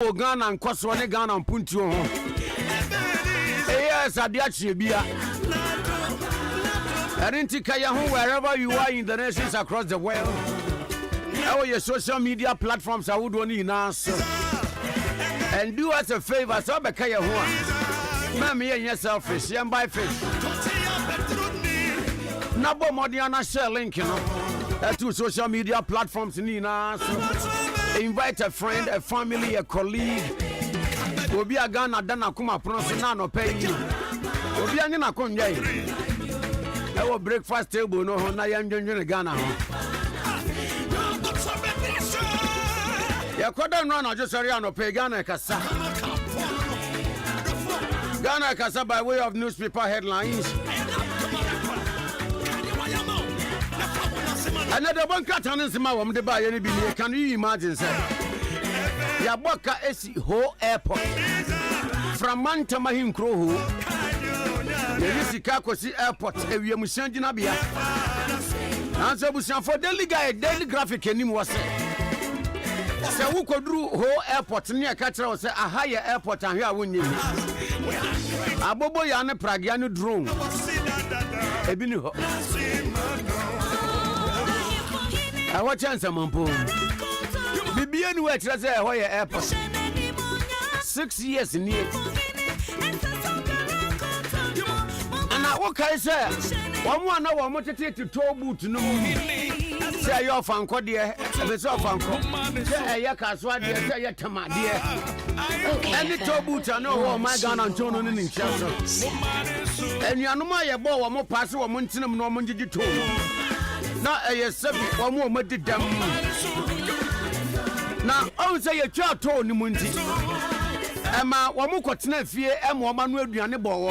Ghana and Koswane Ghana and Puntu. Yes, Ade Akye Abia. Wherever you are in the nations across the world, our your social media platforms are would and do us a favor, so Bekaya Hua. Mammy and yourself fish, and buy fish. Nabo Modiana share link, you know. Two social media platforms in invite a friend, a family, a colleague. Obi agana dana kuma pronounce na no pay. Obi anya na konye. E wo breakfast table no ho na yan dwendwene Ghana ho. Ya koda no na josori ano pay Ghana kasa. Ghana kasa by way of newspaper headlines. Another one cat on his mouth, the buy any be. Can you imagine, sir? Yaboka Esi Ho Airport from Mantamahim Krohu. The Kakosi Airport, a Yamusan Jinabia. Answer Busan for daily graphic and was so who could do Ho Airport near Katra was a higher airport and here win you. Abobo Yana Pragiano drone. Ebinu. I watch answer Mampo. Be anywhere to say why airport 6 years in here. And I walk I say, one hour more to take to tow boot no say your fanco dear, the so fanco. Say a caswa dear, say a tama dear. And the tow boot I know my gun and tone in Chelsea. And you know my boy, more pass or Montinum no Monji told. Now a seven or more made them. Now, I say a child told Munti. Emma, one more cotton fear, and woman will be on the ball.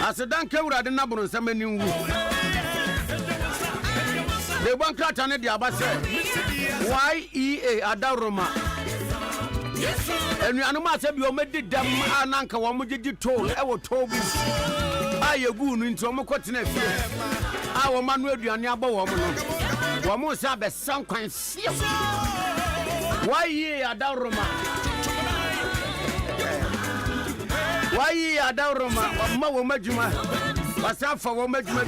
As a dunk over the number of some new. They won't cut on the Abasa. YEA Adaroma. And you know, said you made them and Uncle Wamuji told, I was told. I a goon into a cotton fear. Our man will be on your bow. One more sabe some kind of why ye are down Roma? Why ye are down Roma? Mawo Majuma was up for one Majuma.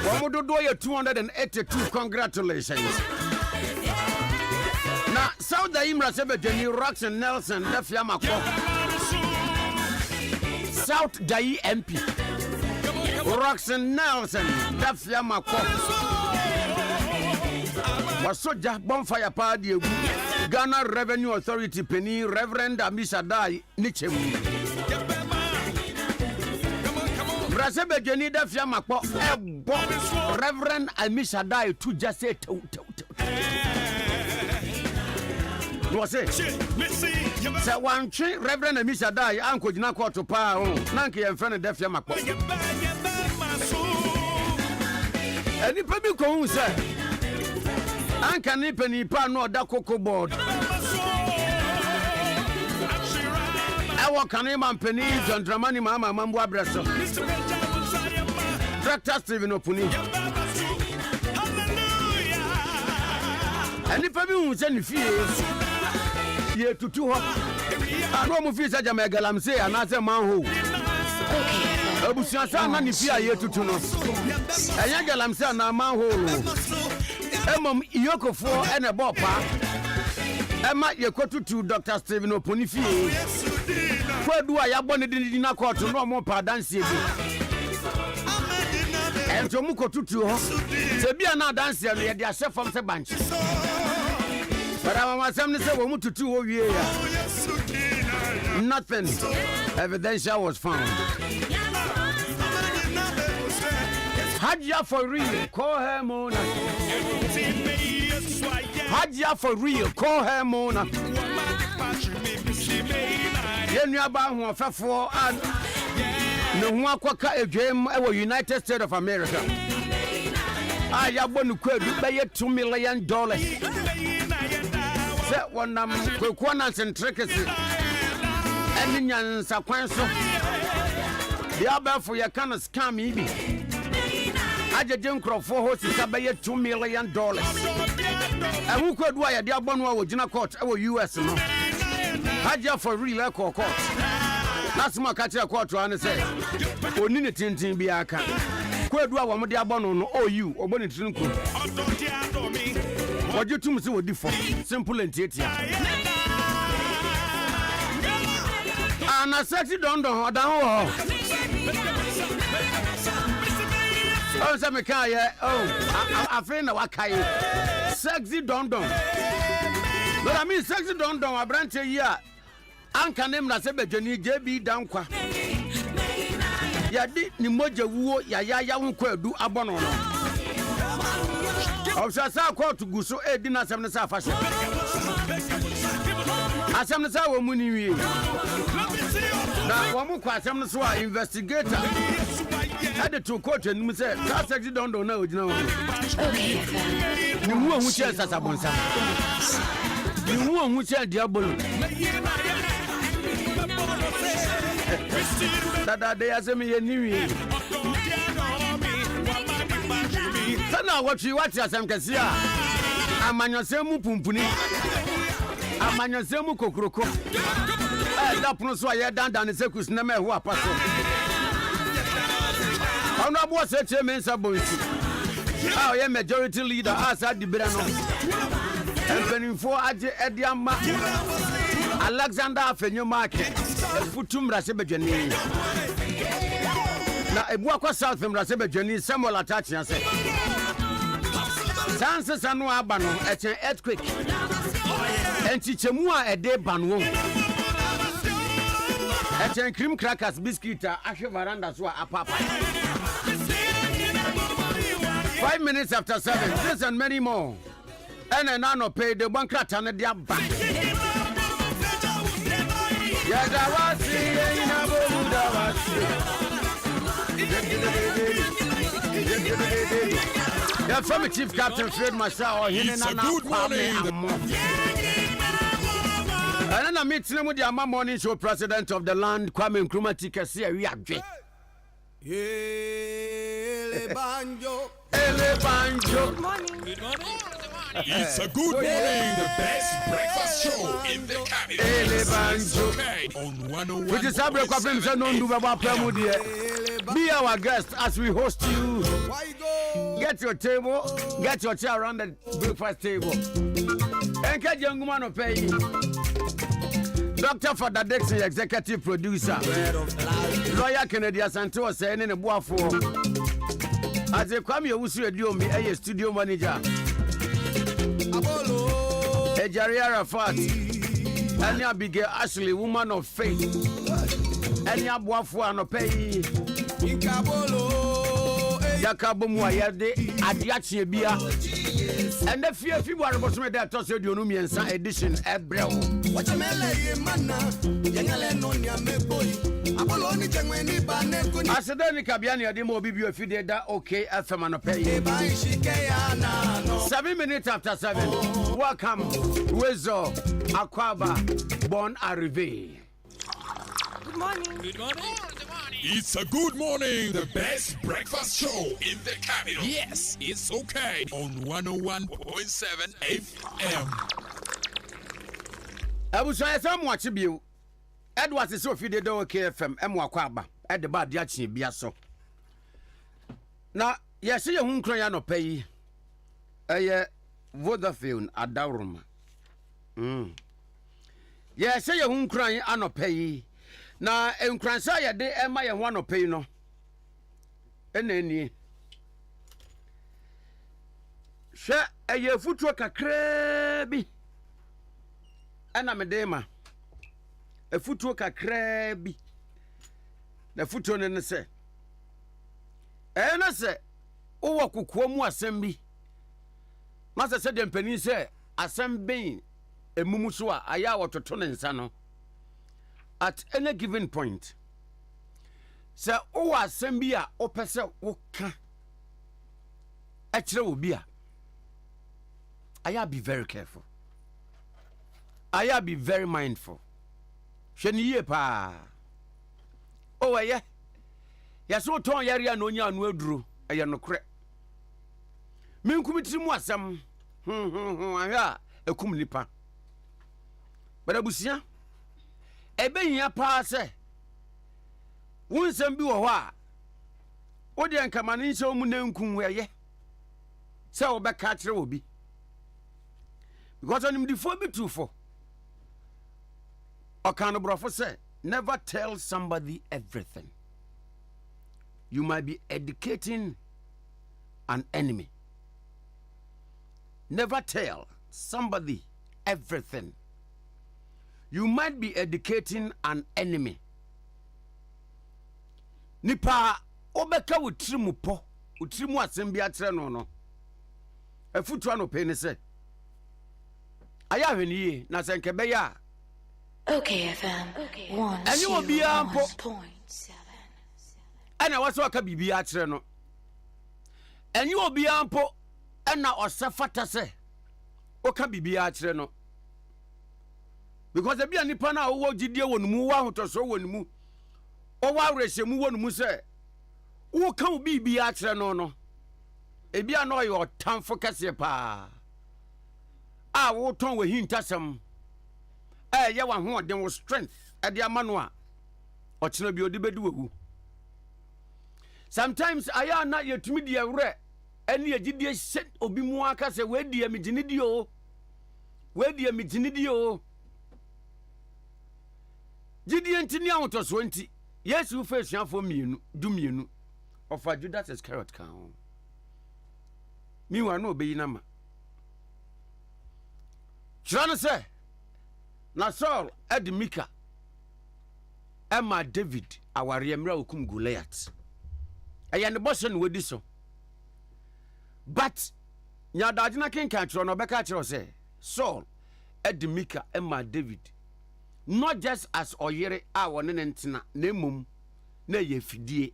One would do your 282. Congratulations. Now, South Daimra Sebetini, Roxanne Nelson, left Yamako. South Dai MP. Roxanne Nelson, that's Yamako. Was so just bonfire party, Ghana Revenue Authority Penny, Reverend Amisadai Niche. Brasebe Jenida Fiamako, Reverend Amisadai to just say, was it? So one tree, Reverend Amisadai, Uncle Jinako to power, Nanki and friend of Defiamako. And the people come say, Anka Nipeni Pano da Coco board. Our Kaneman Penny, John Dramani Mama Mambo Bresso. Tractor Stephen Opuni. And the people who send fears, ye to 2 I know Mufisa Jamagalam say, and I say, man who. Obusiasa na nifia yetu tuno. Enyanga lamse na manhole. Emom iyokofo ene bopa. Ema yekotutu Dr. Stephen Oponifie. Kwadu ayabone dindi na court no mo pa dance ebi. Ento mu kotutu ho. Se bia na dance no ye dia chef from se bank. Para mama sam ne se wo mu tutu wo wie ya. Nothing evidential was found. Hadja for real, call her Mona. Hadja for real, call her Mona. Yenyaba who are for and no one quaka a game ever United States of America. I have one who could pay $2 million. Set one quickness and trickery. And in Saquanso. The other for your kind of scam, maybe. I just don't crop for horses, I pay $2 million. ɛho kwadu a yɛde abɔ no a wɔgyina court ɛwɔ US no hagya for real ɛkɔ court na soma ka kyerɛ court wa ne sɛ ɔni ne tenten bi aka kwadu a wɔmde abɔ no no OU ɔbɔ ne tiri nko wɔgye tum sɛ wɔdi fɔ simple and tietia ana sexy dondon ɔda ho wɔ hɔ sɛ meka yɛ afei na wakae sexy dondon but I mean sexy dondon abrante yi a anka ne mra sɛ badwani JB dankwa yɛde ne mogya wuo yayaya ho kwadu abɔ no no ɔsɛ sɛ court gu so edi na asɛm ne sɛ afa so asɛm ne sɛ wɔ mu ni wie na wɔn mu kɔ asɛm ne so a investigator ɛde to court anim sɛ ka sexy dondon na ogyina hɔ ne mu ohu kyɛ sasabonsa ne mu ohu kyɛ diabolo dada de asɛm yɛ ni wie sana wɔtwe wate asɛm kɛse a amanyɔsɛm mu pumpuni amanyɔsɛm mu kokroko ɛda pono so a yɛdandan ne sɛ kusinam ɛho apa so ɔno aboɔ sɛ kyerɛ me nsa bɔnsi a ɔyɛ majority leader a saa dibere no mpanimfoɔ agye ɛde ama Alexander Afenyomake afutu mmarahyɛ badwani na ebu akɔ South mmarahyɛ badwani Samuel Atachia sɛ sansesa no aba no ɛkyɛn earthquake ɛntikyɛmu a ɛde ba no ɛkyɛn cream crackers biscuit a ahwɛ veranda so a apapa 5 minutes after 7 this and many more ɛna na no pay the bankrata ne de aba yada wasi ina boda wasi yeah, from Chief Captain Fred Marshal Ohenenana Kwame Amor. And then I meet him with the Amor Morning Show President of the land, Kwame Nkrumah Tikasi. We are great. Ele banjo. Good morning. Good morning. It's a good morning, the best breakfast show in the capital. Okay, on 101. Which is Abre Kwame said no do baba pramudia. Be our guest as we host you. Get your table, get your chair around the breakfast table. And get young woman of pay. Dr. Fada Dixon, executive producer. Lawyer Kennedy Asanto saying in a boa for. As a Kwame Owusu Ediomi, a studio manager. Ejari Arafat, and Abigail Ashley, woman of faith. And Yabuafu Anopei. Yakabo Mwayade, Ade Akye Abia. And the fear people are about to make that toss of the Onumian edition at Brel. What a melee, mana, Yangale Nonia Meboy. I said, Kabiani, I didn't know if you did that. Okay, FM and pay 7 minutes after 7. Welcome, Wezo Akwaba, Bon Arrivé. Good morning. Good morning. It's a good morning, the best breakfast show in the capital. Yes, it's okay on 101.7 FM. I was saying, some watch you. Edward is so feed the KFM, Mwakaba, at the bad Yachi Biaso. Now, yes, you won't cry no pay a Vodafone at Daurum. Yes, you won't cry no pay. Now, in Cransaya, they am I one of pay no. And any share a year footwork a crabby. And I'm a dema. A footwork a crabby. The foot on and say. And I say, oh, Kukuamu assembly. Master said, the penny say, assembly a mumusua, a yawa to turn and sano. At any given point, sir, oh, assembly, oh, pesa, oka. Actually, will be. I be very careful. I be very mindful. Sheniye pa. Oh, yeah. Yaso ton yari no nya no aduro. Aya no kre. Men kumiti mu asam ahwa ekum nipa barabusia ebehia pa se wonsem bi wo ho a wode nkamane nse mu nankun weye se wo be ka kire obi because onim difo bi trufo okan brofo say never tell somebody everything. You might be educating an enemy. Never tell somebody everything. You might be educating an enemy. Nipa obeka utrimu po, utrimu asembi atre no. Efutu ano pe ne se. Aya hweniye na se nkebe ya. Okay, FM. Okay. 101.7. Ana waso aka bibia atre no. Enyi obi ampo na osefata se oka bibia atre no. Because ebia nipa na wo gidie wonumu wa hotoso wonumu. O wa rehemu wonumu se wo ka bibia atre no no. Ebia no yo tamfo kase pa. A wo ton we hintasem. Ye wa ho den wo strength e de amano a o kire bi odi bedu wu. Sometimes aya na yetumi de awre ene yegidie se obi mu aka se we die migini o. We die migini o. Gidie ntini ahotoso nti Yesu fa suafo mienu dumienu ofa Judas Iscariot kan. Mi wa no obeyi na ma. Kirano se na Saul Mika Emma David aware mra okum Goliath. Ayane boso no wadi so. But nya dagena kenkan tro no beka tro say Saul Mika Emma David not just as oyere a wone ne ntena na emum na ye fidie.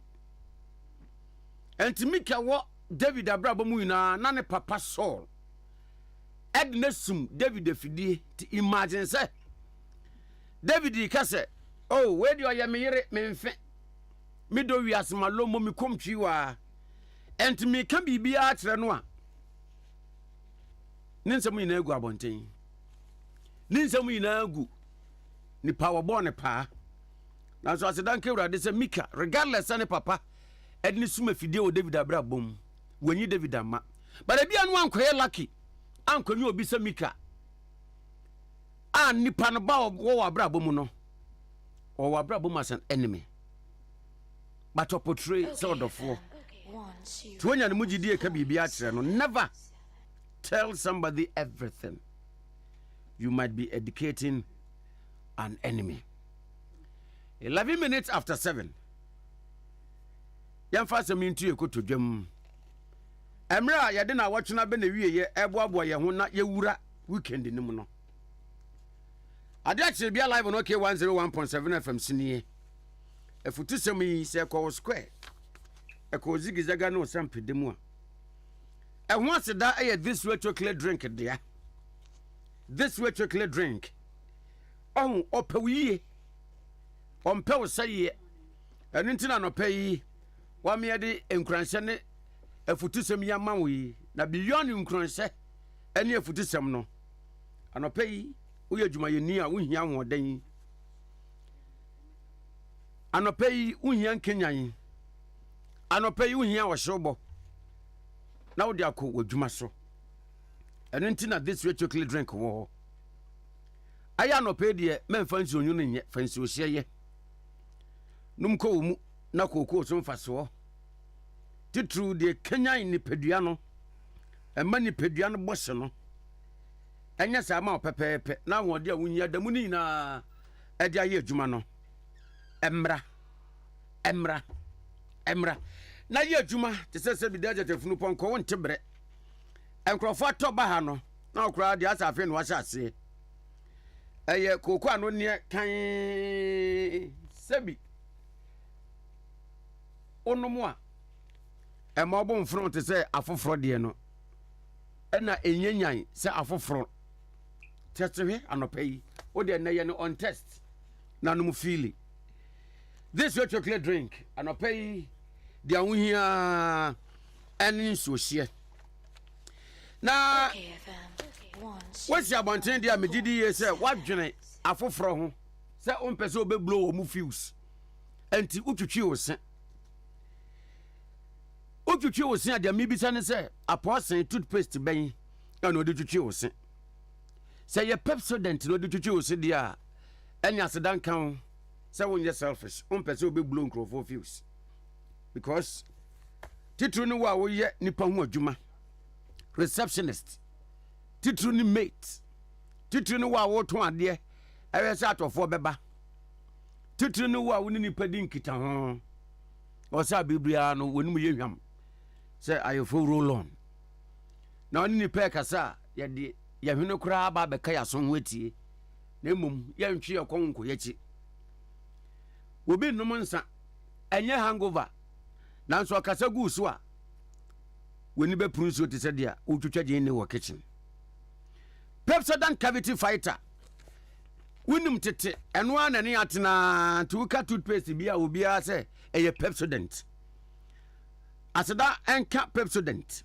Enti Mika wo David abrabo mu ina na ne papa Saul Ednesum David fidie to imagine say David kase oh we di oya me yere me mfe me do wiase malomo me komtwi wa enti me ka bibia akyere no a ninsem ina agu abonten ninsem ina agu ni power born pa na so asedan ke wurade se Mika regardless ane papa edni suma fidie o David abrabom wanyi David ama but bia no ankoye lucky ankonyi obi se Mika nipa no ba wo abrabom no o abrabom as an enemy but to portray sort of for to when you mugidie ka bibia kire no never tell somebody everything. You might be educating an enemy. 11 minutes after 7 yamfa sem ntu ekoto dwam emra yede na watwena be na wieye eboabo ye ho na yewura weekend ni mu no Ade Akye Abia live on OK 101.7 FM sinie efutu sem yi se ko square eko zigizaga no sampede mu a ehwo aseda this way chocolate drink dia this way chocolate drink on opawiye on pe wo saye enu ntina no pe yi wa me de enkranse ne efutu sem ya ma wo yi na beyond enkranse ene efutu sem no anope yi uye jumayeni a uhia hoden anope yi uhia nkenyan anope yi uhia wohrobo na wo de akọ wadwuma so enu ntina this way chocolate drink wo aya no pe de memfa nsi onyu no nye fansi ohye num ko mu na kokoo so mfaso titru de kenyan ni pedua no emma ni pedua no bose no enya sa ma opepepe na wode a wunya damu ni na ede aye adwuma no emra na ye adwuma te sese bi daje tefunu ponko won tebre enkrofo atoba ha no na okura de asafe no wahye ase eye koko ano ne kan sebi onomu a ema obon front se afoforo de no ena enyanyan se afoforo tetewe anopai o de na ye no on test na no mu feel this your chocolate drink anopai de awuhia enin so hye na what's your bonten dia megidi ye say wadwene afoforo ho say on pese obeblo wo mu fuse enti utwitwi wo se dia mebisa ne say aposen toothpaste ben na no de twitwi wo se say ye Pepsodent no de twitwi wo se dia enya sedan kan say won ye selfish on pese obeblo nkrofo fuse because titru ni wa wo ye nipa ho adwuma receptionist titru ni mate titru ni wa wo ton ade ewe se atofo beba titru ni wa wo ni nipa di nkita ho o sa biblia no woni mu ye hwam se ayefo roll on na oni nipa kasa ye de ye hwene kura ba be ka ya so ho atie na mum ye ntwe ye konko ye chi obi num nsa enye hangover nanso akasa gu so a woni be prunso te se dia otwetwa je ne wo kitchen Pepsodent cavity fighter winum tete eno anane atena tuka toothpaste bia obi a se eye Pepsodent aseda enka Pepsodent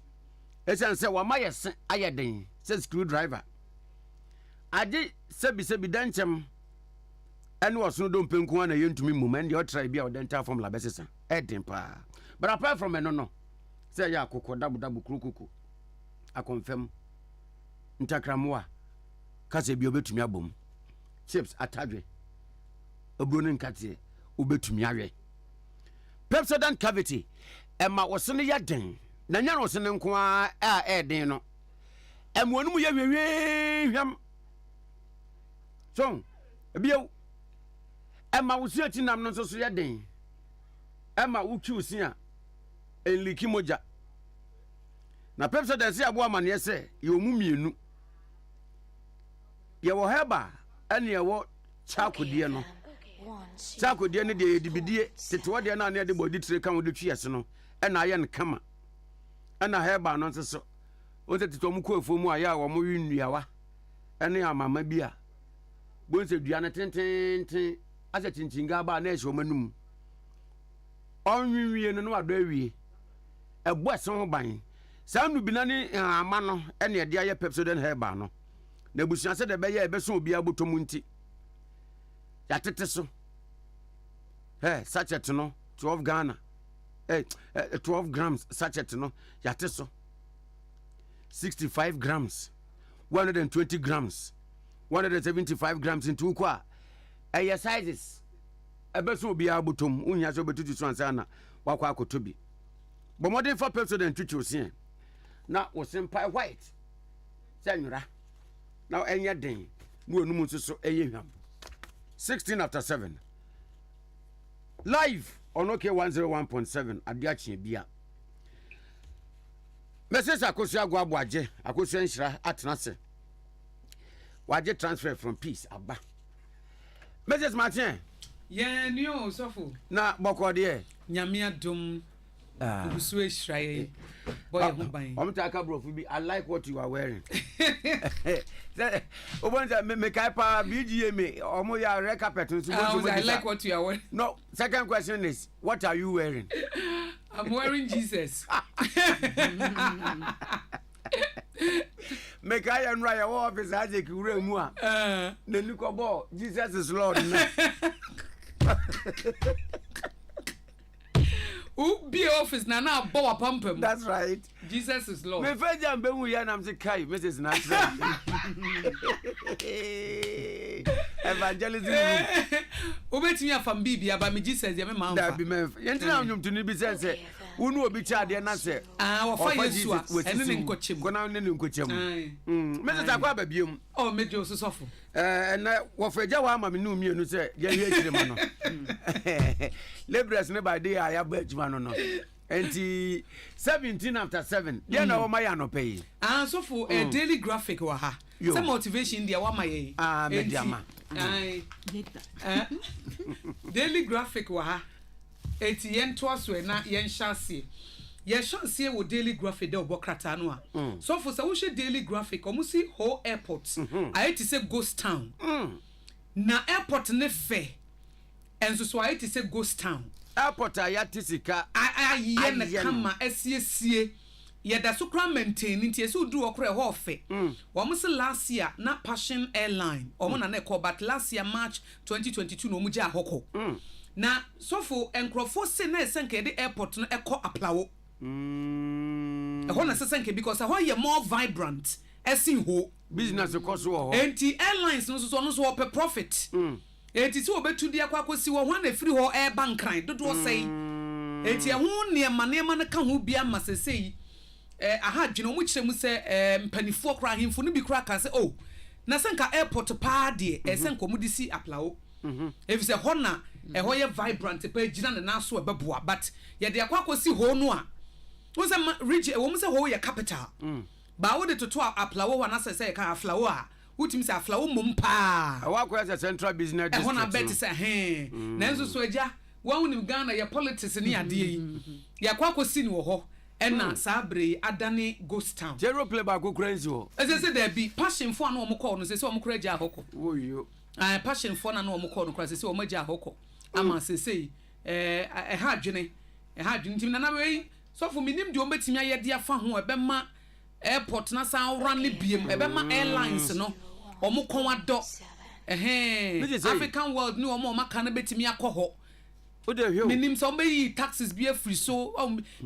esan se wa mayese ayeden se screwdriver ade sebi danchem eno oso do mpenku ana yentumi moment dey try bia o dental formula besesa eden pa but apart from no say ya akoko dabu kurukuku akonfem ntakramwa kase bi obetumi abom chips atadwe obro nkate obetumi awe Pepsodent cavity ema wosene ya den na nya wosene nko a eden no emwonum ya hwehwehwam so ebio ema wosia tinam no so ya den ema wutwi osia enliki moja na Pepsodent se abo amane se ye omu mienu ye wo heba ene ye wo chakodie no chakodie ne de dibidie tetewo de na ne de body tire kan wo de twiese no ena aye ne kama ena heba no nso o te tetewo mu ko afomu aya wo mo winuawa ene amama bia bonse dua ne tenten ase tinchinga ba na ehwo manum onwiwie no ado awie ebo ese ho ban sa nu bina ni ama no ene ede aye Pepsodent heba no na busia se de be ye ebe so obi abotom nti ya tete so sachet no 12 Ghana 12 grams sachet no ya tete so 65 grams 120 grams 175 grams into kwa eye sizes ebe so obi abotom unya so betutu so ansa na wakwa akotobi bomode for Pepsodent twitwi osie na wosimpai white sanyura na enye den mu onum nso so eye hwam 16:07 live on OK 101.7 Ade Akye Abia message akosu agwaboaje akosu enhira atenase waje transfer from peace aba message Martin yeah new sofo na bokode nyame adom ubusu ehiraye boy hoban omtaka bro fi I like what you are wearing obonza me kai pa BGA me omo ya red carpet so I like what you are wearing. No, second question is what are you wearing? I'm wearing Jesus. Me kai and right office aje ki ure mu a na nikobo Jesus is Lord na be office na bow pampam. That's right. Jesus is Lord. Me feja mbe mu ya na mse kai Mrs. Natural. Evangelism. Obetimi afam bibia ba me Jesus ya me ma da bi me yentina onwum tuni bi sense wonu obi cha de na se wo fa Yesu a ene ne nkochem ko na ne nkochem Mrs. Akwa ba biem oh meje ososofo na wo faja wa ama me nu mienu se ya hwe akire ma no Lebres ne ba de aya ba adwuma no enti 17:07 dia na wo ma ya no pay sofo a daily graphic wa ha some motivation dia wa ma ye mediama daily graphic wa ha eti yen to aso na yen hyasie ye hyasie wo daily graphic de obokrata no a sofo sa wo hye daily graphic omusi whole airport ayeti say ghost town na airport ne fe enso so ayeti say ghost town airport ayati sika aye na kama esiesie yɛda so kra maintain nti esi udu okra ho ofe wɔn se last year na Passion Airline wɔn na call but last year March 2022 no mu gya ahoko na sofo enkrofo se na esenke de airport no ekɔ aplawo ɛhɔ na sesenke because ɛhɔ yɛ more vibrant ɛsin ho business cost ho enti airlines no so no so ope profit enti si obetu dia kwa kosi wo ho na free ho air bank kran dodo sei enti ɛho nneɛma no ka ho bia masesei aha dwene omu kyerɛ mu sɛ mpanifo kra ahemfo no bi kra ka sɛ oh na senka airport pa de senka mu de si aplawo if say ho na ɛhɔ yɛ vibrant pa gyina na naso ɛbɛboa but yɛ de akwa kosi ho no a wo sɛ region wo mu sɛ ho yɛ capital ba wo de toto aplawo wa na sɛ ka aflawo a wotimi sɛ aflawo mom pa ɛwa kɔ yɛ central business district ɛhɔ na bet sɛ na nso so agya wɔn nim Ghana yɛ politics ni ade yi yɛ akwa kosi ni wɔ hɔ ɛna sabre adane ghost town zero play ba ko crazy ho ɛsɛ there be passion for na wɔn call no sɛ wɔn kora gya ahɔkɔ woyo passion for na wɔn call no kora sɛ wɔn gya ahɔkɔ ama sɛ ɛha adwene ntim na wei so for minim de wɔn betimi ayɛ de afa ho ɛbɛma airport na san run ne biem ɛbɛma airlines no wɔn kɔn adɔ African world ni wɔn aka na betimi akɔ hɔ minim so be taxes be free so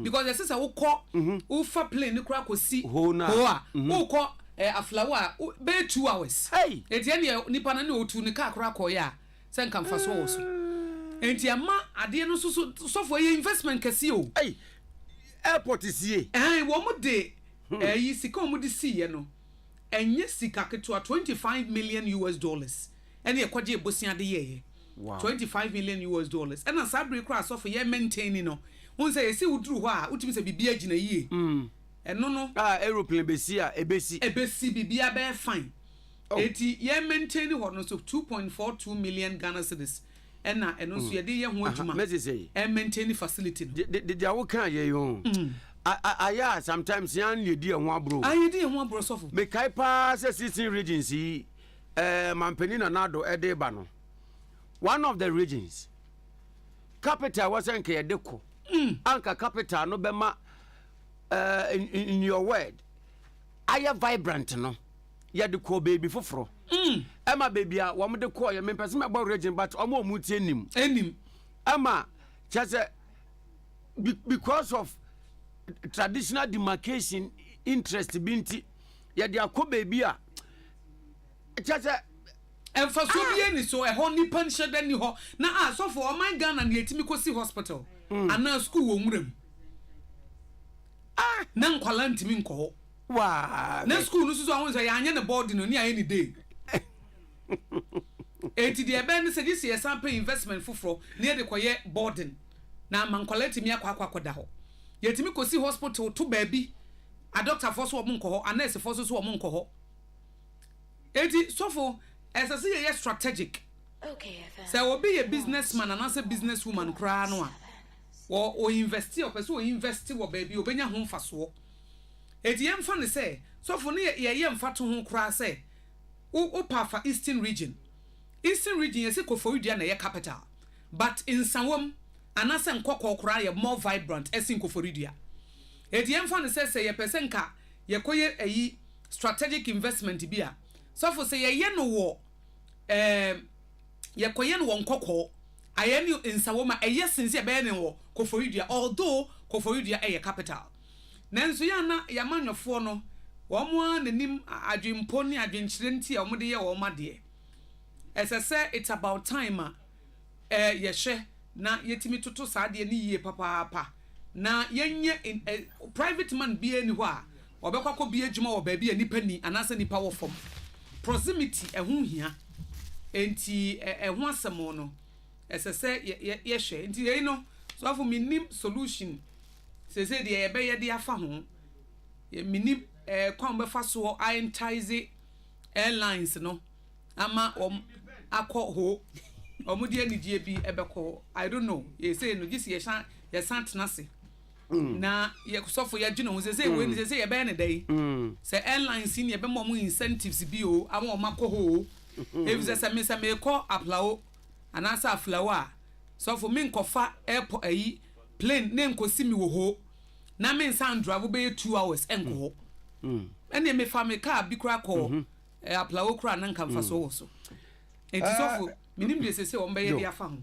because the sister who call who for plane ni kura kosi ho a who call aflawa be 2 hours hey enti nipa na otu ni car kura koya a sen kan faso wo so enti ama ade no so for investment kesi o hey airport is here wo mu de yi sika mu de si ye no enye sika keto $25 million ene ekwaje ebosia de ye wow. $25 million and na sabre kra so for ye maintaining no won say esi uduru ho a utimi say bibia gina yie eno no aeroplane besi a ebesi bibia be fine eti ye maintain ho no so 2.42 million Ghana cedis and na eno so ye de ye ho adwuma e maintain facility no de awo kan ye yo aya sometimes yan ye di ho abro ayi di ho abro so for me kai pa se 16 regions yi mampani na nado e de ba no one of the regions capital was anka yedeko anka capital no bema in your word aya vibrant no yedeko baby foforo ema baby a wo de ko ye mempese me gba region but omo mu tie enim ema chese because of traditional demarcation interest binti yede akọ baby a chese emfaso bie ni so ehon ni panshe da ni ho na so for man Ghana na yetimi kosi hospital ana school wo nwuram na nkwala ntimi nkọ ho wa na school no so ahun so ya anye ne board no ni aye ni day eti de ebe ni se dis ye sample investment foforo na de koye boarding na man nkwala ntimi akwa da ho yetimi kosi hospital to baabi a doctor for so wo nkọ ho a nurse for so wo nkọ ho eti so for as I say, yes, strategic. Okay, so will be a businessman and as a businesswoman, cry no or invest or pursue invest or baby or benya home for so. It's young funny say, so for near a young fat to whom cry say, oh, for Eastern region. Eastern region is a Koforidian a capital, but in some and as and cock or cry more vibrant as in Koforidia. It's young funny says, say a pesenka, ye koye a strategic investment beer. So for say ye no wo ye koye no won kokko ayeni insawoma eye sinse be ne wo Koforidia although Koforidia e capital nanso ya na ya manwofo no wo mo ananim adwempo ni adwenkyire nti a wo de ye wo made esese it's about time ye hwe na yetimi toto saade ni yie papa na yenye private man bia ni ho a obekwa bia adwuma wo ba bia nipa ni anase nipa wo fom proximity ehun hia enti ehun asemo no esese ye hwe enti ye no so afo minim solution sese de ye be ye de afa ho ye minim kwan be fa so entize airlines no ama akọ ho omudi anidie bi ebekọ I don't know ye say no gisi ye santenase na ye sofo ye dwene ho sese we ni sese ye be ne dai se airlines ni ye be mo incentives bi o ama o makọ ho if se me call aplao anasa aflawa sofo me nkofa airport ayi plane ne nkosi mi wo ho na me nsan drive be 2 hours enko ene me fa me car bi kura ko aplawo kura na nka mfa so wo so etisofo minim de sese o mbe ye dia fa ho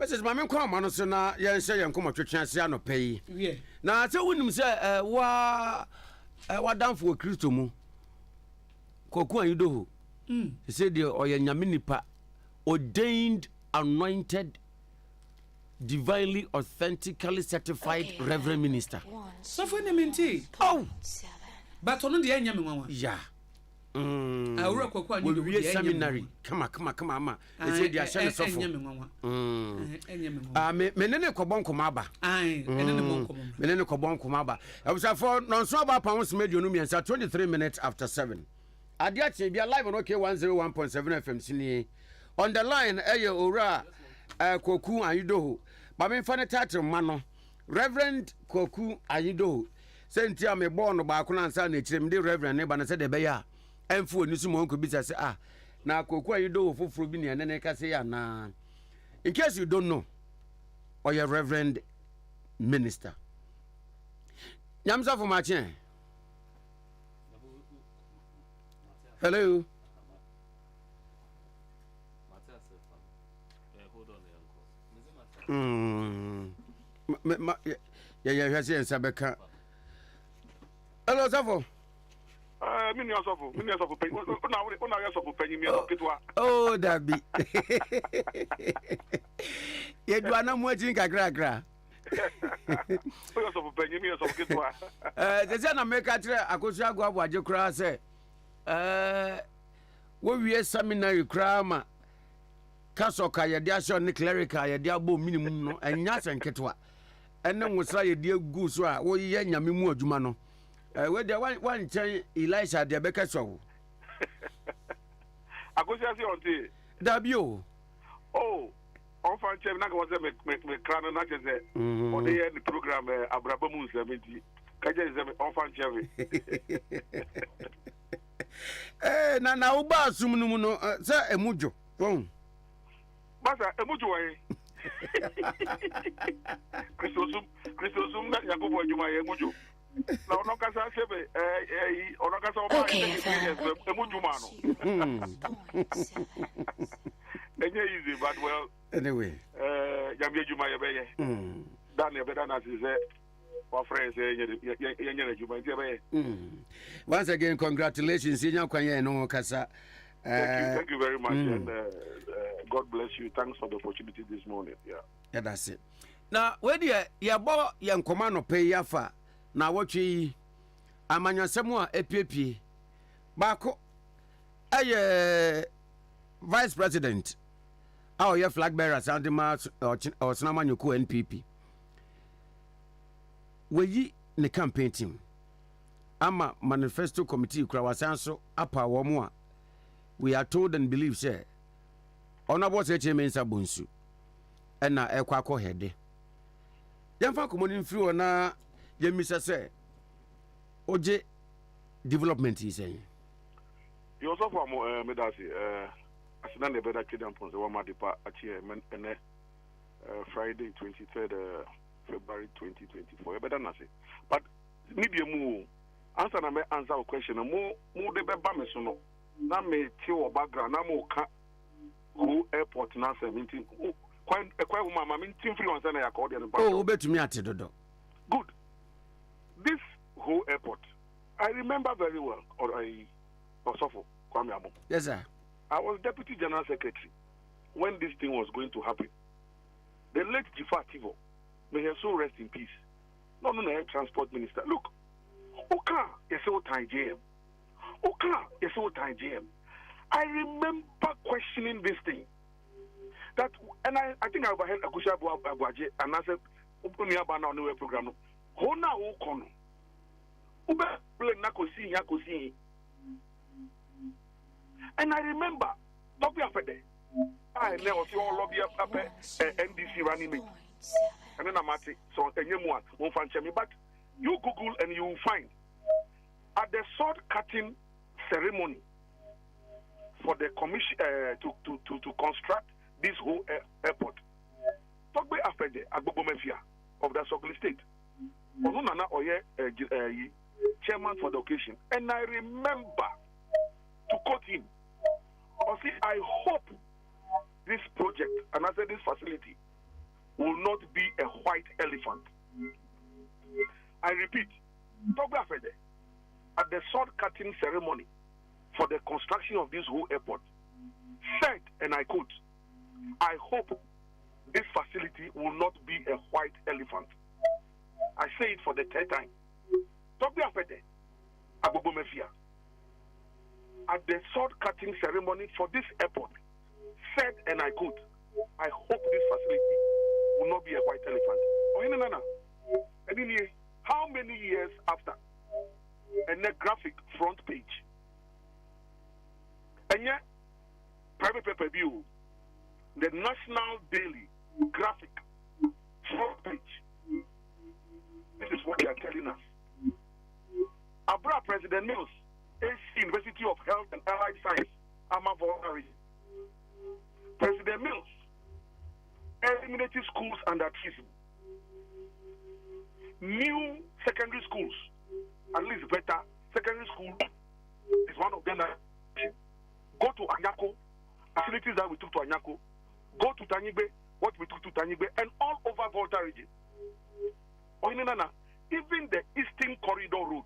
Mrs. Mame kwa ma no so na ye nse ye nkoma twetwe ase anopa yi yeah na se wonim se wa danfo Kristo mu koku ayido ho se de oye nyame nipa ordained anointed divinely authentically certified reverend minister so for ne menti oh but ono de anya me nwanwa yeah awura koku ayido we seminary come ama e se de ahye ne sofo anya me nwanwa anya me nwanwa menene kobon koma aba menene mon koma menene kobon koma aba abusafo no so aba pa ho medio no miensa 23 minutes after 7 Ade Akye Abia live on OK 101.7 FM sini on the line ora Koku Ayidoho ba me fa ne title ma no Reverend Koku Ayidoho senti am born no ba ko na nsa na kirem de reverend ne ba na se de be ya emfu oni su mo nko bi se na Koku Ayidoho foforo bi ne ne ka se ya na in case you don't know or your reverend minister nyamsa for ma chen. Hello. Yeah, Sabeka. Hello, Safo. Mini Safo. Oh, that be. You do not more drink a gra. There's an American Akosia go up your cross. We seminary crama kasoka ya dia so ne clerical ya dia bo minimum no enya senketwa enne nwosra ya dia gu so a wo ye nyame mu adwuma no we dia wan chen Elisha dia beka so Akosia si onti dabio oh on fan chem na ko se me krano na je on dey the program abrabamu nsamenti kaje ze on fan chem na uba asumnu no se emujo won basa emujo wa Christosum na yakobo adwuma ye emujo na ono kasa sebe ono kasa oba emujo ma no enye easy but well anyway yamye adwuma ye be ye dan ye be dan asise once again, congratulations. Thank you very much, and God bless you. Thanks for the opportunity this morning. Yeah, that's it. Now, where do you bought young command pay yafa? Now, what you amanya semua EPP Bako, Vice President, our your flag bearer, Sandima or Snamanyuku NPP. We ne campaign team ama manifesto committee kura wasanso apa wo a we are told and believe say honorable chairman Sabunsu na ekwa akohede yamfa komoni free na yemisa say oje development is saying you also for medasi asina ne beda kidam ponse wa madipa achie ene Friday 23rd February 2024. Better not say. But maybe mu answer na me answer a question. Mo de be ba me so no. Na me ti o background na mo ka who airport na 17. Kwa mama me influence na ya call the background. Oh, betumi ate dodo. Good. This whole airport, I remember very well. Osofo Kwame Amoh. Yes, sir. I was Deputy General Secretary when this thing was going to happen. The late Jifa Tivo. May her soul rest in peace. No, transport minister. Look, Oka, yes, old time JM. Oka, yes, old time JM. I remember questioning this thing. That, and I think I overheard Akusha Abuaje, and I said, Open your banner on the program. Hona Okono. Ube, Nakosi, Yakosi. And I remember, Dr. Fede, I never saw all of your NDC running me. And then I'm at it, so anyone won't find me. But you Google and you will find at the sword cutting ceremony for the commission to construct this whole airport. Togbe Afede Agbogbo Mafia of the Sogli State Ohenenana Oye chairman for the occasion, and I remember to quote him. I hope this project, and I said this facility, will not be a white elephant. I repeat, at the sword cutting ceremony for the construction of this whole airport, said, and I quote, I hope this facility will not be a white elephant. I say it for the third time. At the sword cutting ceremony for this airport, said, and I quote, I hope this facility will not be a white elephant. How many years after? And a graphic front page. And yet, private paper view, the National Daily graphic front page. This is what they are telling us. Abra President Mills, AC University of Health and Allied Science, Amor. President Mills, eliminated schools under treason. New secondary schools, at least better, secondary school is one of them that go to Anyako, facilities that we took to Anyako, go to Tanyigbe, what we took to Tanyigbe, and all over Volta region. Ohenenana, even the Eastern Corridor Road,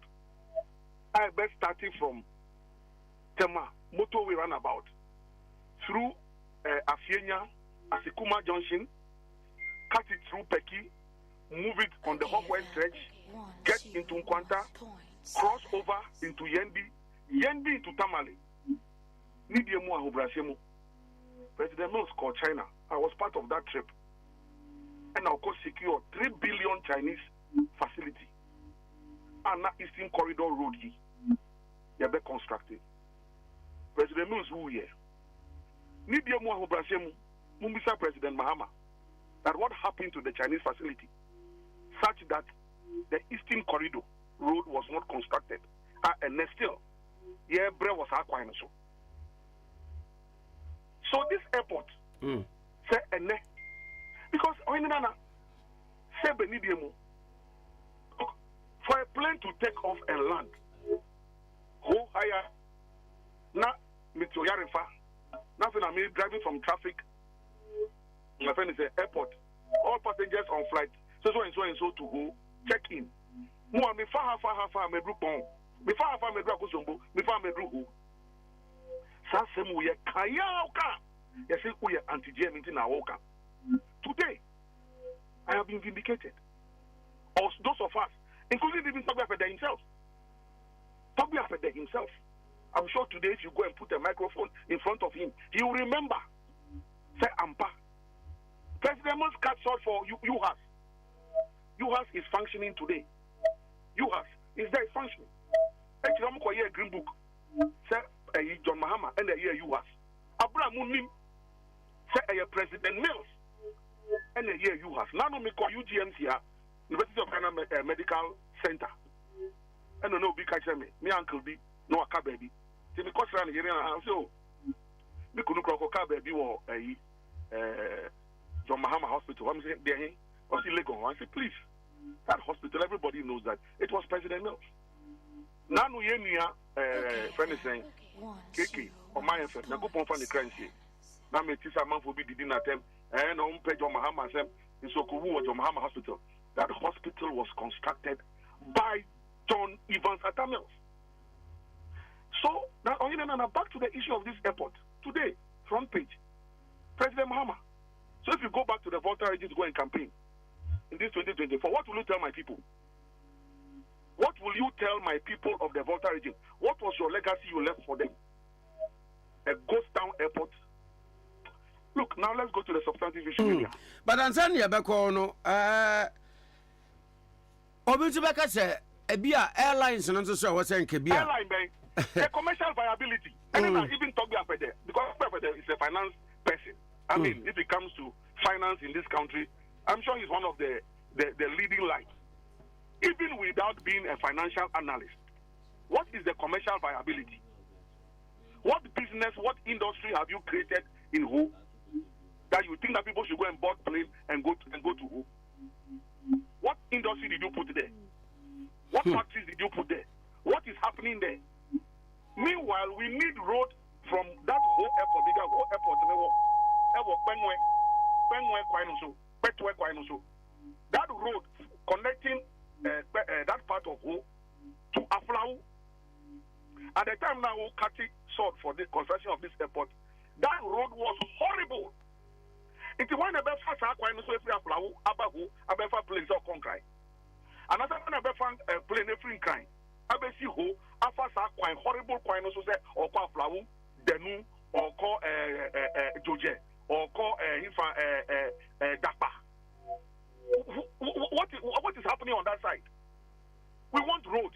I bet starting from Tema, motorway runabout, through Afienya, Asikuma Junction, cut it through Peki, move it on the Hopwell stretch, get into Nkwanta, cross over into Yendi into Tamale. Nidiemu Ahubrasiemu. President Mills called China. I was part of that trip. And of course secure 3 billion Chinese facility. And that Eastern Corridor Road here. They be constructed. President Mills who here. Nidiemu Ahubrasiemu. Mumbisa President Mahama. That what happened to the Chinese facility such that the Eastern Corridor Road was not constructed. And still, Bre was acquired. So this airport, say because Ohenenana say Benidiemu for a plane to take off and land, go higher. Now, Mitoyarifa, nothing I mean driving from traffic. My friend is the airport. All passengers on flight, so to go check in. Mo me fa me brupon. Me fa me bra ko sombo. Me fa me bru. Sa sem we kaya oka. Yes, we are anti-GM in our oka. Today, I have been vindicated. Or those of us, including even Tobiafede himself. Tobiafede himself. I'm sure today if you go and put a microphone in front of him, he will remember. Say Ampa. President Mills cut short for UHAS. UHAS is functioning today. UHAS is there, functioning. Actually, I'm going to green book. Say John Mahama and the year UHAS. Abraham Munim say President Mills and the year UHAS. Now me call UGMC here, University of Ghana Medical Center. And no big catch me uncle B, no aka baby. See me cost around here and so me couldn't crock a baby or John Mahama Hospital. I'm saying there, I see Lagos. I say, please, that hospital, everybody knows that it was President Mills. Now, no, friend is saying, Kiki, or my effort, now go on the crime here. Now, me teach a man for be didn't attempt, and on page John Mahama, in Sokowu or John Mahama Hospital. That hospital was constructed by John Evans Atta Mills. So, now, back to the issue of this airport. Today, front page, President Mahama. So if you go back to the Volta region to go and campaign in this 2024, what will you tell my people? What will you tell my people of the Volta region? What was your legacy you left for them? A ghost town airport. Look, now let's go to the substantive issue. But Tanzania Bekono, Obutubeka said, Abia Airlines and so was saying Kabia. Airline bank, the commercial viability. And then I even talk about there because is a finance person. I mean, if it comes to finance in this country, I'm sure he's one of the leading lights. Even without being a financial analyst, what is the commercial viability? What business, what industry have you created in who that you think that people should go and board plane and go to who? What industry did you put there? ewo Benwe Kwai so, Petwe Kwai so. That road connecting that part of Ho to Aflau. At the time now, Kati sought for the construction of this airport. That road was horrible. It is one of the first Kwai so every Aflau, Abahu, Abefa place or Concry. Another one of the plane every kind. Abesi Ho, Afasa Kwai, horrible Kwai so say, or Kwa Aflau, Denu, or call Joje, or call Dapa. What is happening on that side? We want roads.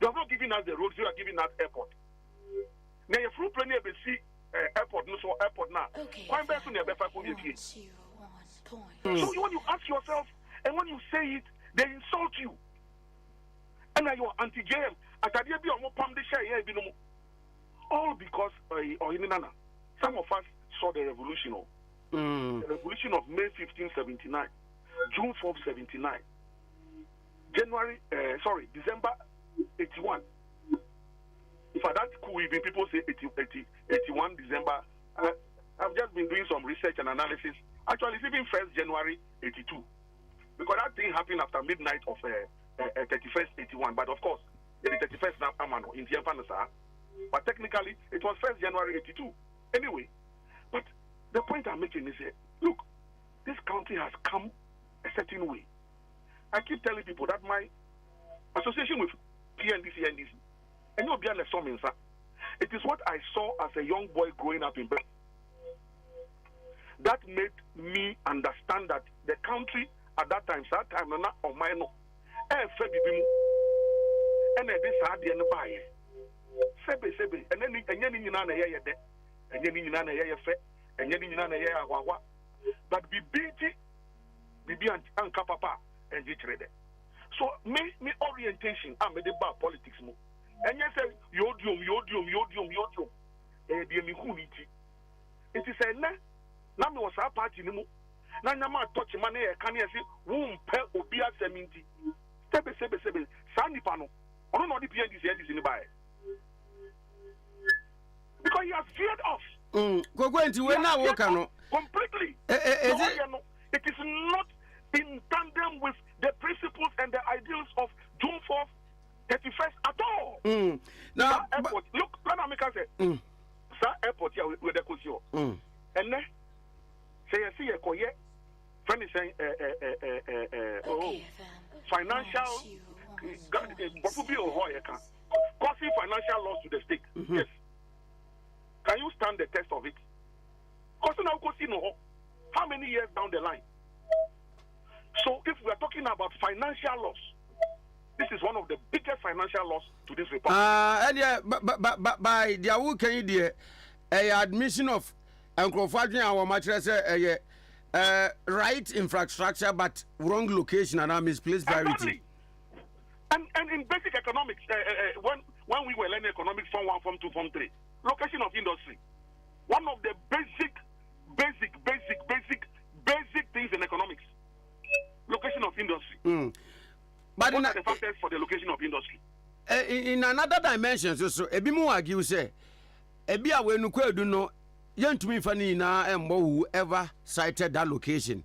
You are not giving us the roads, you are giving us airport. Now, if you plan to see airport, no so airport now. Why best when you have So when you ask yourself, and when you say it, they insult you. And now you are anti-JM. All because Ohenenana. Some of us saw the revolution. The revolution of May 1579, June 4, 79, December 81. If I that cool, even people say 81 December. I've just been doing some research and analysis. Actually, it's even 1st January 82, because that thing happened after midnight of 31st 81. But of course, the 31st now Amor in Tiafanasa. But technically, it was 1st January 82. Anyway, but the point I'm making is that, look, this country has come a certain way. I keep telling people that my association with PNDC, and you'll be it is what I saw as a young boy growing up in Britain that made me understand that the country at that time, not on my no, and this had the buy. Sebe, and then you know, and but be busy, be anka papa and trade. So me orientation, I'm a about politics mo. And you say yodium. It is a na me was a party no. Na nyama touch money can you see womb pe obia 70. Sebe. Sani pano. Ono no the PNDC in the buy. Because he has veered off. Go into when I work completely. It is not in tandem with the principles and the ideals of June 4th, 31st at all. Now, airport, look, Planamika said, Sir Airport here with the Kosio. And then, say, I see a coye, friend is saying, financial, causing financial loss to the state. Yes. Can you stand the test of it? How many years down the line? So if we are talking about financial loss, this is one of the biggest financial loss to this republic. And yeah, but by the award can you dear admission of Uncle Fadrian our mattress right infrastructure but wrong location and misplaced priority. Exactly. And in basic economics, when we were learning economics Form 1, Form 2, Form 3, location of industry, one of the basic things in economics, location of industry. But what are the factors for the location of industry? In another dimension, so ebi mu argue say ebi a we no kwadu no yentumi fa ni na embo who ever cited that location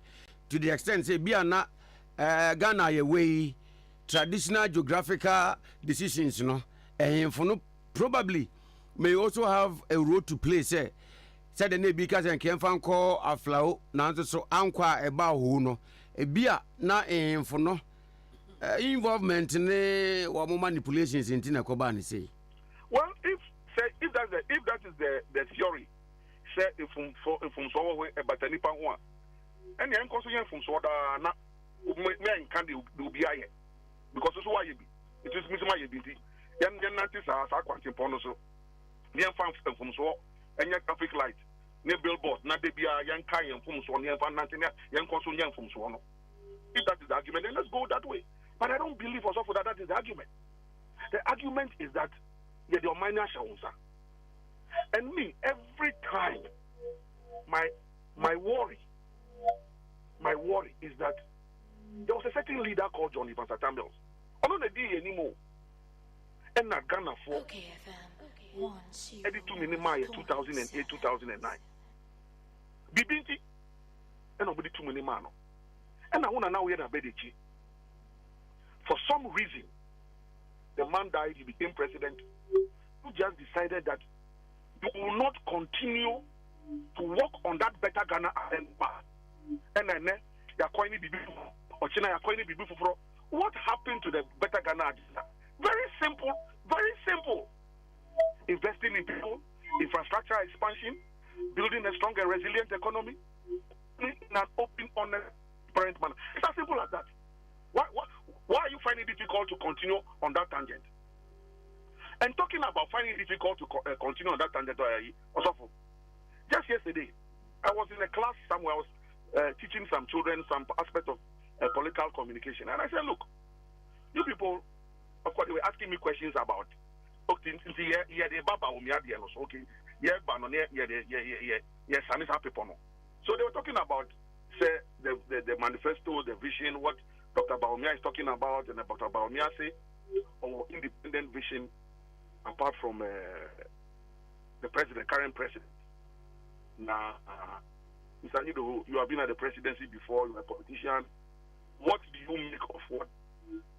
to the extent say bia na Ghana ye way traditional geographical decisions no ehemfo no probably may also have a role to play say said the nebi ka say kemfa nko aflao na nso so ankwa eba ho no ebia na ehemfo no involvement ne wa manipulations in tina ko ba ni say. Well, if that is the theory, say if from so we batani pa ho and yan ko so yan from so da na me can do be aye because so why you be it is me so why you be yan nantis as akwantin pono so yan fan from so and yan traffic light ne billboard na de bia yan kan yan from so yan fan nantin yan ko so yan from so no. If that is the argument, then let's go that way. But I don't believe also that that is the argument. The argument is that you're the minor shawunsa. And me, every time, my worry is that there was a certain leader called John Evans Samuels. I don't know the anymore. And not Ghana for Okay, FM. 1, 2, 82 minutes 2008, 2009. and nobody too many man. And I want to now hear about it. For some reason, the man died, he became president. You just decided that you will not continue to work on that better Ghana path. And then you're going to be or China, you're going to be before. What happened to the better Ghana agenda? Very simple, very simple. Investing in people, infrastructure expansion, building a strong and resilient economy, in an open, honest, transparent manner. It's as simple as that. Why are you finding it difficult to continue on that tangent? And talking about finding it difficult to continue on that tangent, also, just yesterday, I was in a class somewhere. I was teaching some children some aspect of political communication, and I said, "Look, you people, of course, they were asking me questions about okay, so they were talking about say the manifesto, the vision, what Dr. Baumia is talking about, and Dr. Baumia say, or independent vision apart from the president, current president. Now, Mr. Nido, you have been at the presidency before, you're a politician. What do you make of what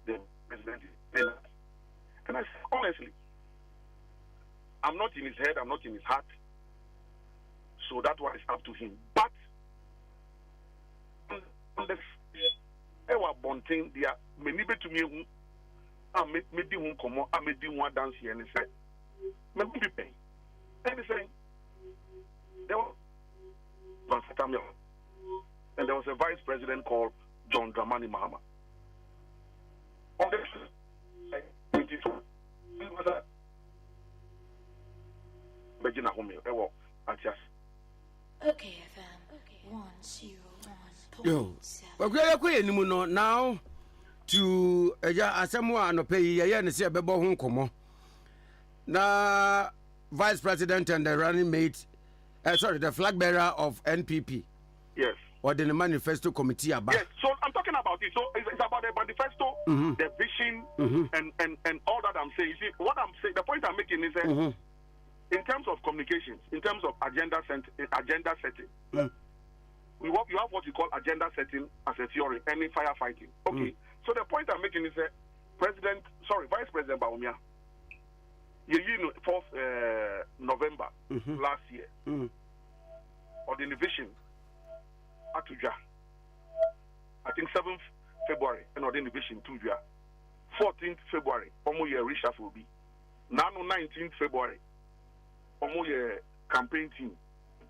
the president is telling us? And I said, honestly, I'm not in his head, I'm not in his heart. So that one is up to him. But on the bonting, there are many to me I made the one come on, I made the one dance here and he said, maybe be paying. And he said, there was and there was a vice president called John Dramani Mahama. On the 22, it was a Virginia home. Okay, FM. 101.7. Yo, we're going now to Asamoah no pay ya and see a bebo home come na vice president and the running mate, the flag bearer of NPP. Yes. Or the manifesto committee about. Yes, so I'm talking about it. So it's about the manifesto, the vision, and all that I'm saying. You see, what I'm saying, the point I'm making is that in terms of communications, in terms of agenda setting, you have what you call agenda setting as a theory, and in firefighting. Okay. So the point I'm making is that Vice President Baumia, you know, 4th November last year, or the vision. Atuja. I think 7th February, and or the division 2 14th February, almost your reshuffle will be. Now 19th February, almost your campaign team,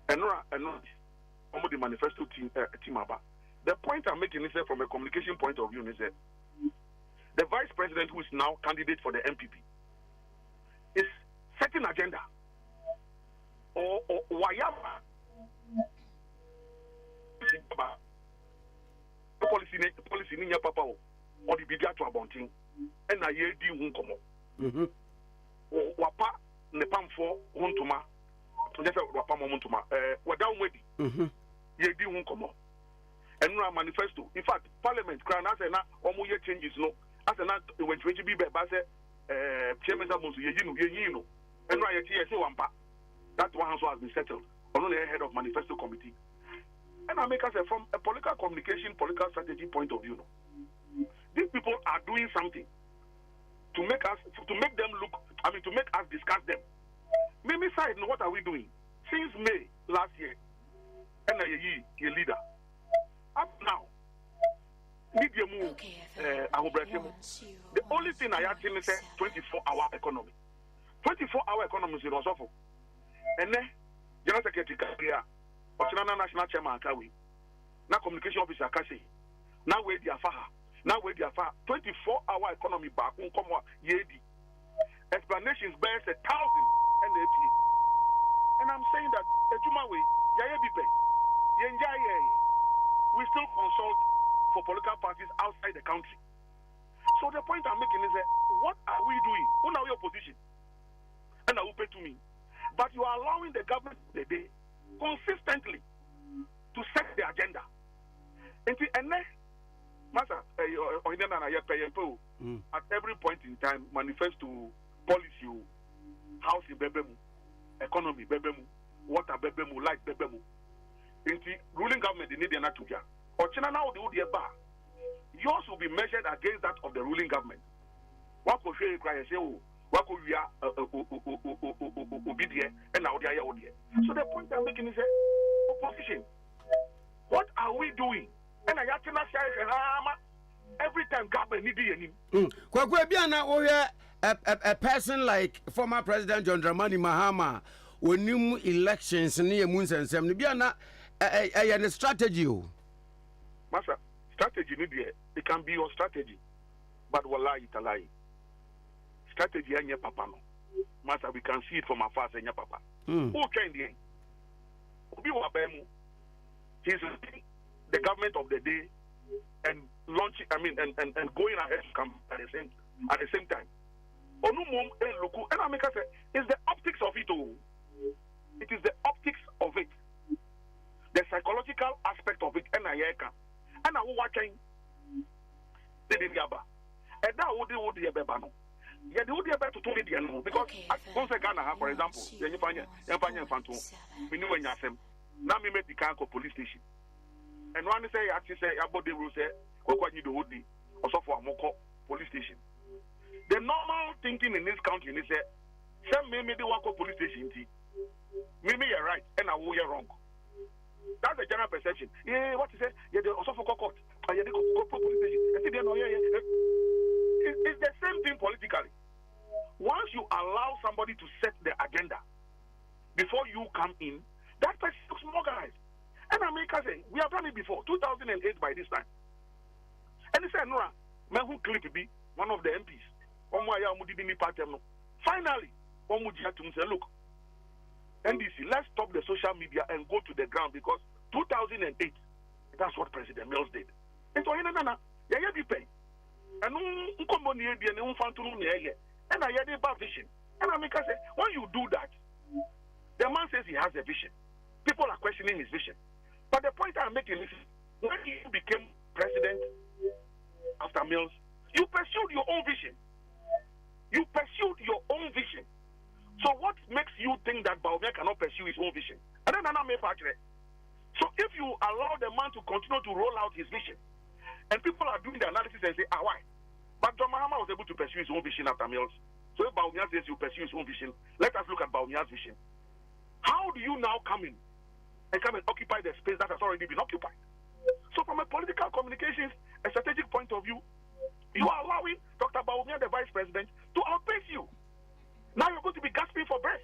and almost the manifesto team about. The point I'm making is that from a communication point of view is that the vice president who is now candidate for the MPP is setting agenda or whatever. Policy in your papa or the bigger to abonting and I hear the won't wapa nepam for wontuma just wapa montuma what down with ye di won't come and no manifesto. In fact, Parliament crown as a almost changes no as a when 20 be base chairman of you know and right here say one part that one has been settled on the head of manifesto committee. And I make us from a political communication, political strategy point of view. These people are doing something to make them look. I mean, to make us discuss them. Maybe side, what are we doing? Since May last year, and a leader up now. Media move. The only thing I actually is 24-hour economy. 24-hour economy is also. And then, General Secretary Kabria. Ohenenana National Chairman Kawi, now communication officer Kasi, now where the affair, 24-hour economy back, come on, yedi. Explanations bears 1,000 NAP. And I'm saying that, Ejumawe, we still consult for political parties outside the country. So the point I'm making is that, what are we doing? Who are we opposition? And I will pay to me. But you are allowing the government today consistently to set the agenda. And Master, at every point in time, manifesto policy, house bebemu, economy bebemu, water bebemu, light bebemu. In the ruling government government they need not to get. Or China now the Udia bar. Yours will be measured against that of the ruling government. What could you cry and say, oh, what could we are obedient and now they are audience? So the point I'm making is opposition. What are we doing? And I have to say, every time government need any. A person like former President John Dramani Mahama when new elections near Moons and Sem Nibiana a strategy. Master, strategy it can be your strategy, but wallahi it a lie. Strategy and your papa no. Master, we can see it from afar and your papa. Who can the Obi Wabemu? He's the government of the day and launching and going ahead to come at the same time. Onumum and Luku and America say it's the optics of it all. It is the optics of it. The psychological aspect of it and Ayeka. And I watching the Yaba. And that would be a bebano. Yeah, they would be able to tell it because once I Ghana, for example, you find Phantom, we knew when you have now we make the Kanko police station. And one say, actually say, about the rules, what you do, also for Amoko police station. The normal thinking in this country is that some maybe the Wako police station, maybe you're right, and I will you're wrong. That's the general perception. Yeah, what you say? Yeah, they also for court. Yeah, they go police station. It's the same thing politically. Once you allow somebody to set the agenda before you come in, that person looks more guys. And America say, we have done it before, 2008 by this time. And he said, Nora, man who clip be one of the MPs. Finally, say, look, NDC, let's stop the social media and go to the ground because 2008, that's what President Mills did. And so, Ohenenana, yeah, be pay. And and I had a bad vision. And America said, when you do that, the man says he has a vision. People are questioning his vision. But the point I'm making is, when you became president after Mills, you pursued your own vision. You pursued your own vision. So what makes you think that Baumia cannot pursue his own vision? And then so if you allow the man to continue to roll out his vision, and people are doing the analysis and say, why? But John Mahama was able to pursue his own vision after Mills. So if Baumia says you pursue his own vision, let us look at Baumia's vision. How do you now come in and occupy the space that has already been occupied? So from a political communications, a strategic point of view, you are allowing Dr. Baumia, the vice president, to outpace you. Now you're going to be gasping for breath.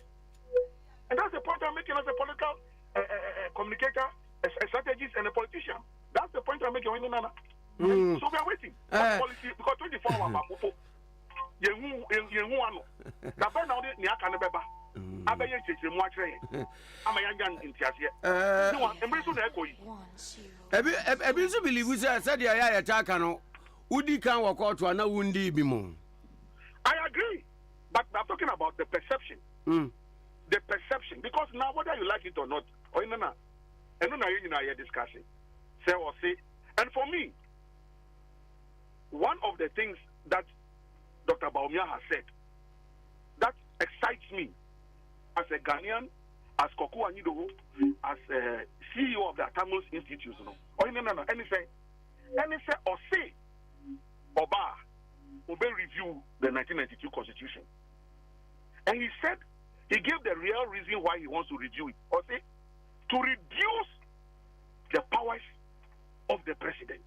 And that's the point I'm making as a political communicator, a strategist, and a politician. That's the point I'm making. So we are waiting. Policy, because 24 hours, I agree, but I'm talking about the perception. The perception, because now whether you like it or not, or no, and no, you're discussing. Say or say, and for me, one of the things that Dr. Baumia has said that excites me as a Ghanaian, as Koku Anido, as a CEO of the Tamils Institute, or anything, or say, Oba, Obe review the 1992 Constitution. And he said, he gave the real reason why he wants to review it, or say, to reduce the powers of the president.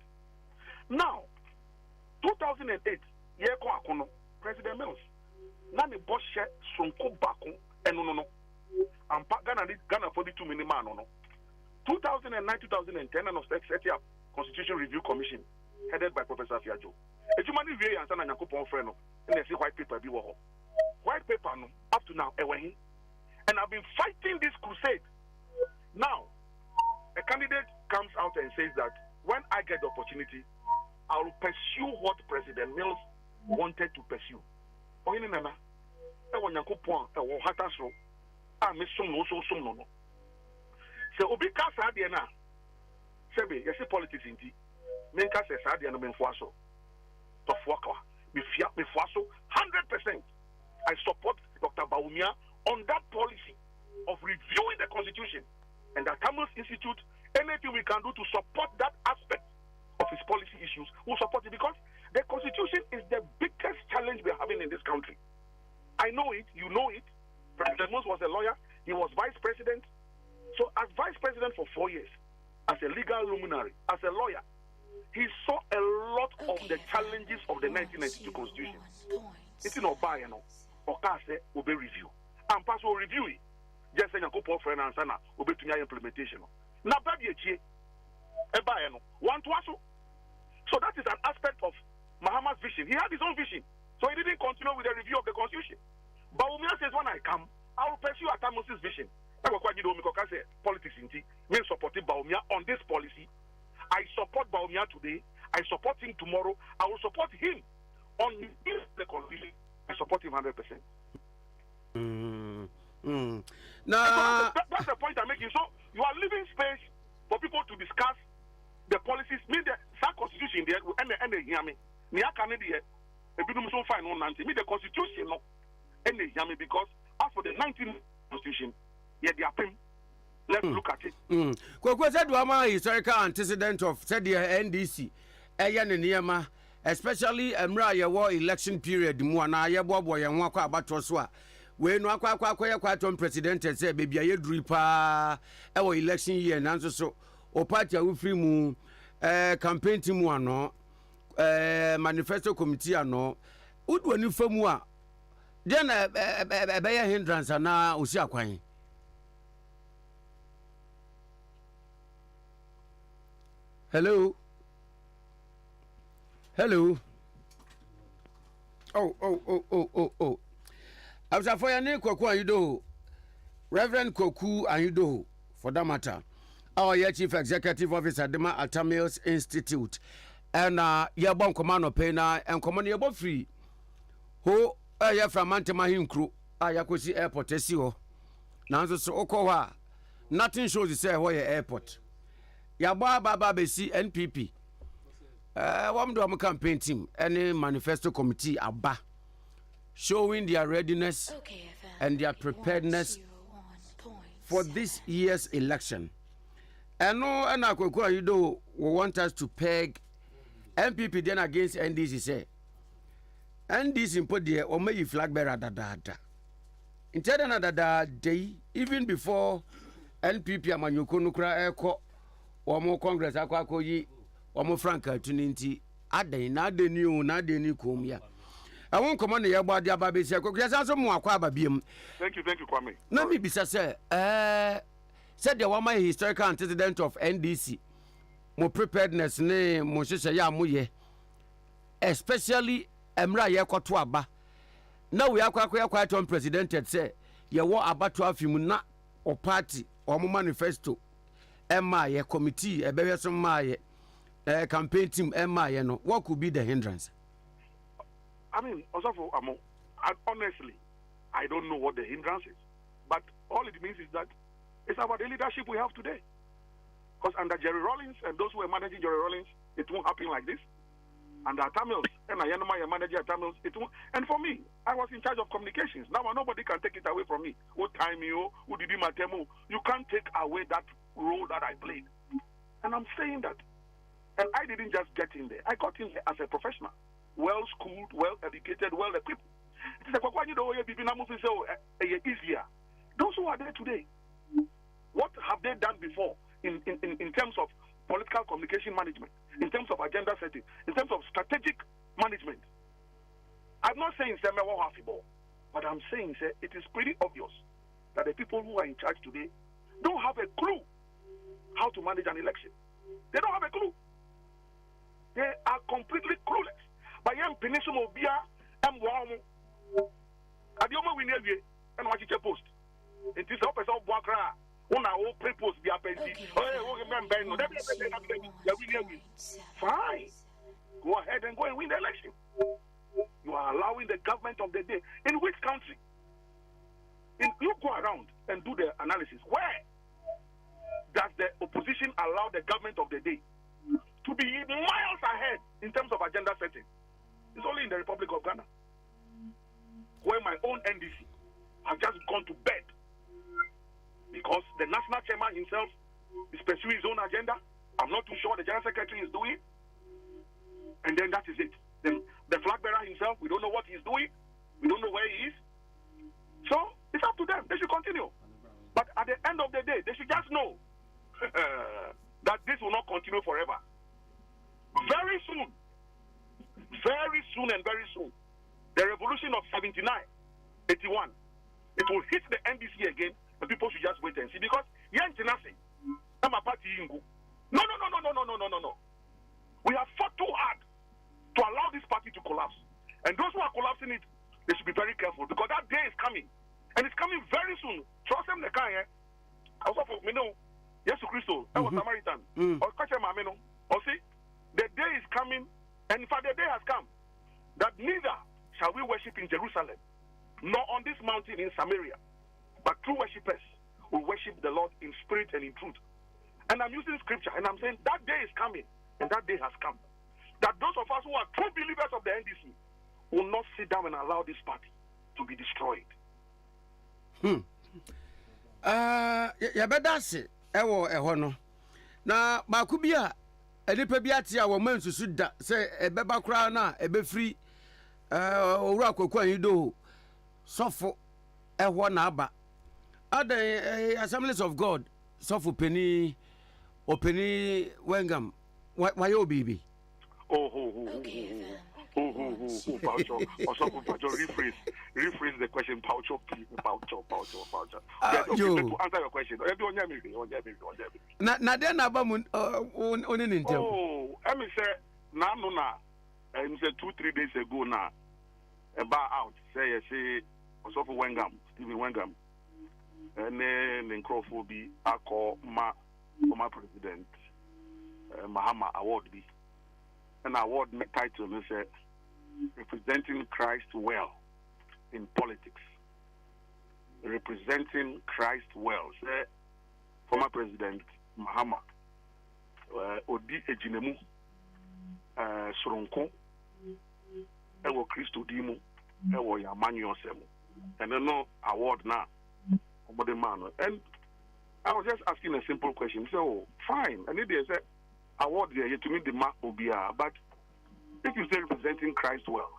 Now, 2008, President Mills, Nani Boshe Sonko Bako, and no. And Ghana 42 million man, no. 2009, 2010, and of set up Constitution Review Commission, headed by Professor Fiajo. A human being and Sana Yakupon Freno, and they see white paper be white paper, no, up to now, and I've been fighting this crusade. Now, a candidate comes out and says that when I get the opportunity, I will pursue what President Mills wanted to pursue. Ohenenana, Yakupon, Hatasro, I miss some no. So, Obi Kasa Diana, Sebe, you see politics in tea. Menka says, Adiana Menfuaso, Tofuaka, Mifuaso, 100%. I support Dr. Baumia on that policy of reviewing the Constitution and the Tamils Institute and anything we can do to support that aspect of his policy issues, we'll support it, because the constitution is the biggest challenge we're having in this country. I know it, you know it. President Mos was a lawyer, he was vice president. So as vice president for 4 years, as a legal luminary, as a lawyer, he saw a lot of the challenges of the 1992 constitution. It's not buy, you know, or say will be review. And pass will review it. Just saying, go for friend and son, will be to your implementation. Now, baby, one to us. So that is an aspect of Muhammad's vision. He had his own vision. So he didn't continue with the review of the constitution. But Umia says, when I come, I will pursue Atamos's vision. Politics in me supporting Baumia on this policy. I support Baumia today. I support him tomorrow. I will support him on the constitution. I support him 100%. Nah. That's the point I'm making. So you are leaving space for people to discuss the policies. Me the constitution there and the hear me. Me I can the so fine on me the constitution no and they hear me, because as for the 19th constitution, yeah, they are paying. Let's look at it. Kwekwe said Wama historical antecedent of said the NDC. Eyan Niyama, especially Emra war election period, Muana Yabobo and Waka Abatoswa. We no kwa president say baby aye dripa our election year nanso so o party a free mu campaign team ano manifesto committee ano udwo ni famu a den be hindrance na osi akwan. Hello. Oh. I was for your name, Koku Ayudo, Reverend Koku Ayudo, for that matter. Our Chief Executive Officer, Dema Atamils Institute, and Yabon Commando Pena, and Command Yabo Free, who are from Mantamahin crew, Ayakosi Airport, SEO. Now, so Okowa, nothing shows you say where airport. Yaba Baba Besi NPP. One do a campaign team, any manifesto committee, Abba. Showing their readiness and their preparedness for this year's election. And no, and you do want us to peg MPP then against NDC say. NDC import the or may flag bearer da. Instead of day, even before NPP amanyukunukra eko or more Congress akwakoyi or more Franka tuninti ade na de new kumya. I won't come on the about the Ababi. Thank you, Kwame. Let me be said the one historical antecedent of NDC. More preparedness, ne, Moshe ya muye. Especially Emra Yakotwaba. Now we are quite unprecedented, say, ye war about 12 na or party or manifesto. Emma, ye committee, a baby some my campaign team, Emma, you know, what could be the hindrance? I mean, also for Amoh, honestly, I don't know what the hindrance is. But all it means is that it's about the leadership we have today. Because under Jerry Rawlings and those who are managing Jerry Rawlings, it won't happen like this. Under Tamils, and I am manager Tamils, it won't. And for me, I was in charge of communications. Now nobody can take it away from me. Who time you, who did my demo? You can't take away that role that I played. And I'm saying that. And I didn't just get in there. I got in there as a professional. Well-schooled, well-educated, well-equipped. It is easier. Those who are there today, what have they done before in terms of political communication management, in terms of agenda setting, in terms of strategic management? I'm not saying but I'm saying it is pretty obvious that the people who are in charge today don't have a clue how to manage an election. They don't have a clue. They are completely clueless. By young Peninsula Bia and Wam at the moment we near you and watch your post. It is up as all Wakra. One hour pre post be a penty. Fine. Go ahead and go and win the election. You are allowing the government of the day. In which country? You go around and do the analysis. Where does the opposition allow the government of the day to be miles ahead in terms of agenda setting? It's only in the Republic of Ghana, where my own NDC has just gone to bed because the national chairman himself is pursuing his own agenda. I'm not too sure what the General Secretary is doing. And then that is it. Then the flag bearer himself, we don't know what he's doing. We don't know where he is. So it's up to them. They should continue. But at the end of the day, they should just know that this will not continue forever. Very soon, and very soon, the revolution of 79, 81, it will hit the NDC again, and people should just wait and see. Because I'm a party. No. We have fought too hard to allow this party to collapse. And those who are collapsing it, they should be very careful because that day is coming. And it's coming very soon. Trust them, the car here. Also, for me, no. Yes, Christo, I was Samaritan. Or catch him, or see, the day is coming, and in fact, the day has come that neither shall we worship in Jerusalem, nor on this mountain in Samaria, but true worshippers will worship the Lord in spirit and in truth. And I'm using scripture, and I'm saying that day is coming, and that day has come. That those of us who are true believers of the NDC will not sit down and allow this party to be destroyed. Yabedase ewo eho no. Na makubia enipa bi ate a wo man susu da se ebeba kra na ebefri owura akwaku anyido sofo eho na aba. Other Assemblies of God sofo penny openi wengam why obibi. Rephrase the question. Paucho. To answer your question. Na then abamun oni nintem. Oh, I mean say na no na. I say 2-3 days ago na a bar out say also for Stephen Wengam. And then Crawford ako former president Mahama award be. An award title is representing Christ well in politics. Representing Christ well. Say, former President Mahama, Odi Ejinemu, Soronko, Ewo Christo Dimu, Ewo Yamanyo Semu. And then no award now. And I was just asking a simple question. So, fine. And if they say, award there, to me the mark will be but if you say representing Christ well,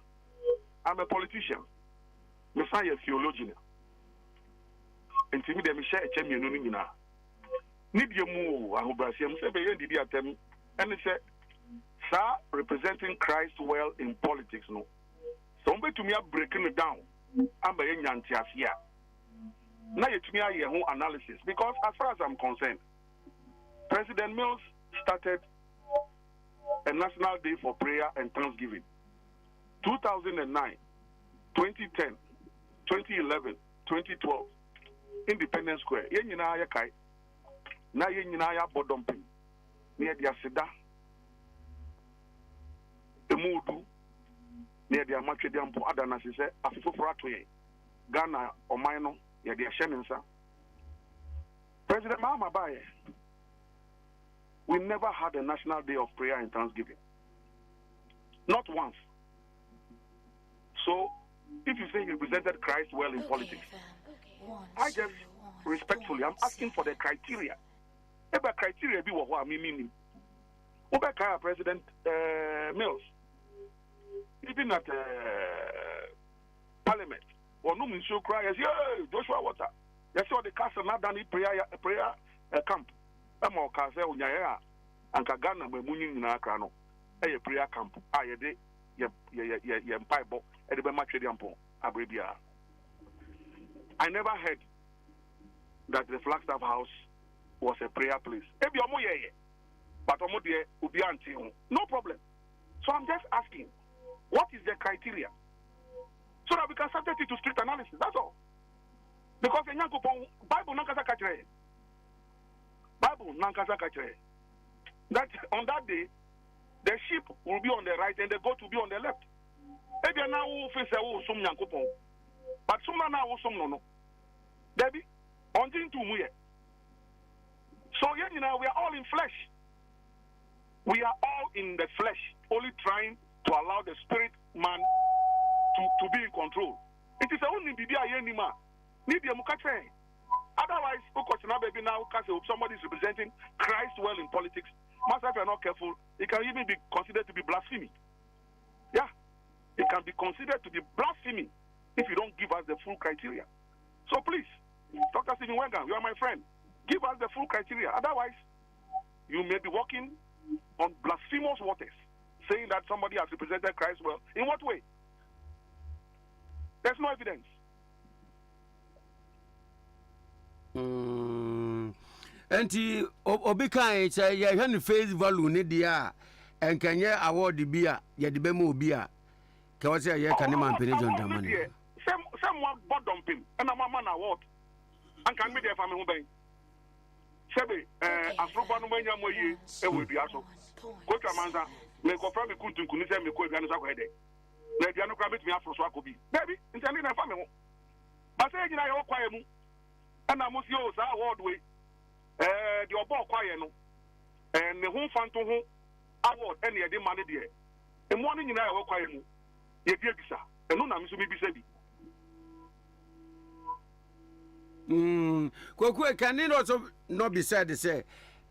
I'm a politician. Messiah theologian. And to me, they share a champion. Need you move, I hope I see him say, and he said, sir, representing Christ well in politics, no. Somebody to me are breaking it down. I'm a young here. Now you to me are your own analysis because as far as I'm concerned, President Mills started a national day for prayer and thanksgiving. 2009, 2010, 2011, 2012, Independence Square. Yenina ya kai. Na yenina ya bodompi. Near the Asida. The Mudu. Near the Amache Diampo Adana Sise. Afifo Fratwe. Ghana or Mino. Near the Shenensa. President Mahama Baye. We never had a national day of prayer and thanksgiving. Not once. So, if you say you represented Christ well in politics, I just respectfully, I'm asking for the criteria. Eba criteria be what I mean. Oba President Mills, even at Parliament, or no means so cry as Joshua Water. That's why the castle not done prayer camp. Amor Kase Unyaya and Kagana Memunin Nakrano, a prayer camp. I did ye Bible at the Bematriampo, Abribia. I never heard that the Flagstaff House was a prayer place. Maybe but no problem. So I'm just asking, what is the criteria? So that we can subject it to strict analysis. That's all. Because the Bible Nankasa Katre. Bible Nankasa Katre. That on that day, the sheep will be on the right and the goat will be on the left. Maybe now we face some Yankopon. But some now some no. Debbie, on to me. So you know, we are all in flesh. We are all in the flesh, only trying to allow the spirit man to be in control. It is only Bibia Yenima. Nidia Mukatre. Otherwise, baby now, somebody is representing Christ well in politics. Master, if you're not careful, it can even be considered to be blasphemy. Yeah, it can be considered to be blasphemy if you don't give us the full criteria. So please, Dr. Stephen Wenga, you are my friend. Give us the full criteria. Otherwise, you may be walking on blasphemous waters, saying that somebody has represented Christ well. In what way? There's no evidence. Enti obi kan che ye hwe no face value ne dia enkenye award bia ye de bema obi a ke wo se ye kan man pene John Dramani Someone bottom pin and I'm a man award and can be there for me who be sebe afroba no manya moyi e we bia so ko tramanza me ko fra me kuntun kunu se me ko bia no so ko hede na bia no kra betimi afro so akobi baby ntani na fa me ho ba se gina ye wo kwae mu and I'm o sa award we the obo kwae no and me ho fanto ho award and ye de man de e mo no nyina ye wo kwae mu ye bia bisa eno na me so me bisa bi Koku can it also not be said to say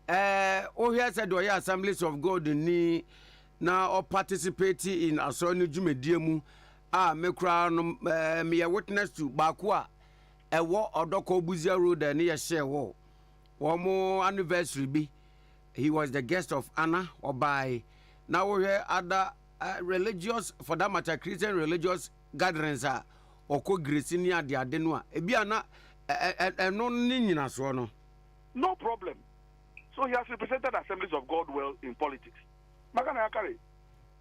oh here said do Assemblies of God ni na or participating in asoni dwumadie mu a me kra no me witness to bakwa ewo odoko buzia road na ye share wo mo anniversary bi he was the guest of Anna or by now we hear other religious for that matter Christian religious gatherings are oko grace ni ade no a ebia na no problem. So he has represented Assemblies of God well in politics. Makana Akare.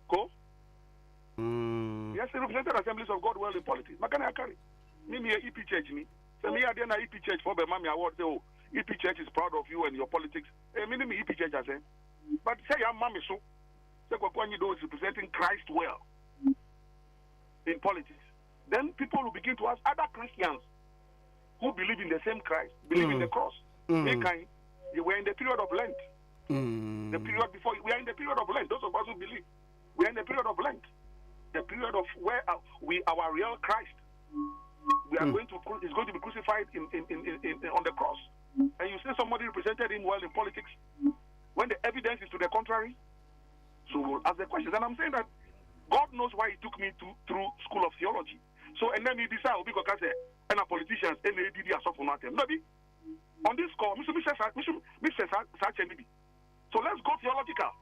Ko? He has represented Assemblies of God well in politics. Makana Akare. Me EP Church ni. So me adena EP Church for the Mami Award say oh EP Church is proud of you and your politics. Me EP Church as but say ya mami so. Say ko kwani those representing Christ well in politics. Then people will begin to ask other Christians who believe in the same Christ, believe in the cross. They were in the period of Lent. The period before, we are in the period of Lent. Those of us who believe, we are in the period of Lent. The period of where our real Christ, is going to be crucified on the cross. And you say somebody represented him well in politics, when the evidence is to the contrary. So we'll ask the questions. And I'm saying that God knows why he took me through School of Theology. So, and then he decided, because and our politicians, and they did so maybe on this call, so let's go theological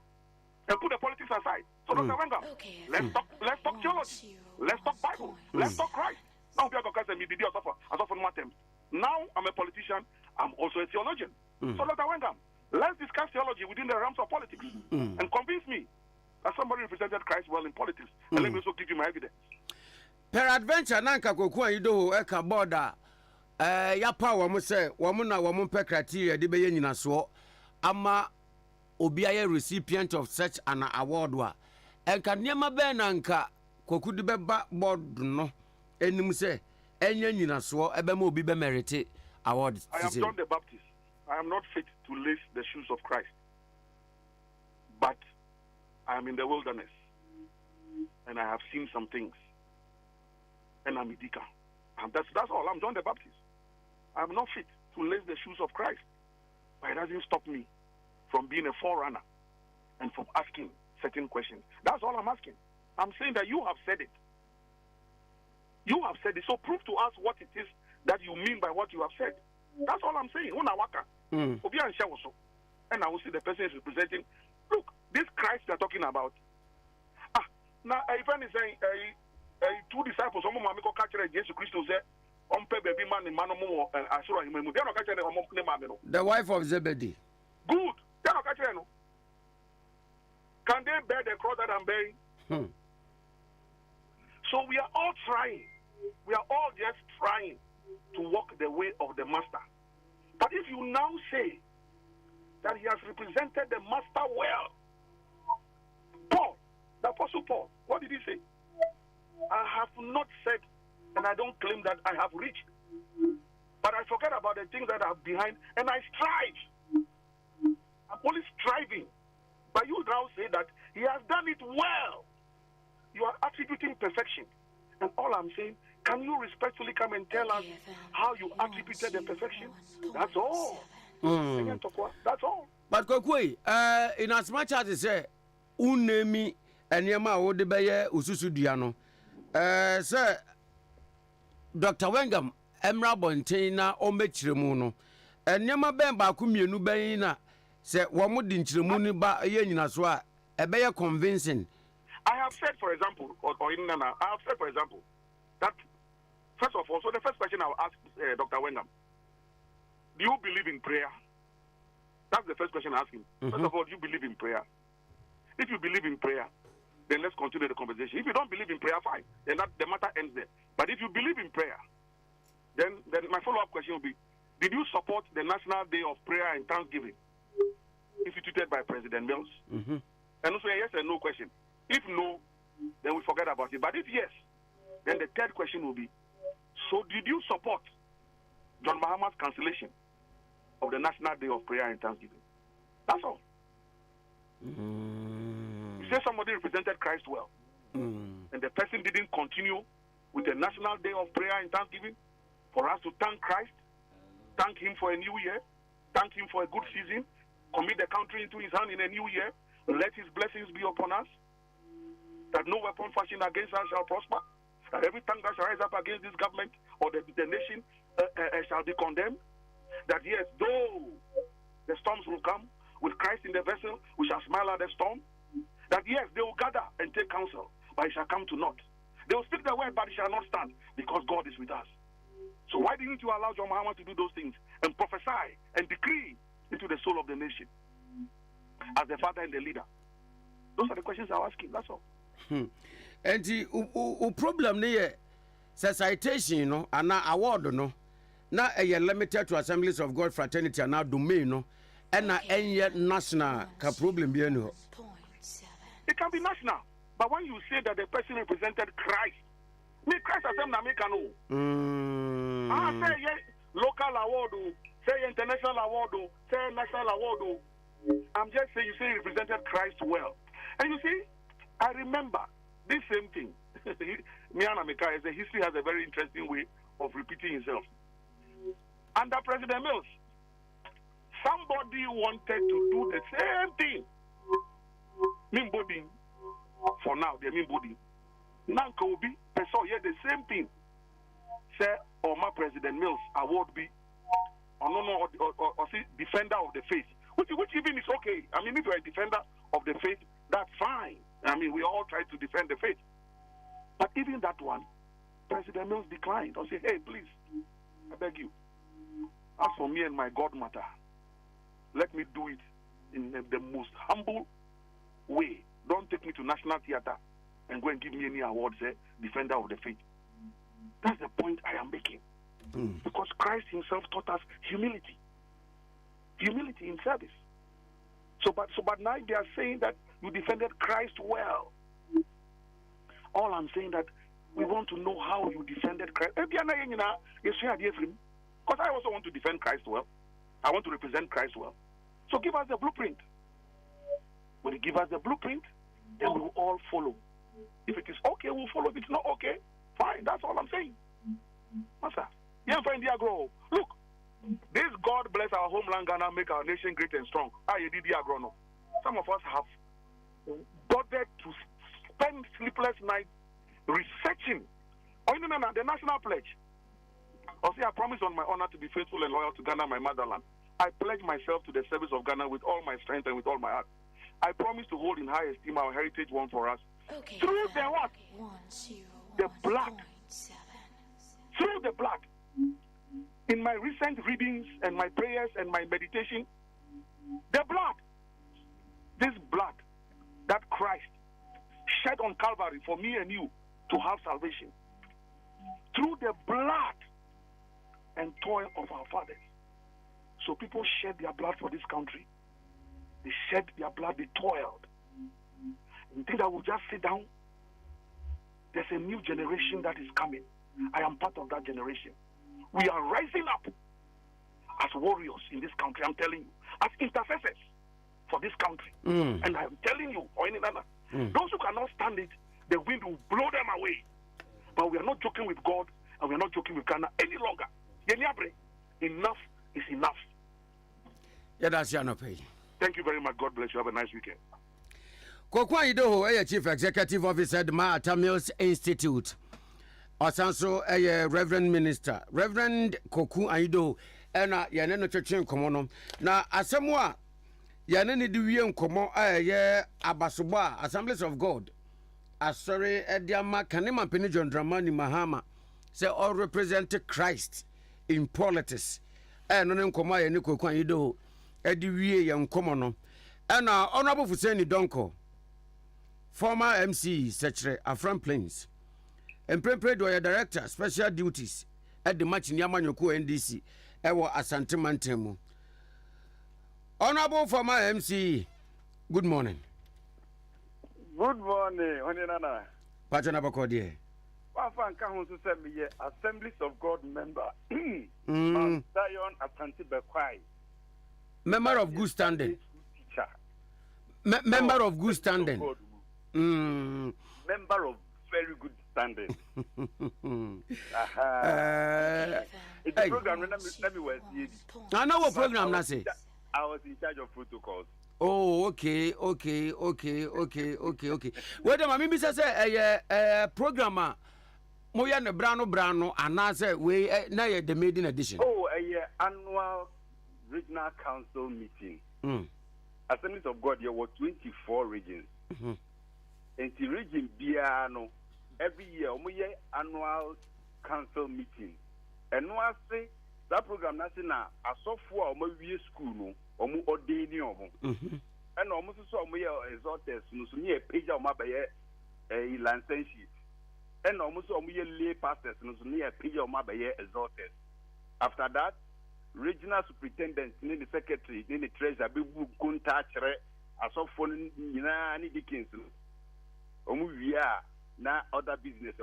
and put the politics aside. So, Dr. Wenga, let's talk theology, let's talk Bible, let's talk Christ. Now, now I'm a politician, I'm also a theologian. So, Dr. Wenga, let's discuss theology within the realms of politics and convince me that somebody represented Christ well in politics. And let me also give you my evidence. Peradventure nanka koku ayido eka border ya pa wo mo se wo mo na wo mo pe criteria de be nyina so ama obi aye recipient of such an award wa enka niema be nanka koku de be ba board no enim se enya nyina so ebe ma obi be merit award. I am John the Baptist. I am not fit to lace the shoes of Christ, but I am in the wilderness and I have seen some things. And I'm Idika. And that's all. I'm John the Baptist. I'm not fit to lace the shoes of Christ. But it doesn't stop me from being a forerunner and from asking certain questions. That's all I'm asking. I'm saying that you have said it. You have said it. So prove to us what it is that you mean by what you have said. That's all I'm saying. And I will see the person is representing. Look, this Christ they're talking about. Now, if I'm saying, two disciples, the wife of Zebedee. Good. Can they bear the cross that I'm bearing? So we are all trying. We are all just trying to walk the way of the master. But if you now say that he has represented the master well, Paul, the Apostle Paul, what did he say? I have not said, and I don't claim that I have reached, but I forget about the things that are behind, and I strive. I'm only striving. But you now say that he has done it well. You are attributing perfection. And all I'm saying, Can you respectfully come and tell us how you attributed the perfection? That's all. That's all. But Kokwe, in as much as they say, unemi enyema wo de beye ususu dua no. Sir Dr. Wengam Emra Bonten na ombechiremu no. Enyema ben ba ku mienu ben na se wo mo di nchiremu ni ba ye nyina so a ebeye convincing. I have said, for example, I have said, for example, that first of all, so the first question I'll ask Dr. Wengam, do you believe in prayer? That's the first question I ask him. First of all, do you believe in prayer? If you believe in prayer, then let's continue the conversation. If you don't believe in prayer, fine. Then the matter ends there. But if you believe in prayer, then my follow-up question will be, did you support the National Day of Prayer and Thanksgiving instituted by President Mills? And also a yes and no question. If no, then we forget about it. But if yes, then the third question will be, so did you support John Mahama's cancellation of the National Day of Prayer and Thanksgiving? That's all. You say somebody represented Christ well, and the person didn't continue with the National Day of Prayer and Thanksgiving for us to thank Christ, thank him for a new year, thank him for a good season, commit the country into his hand in a new year, let his blessings be upon us, that no weapon fashioned against us shall prosper, that every tongue that shall rise up against this government or the nation shall be condemned, that yes, though the storms will come, with Christ in the vessel, we shall smile at the storm, that yes, they will gather and take counsel, but it shall come to naught. They will speak the word, but it shall not stand, because God is with us. So why didn't you allow John Mahama to do those things and prophesy and decree into the soul of the nation as the father and the leader? Those are the questions I'll ask him, that's all. And the problem there, citation, no, and award, no, now a limited to Assemblies of God Fraternity and now domain, no, and now any national problem be no. It can be national, but when you say that the person represented Christ, me Christ as Namekano. Say local award, say international award, say national award. I'm just saying you say he represented Christ well, and you see. I remember this same thing. Miana Meka, the history has a very interesting way of repeating itself. Under President Mills, somebody wanted to do the same thing. Mimbodi, for now, they're Mimbodi. Nanka Obi, Peso, yeah, the same thing. Say, or my President Mills award be, or see, defender of the faith. Which even is okay. I mean, if you're a defender of the faith, that's fine. I mean, we all try to defend the faith. But even that one, President Mills declined. Or say, hey, please, I beg you. As for me and my God matter, let me do it in the most humble way. Don't take me to National Theatre and go and give me any awards, defender of the faith. That's the point I am making. Because Christ himself taught us humility. Humility in service. But now they are saying that you defended Christ well. All I'm saying that we want to know how you defended Christ. Because I also want to defend Christ well. I want to represent Christ well. So give us the blueprint. When you give us the blueprint, then we will all follow. If it is okay, we'll follow. If it's not okay, fine. That's all I'm saying. Master, look, this God bless our homeland Ghana, make our nation great and strong. Some of us have bothered to spend sleepless nights researching the national pledge. I promise on my honor to be faithful and loyal to Ghana, my motherland. I pledge myself to the service of Ghana with all my strength and with all my heart. I promise to hold in high esteem our heritage won for us. Through the what? The blood. Through the blood. In my recent readings and my prayers and my meditation, the blood. This blood that Christ shed on Calvary for me and you to have salvation. Through the blood and toil of our fathers. So people shed their blood for this country. They shed their blood, they toiled. You think I will just sit down? There's a new generation that is coming. I am part of that generation. We are rising up as warriors in this country, I'm telling you, as intercessors for this country. And I'm telling you, Ohenenana, those who cannot stand it, the wind will blow them away. But we are not joking with God and we are not joking with Ghana any longer. Enough is enough. Yeah, that's your no pay. Thank you very much. God bless you. Have a nice weekend. Kokwa Idoho, Chief Executive Officer at Maata Mills Institute. Also, a Reverend Minister, Reverend Koku Aido, and Yaneno Churchin Komono. Now, Asamoah, Yaneni Duyan Komo, Abasuba, Assemblies of God. Sorry, Ediama Kanema Penijon Dramani Mahama, say all represent Christ in politics. And on Koma and Kokwa Ido, Ediwie Yan Komono. And Honorable Fuseni Donko, former MC, Secretary Afram Plains. And Prepred were director, special duties at the match in Yamanyoko NDC, Ewa Asante Mantemu. Honorable former MC, good morning. Good morning, Ohenenana. Pachana Bakodi. Wafan Kahun to send me Assemblies of God member. Zion Asante Bekwai. Member of good standing. Teacher. Member of good standing. Member of very good standing. It's a program. Let me was I know what program I say. I was in charge of protocols. Oh, okay. Wait a minute, maybe say a programmer. Moya ne brano and I say we na the maiden edition. Oh, a annual regional council meeting. Assemblies of God, there were 24 regions. And the region Biano every year, annual council meeting. And no, I say that program national a software or maybe school no or more ordaining. And almost so we are exalted, so near page of my a license sheet. And almost so we lay pastors, so near page of my exalted. After that, regional superintendent, then the secretary, then the treasurer, be good touch a software in any Dickens. We are now other business.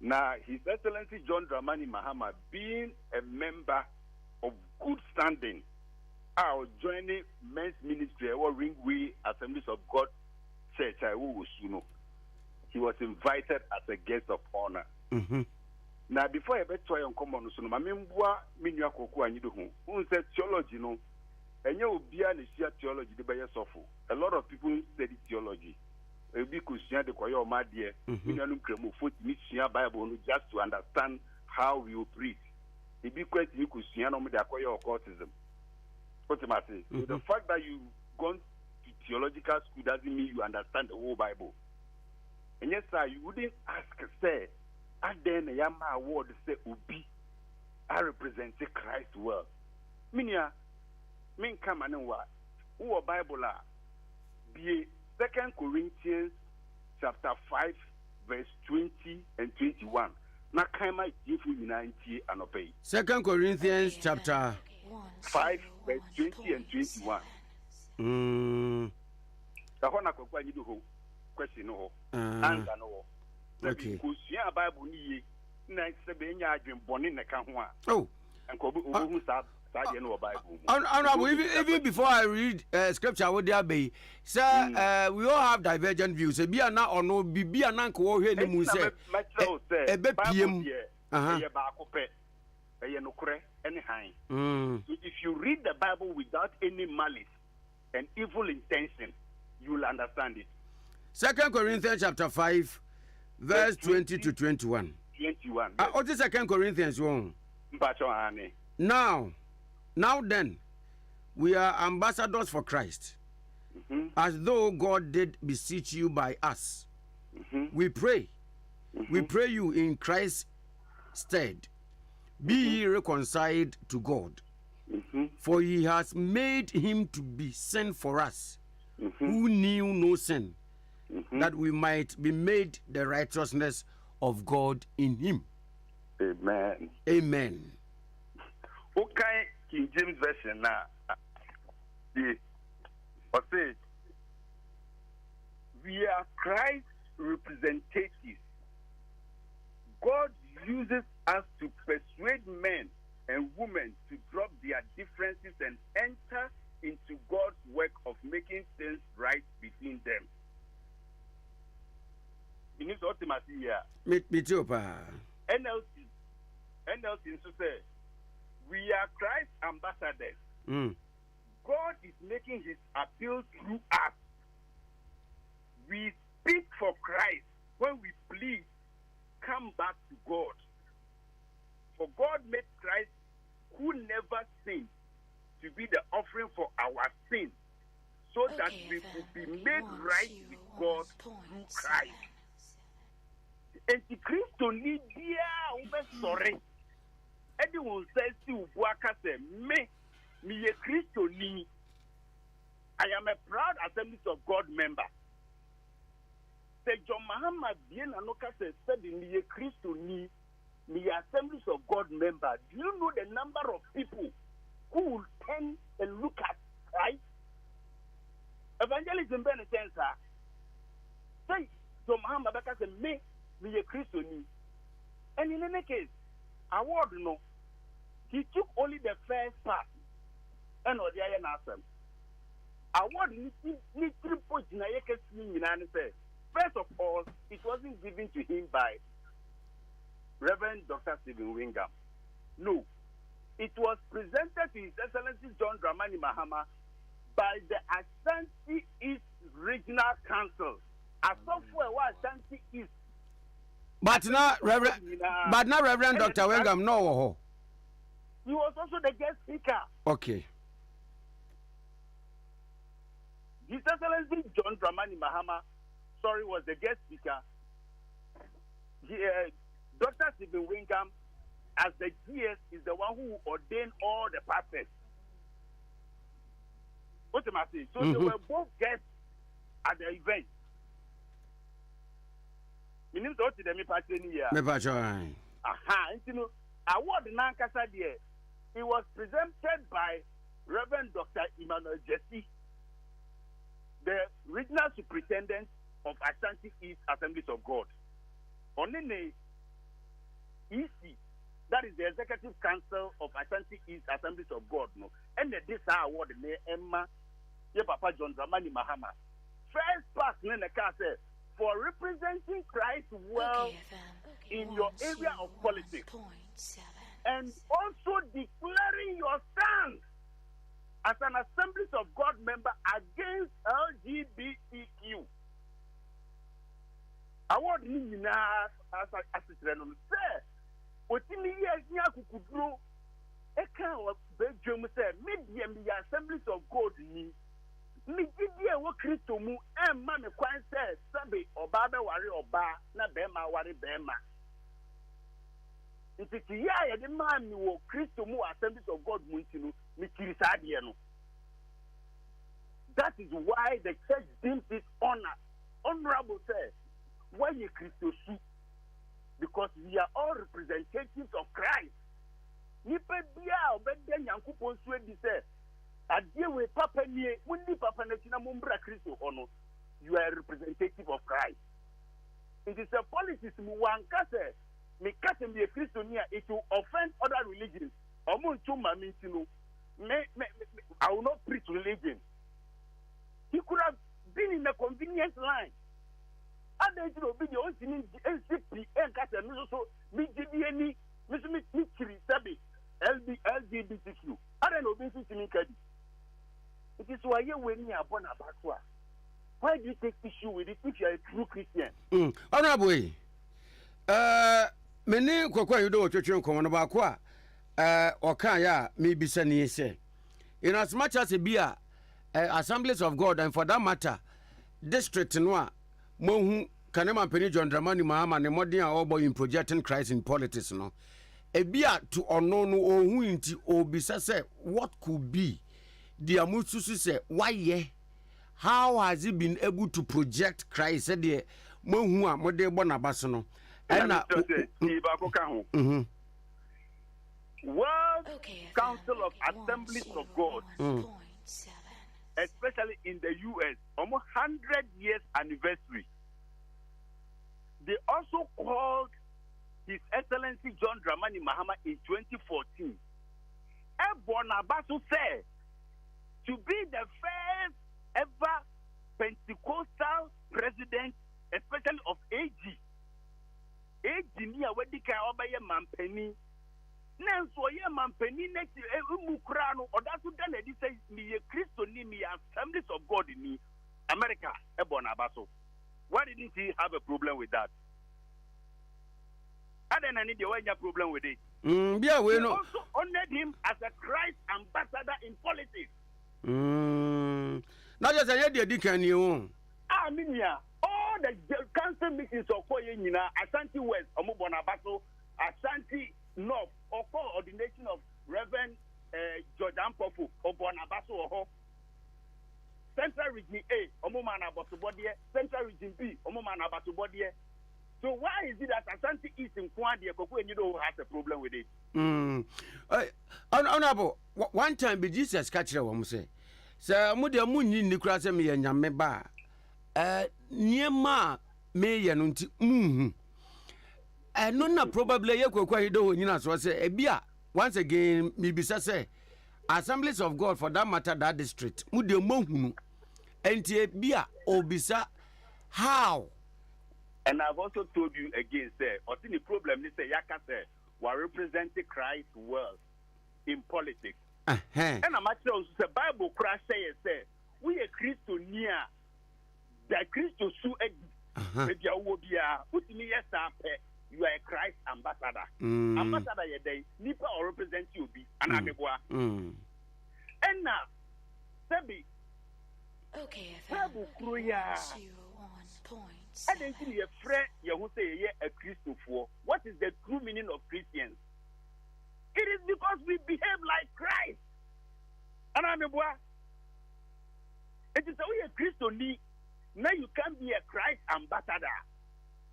Now, His Excellency John Dramani Mahama, being a member of good standing, are joining men's ministry or Ringway Assemblies of God Church. He was invited as a guest of honor. Now, before I bet try on common, so my member, Minya Koku, and you who said theology, no. And you will be an issue theology, the Bayer Sofo. A lot of people study theology. A big question, the Koyo, my dear, Bible just to understand how we operate. A big question, you could see the Koyo occultism. What's the matter? The fact that you've gone to theological school doesn't mean you understand the whole Bible. And yes, sir, you wouldn't ask, say, and then a Yama award say, Ubi, I represent Christ well. Minya. Min come and what? Who Bible are? Be 2 Corinthians chapter 5, verse 20 and 21. Na kaima jifu minanti anope. 2 Corinthians chapter 5, verse 20 and 21. Kahona kwa nyidu ho question no answer no. Okay. Kusia Bible ni na sebe nya adwen bone na ka ho a. Oh. Enko obu sa Even before I read scripture, what there be, sir, we all have divergent views. Be a na or no, be a nan ko here. If you read the Bible without any malice and evil intention, you will understand it. 2 Corinthians chapter 5, verse 20 to 21. 21. What is 2 Corinthians 1? Now then, we are ambassadors for Christ, as though God did beseech you by us. We pray. We pray you in Christ's stead. Be ye reconciled to God. For he has made him to be sin for us, who knew no sin, that we might be made the righteousness of God in him. Amen. Amen. Okay. King James Version now. We are Christ's representatives. God uses us to persuade men and women to drop their differences and enter into God's work of making things right between them. my here. Me too, pa. NLC to say, we are Christ ambassadors. God is making his appeal through us. We speak for Christ when we plead, come back to God. For God made Christ, who never sinned, to be the offering for our sins, so that we could be made right with God through Christ. And the Christian Lydia, sorry. Anyone says to Buaka, me a Christian. I am a proud Assemblies of God member. Say John Mahama bien anoka said me a Christian, me Assemblies of God member. Do you know the number of people who will turn and look at Christ? Evangelism benefits her. Say John Mahama Baka said me a Christian. And in any case, award no. He took only the first part. And what the other answer. Award need 3 points in a first of all, it wasn't given to him by Reverend Dr. Stephen Wingham. No. It was presented to His Excellency John Dramani Mahama by the Ashanti East Regional Council. As software was Ashanti East. But now, Reverend Dr. Wingham, no. He was also the guest speaker. Okay. His Excellency John Dramani Mahama, was the guest speaker. Dr. Stephen Wingham, as the GS, is the one who ordained all the pastors. What am I saying? So they were both guests at the event. Meaning to the me party here. Me party. You know, award Nankasa there. It was presented by Reverend Dr. Emmanuel Jesse, the regional superintendent of Ashanti East Assemblies of God. On the EC, that is the Executive Council of Ashanti East Assemblies of God, no, and this award name Emma, your Papa John Dramani Mahama. First part in the castle for representing Christ well in your area of politics, and also declaring your stance as an Assemblies of God member against LGBTQ. Award ni na as asitrenom say otimi ye nya kukuduro e kan wa bedwom say media me Assemblies of God ni me gidi e wo Kristo mu e ma me kwan say sabe oba be ware oba na be ma ware be ma ntiti ya ye de ma mi wo Kristo mu Assemblies of God mu ntinu me kiri sa de no. That is why the church deems it honorable say why you Christo see, because we are all representatives of Christ. Nipa bia obede Nyankopon so edi say adie we papa nie woni papa na tina mumbra Christo ono, you are a representative of Christ. It is a politics mu wanka say me kase me Christo nia, it will offend other religions. Omo ntu ma me ntino I will not preach religion. He could have been in a convenient line. And then you be the only NCP and Catholic, so me GDNE, me LGBTQ. I don't know, this is in Kadi. It is why you when you are born about. Why do you take issue with it if you are a true Christian? Honorable, many Kokwa, you don't touch your common about qua, or can ya, me be sending say. In as much as it be a Assemblies of God, and for that matter, District Noir. Mohu kanema peni John Dramani Mahama ne modern obo in projecting Christ in politics no ebia to ono no ohu nti obisa say what could be the amususu say why how has he been able to project Christ said the mohu a mode bo na baso no na World Council of Assemblies of God, especially in the US, almost 100 years anniversary. They also called His Excellency John Dramani Mahama in 2014. Bonabasu said to be the first ever Pentecostal president, especially of AG, engineer wedi kan obeye mampani na nso ye mampani na mu kura no odaso da na di say me ye Christo ni me Assemblies of God ni America e bona abaso. Why didn't he have a problem with that? I don't need the problem with it. Yeah, we know. Also honored him as a Christ ambassador in politics. Not just a idea, can you? I mean, yeah, all the council meetings of Koyenina, Ashanti West, Omubonabaso, Ashanti North, or coordination of Reverend Jordan Pofu, Obonabaso, Central Region A, Omumana Batubodie, Central Region B, Omumana Batubodie. So why is it that Ashanti East in Kwandi and you don't have a problem with it? Honorable, one time be Jesus catch a woman say, Sir Mudia Muni Nikrasa me and Yameba. Near ma me yanunti no probably you quite do in us was a beer. Once again, maybe say Assemblies of God for that matter that district. Mudia Mohu and beer obisa how? And I've also told you again, sir, or the problem is say Yaka say we representing Christ world in politics. And I'm actually the Bible crash say we a Christo near the Christo su put me you are a Christ ambassador. Ambassador ye day nipa or represent you be and and now Sebi Okay, Bible Kruya. 101.7. I don't think you're a friend, you who say you're a Christian for. What is the true meaning of Christians? It is because we behave like Christ. And I'm a boy. It is only a Christian. Now you can't be a Christ ambassador.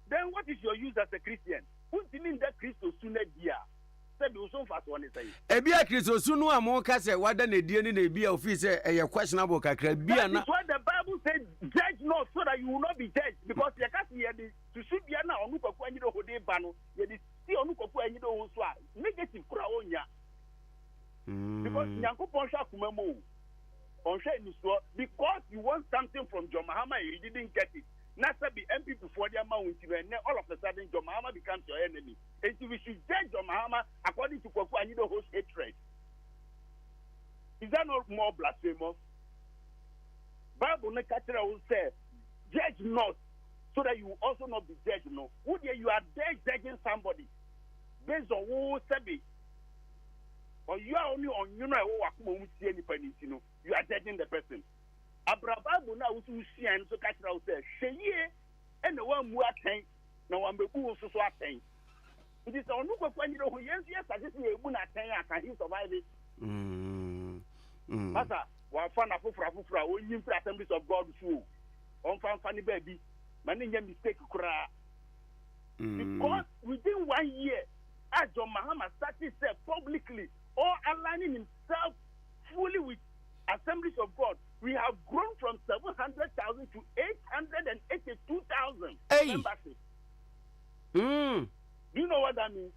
Then what is your use as a Christian? Who's the mean that Christ sooner dear? Ebia Christo sunu Amor kase wada na die ni na ebia office questionable kakra bia na. That's why the Bible said judge not so that you will not be judged because you can't hear the to should be na onu kwaku anyi do hode ba no ye di see onu kwaku anyi do ho so a negative kura onya. Because Nyankopon sha kuma mo on sha ni so because you want something from John Mahama you didn't get it. Nasa be MP before the amount and all of a sudden John Mahama becomes your enemy. And so we should judge John Mahama according to Kwaku and you don't host hatred. Is that not more blasphemous? Bible Nekatera will say, judge not, so that you will also not be judged. No, would you are there judging somebody based on who said it, or you are only on you know you are judging the person. Abrababu na usu sian so catch out say sheye and the one mu aten na wan be ku so aten it is onu kwakwa nyiro ho yes suggest we ebu na aten can he survive it masa wa fa na fufura onyin fra Assemblies of God so on fa ni baby man nya mistake kura because within 1 year John Mahama started say publicly or aligning himself fully with Assemblies of God, we have grown from 700,000 to 882,000 members. Do you know what that means?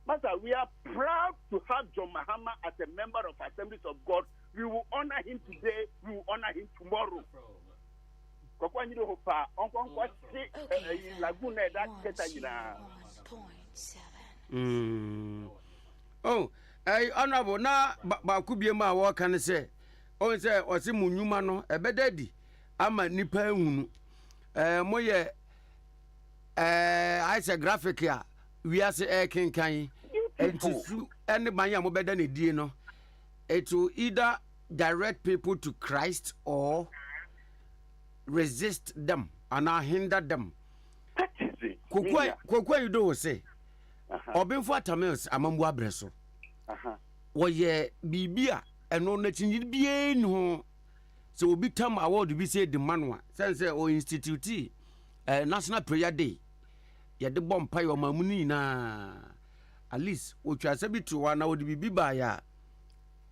Master, we are proud to have John Mahama as a member of Assemblies of God. We will honor him today. We will honor him tomorrow. Oh, honorable na ba kubie ma wo kan se o se o se munyuma no ebedadi ama nipa ehunu moye I say graphic ya we are say kenkan entisu ene ban ya mo beda na die no it will either direct people to Christ or resist them and hinder them. That is it. Kokwa you do say obinfo atamils amambu abreso woye bibia eno na chinyi bie no so obi tam award bi say the manwa sense o institute national prayer day ye de bompa yo mamuni na at least otwa sabi to wa na odi bibi ba ya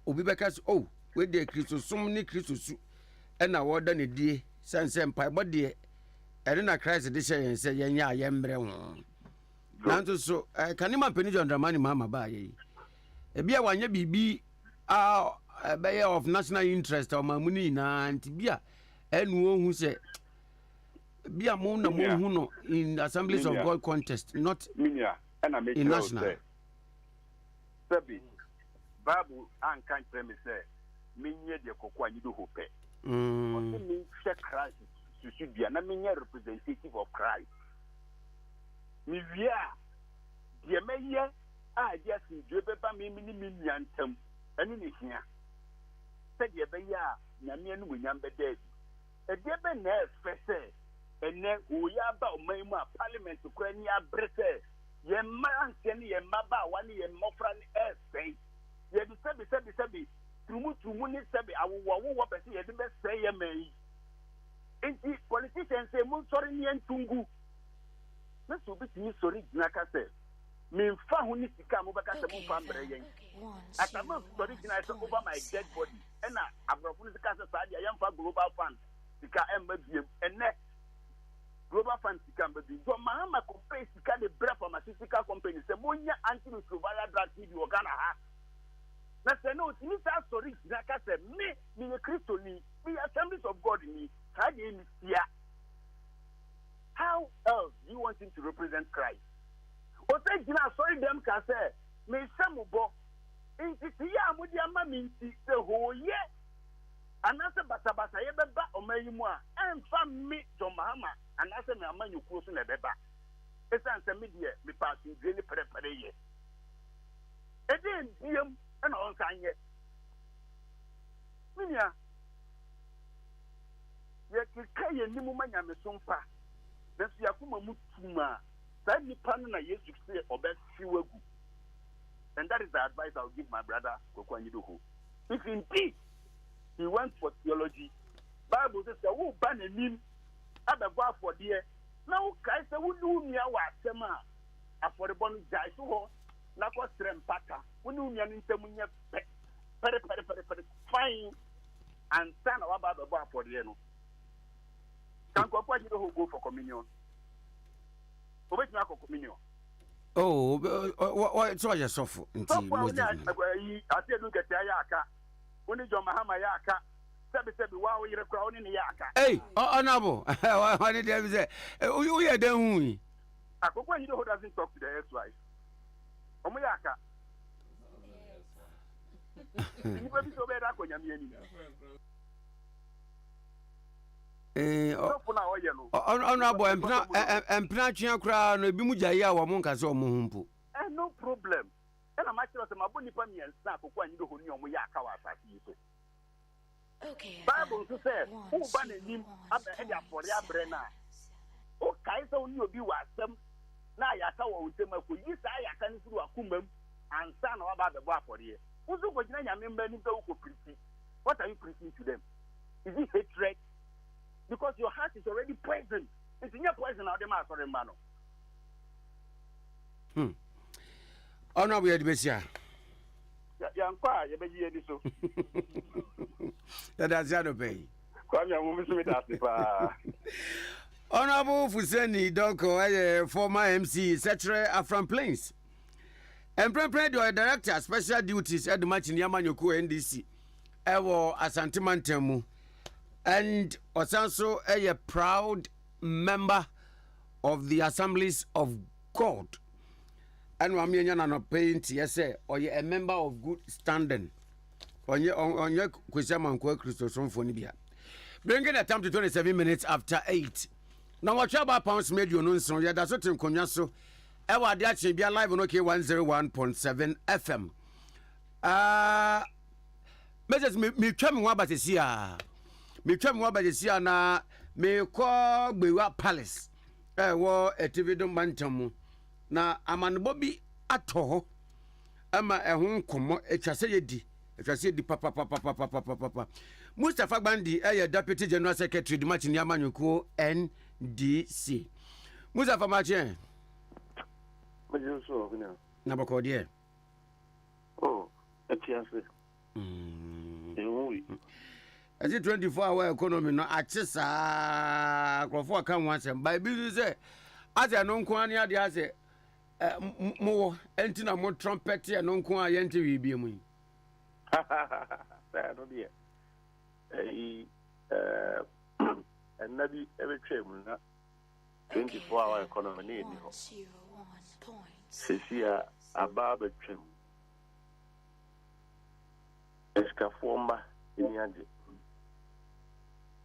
obi bekas oh we de Kristo sum ni Kristo su ena woda ne die sense mpa bode ene na Christ de say yense yenya ayembre ho nanto so kanima peni John Dramani mama ba ye ebia wanya bibi be of national interest o mamuni na antibia enu ohu se be a moon in Assemblies of God contest, not in national. Sabi, Babu and can't me say, Minya de Coqua, you do hope. Me check Christ should be an representative of Christ. Mivia, dear Mayor, I just enjoy me million term, and in here. Said ye be ya, Namian William Beded. A dear Benes, Fesse, and then we are about my parliament to Crania Bresse. Ye man, Kenny and Maba, one year Mofran air say. Ye be sabi, Trumuni sabi, I will walk and see a best say a may. Indeed, politicians say, Monsori and Tungu. This will be me sorry, Naka says. Me found who needs to come over Casamu family. At a month, over my dead body. And I've proposed the Casa Sadi, I am for Global Fund. The KM and next Global Fund to come. But Mahama compares to carry the breath from a physical company. The Monia anti-Suvara drug TV or Ghana. That's a note. Mr. Sorry, Naka said, me, a Christian, me, Assemblies of God in me, how else do you want him to represent Christ? Sorry, them can say, me Samubo, in Tia Mudiama means the whole year. And that's a Batabasa Yeba or Mayumwa, and from me, John Mahama, and that's a man you close in a beba. It's a media, me passing really prepare ye. Again, Diam and on Kanye. Minia, yet you carry a Nimumanya Mesumpa. That's Yakuma Mutuma. That Nipana yes to say or best fewer good. And that is the advice I'll give my brother Kokwanyiduhu. If indeed he went for theology, Bible says that who ban a name at the bar for dear. Now Christ who knew me our sema for the bonus Jaiso, Nako Trempata, who knew me an intermunia fine and stand about the bar for the end. Can Kokwanyiduhu go for communion? Oh, what so I just suffer. I said, look at Yaka. When John Mahama Yaka, Sabi, wow, you're crowning Yaka. Hey, honorable. Why did you say? We are done. I go when you know who doesn't talk to the ex-wife. Omoyaka. You better be so bad. Honorable and Planchia crown, Bimuja, Wamonka, so Mumpu. No problem. And I'm actually a Mabuni Pami and Snap when you know who knew Yaka was. Okay. Bible to say, who banned him up the head for their brenna. Oh, Kaiser knew you was some. Now Yaka will tell me, you say I can do a kumum and stand about the bar for you. Who's over Member preaching? What are you preaching to them? Is it hatred? Because your heart is already poisoned. It's in your poison out the master in Mano. Oh, no, we had Bessia. Young fire, you may hear this. That's the other pay. Come here, woman, with us. Honorable Fuseni Donko, former MC, etc. from Plains. And prepared your director, special duties at the match in Yamanyoko NDC. Ewo Asantimantemu. And also a proud member of the Assemblies of God. And Wamian no paint, yes, or a member of good standing. On your Kusaman Christos from Fonibia. Bringing the time to 27 minutes after 8. Now, what about pounds made you know so? Yeah, that's what in Konyaso. Ewa Diachi be alive on OK 101.7 FM. Message me coming one but is here. Me twam wa bajesia na me ko gbewa palace wo etividum bantam na amanbo bi ato ama ehun komo etwase yedi papa Mustafa Bandi deputy general secretary di match ni amanyuko NDC Mustafa Mache Majenso bina na bako de oh etiase As it 24-hour economy no achisa crofo kan wansem by bi say as a non kwan ya dia say mo entina mo trumpet ya non kwan ya nti wi bi mu say no dia annabi ebe twem na 24-hour economy. Sesia Ababa Trim. Escaforma in Yaji.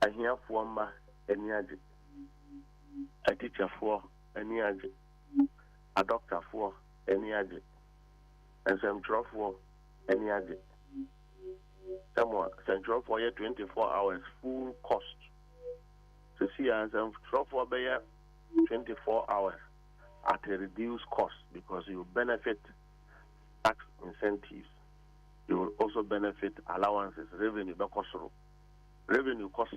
I hear forma in Yaji. A teacher for any Yaji. A doctor for any Yaji. And some drop for any Yaji. Someone central for 24 hours full cost. To see as I'm drop for 24 hours at a reduced cost because you benefit tax incentives. You will also benefit allowances, revenue, revenue cost.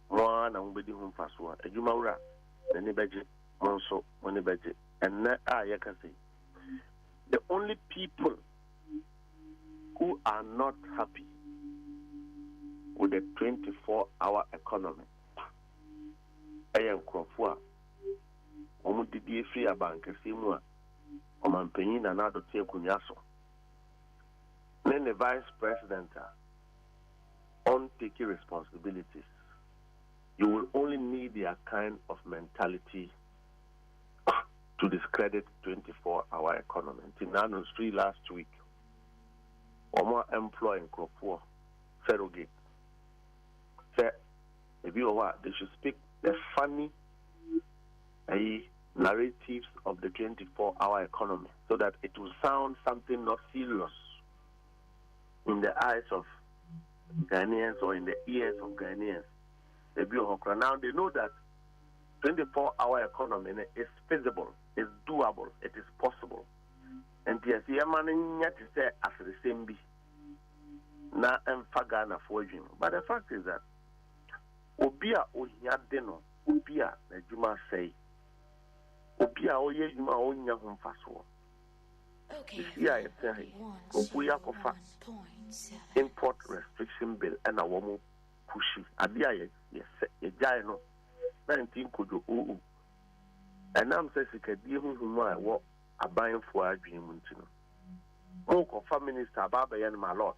One and be home fast one. A Jumaura, the budget, Monso, money budget. And now I can see the only people who are not happy with the 24-hour economy. I am Krofua. Omudidi free a bank, Simua, Omanpenin and Ado Kunyaso. Then the vice president on taking responsibilities. You will only need their kind of mentality to discredit 24-hour economy. In Nano Street last week, Omo employing Krofua, Ferrogate. Say, if you are they should speak the funny narratives of the 24-hour economy so that it will sound something not serious in the eyes of Ghanaians or in the ears of Ghanaians. Now they know that 24-hour economy is feasible, is doable, it is possible. And yes, Yamanin yet to say as the same be na Ghana for you. But the fact is that Obia Ohiadeno, Obia, the Juma say, Obia Oye Juma Onya Humfaso. Yeah, I tell you, Obuya Kofa import restriction bill and a woman pushy. Adia, yes, a giant 19 could do. And I'm saying, who I walk a buying for a dream. Oh, minister, Baba and my lord.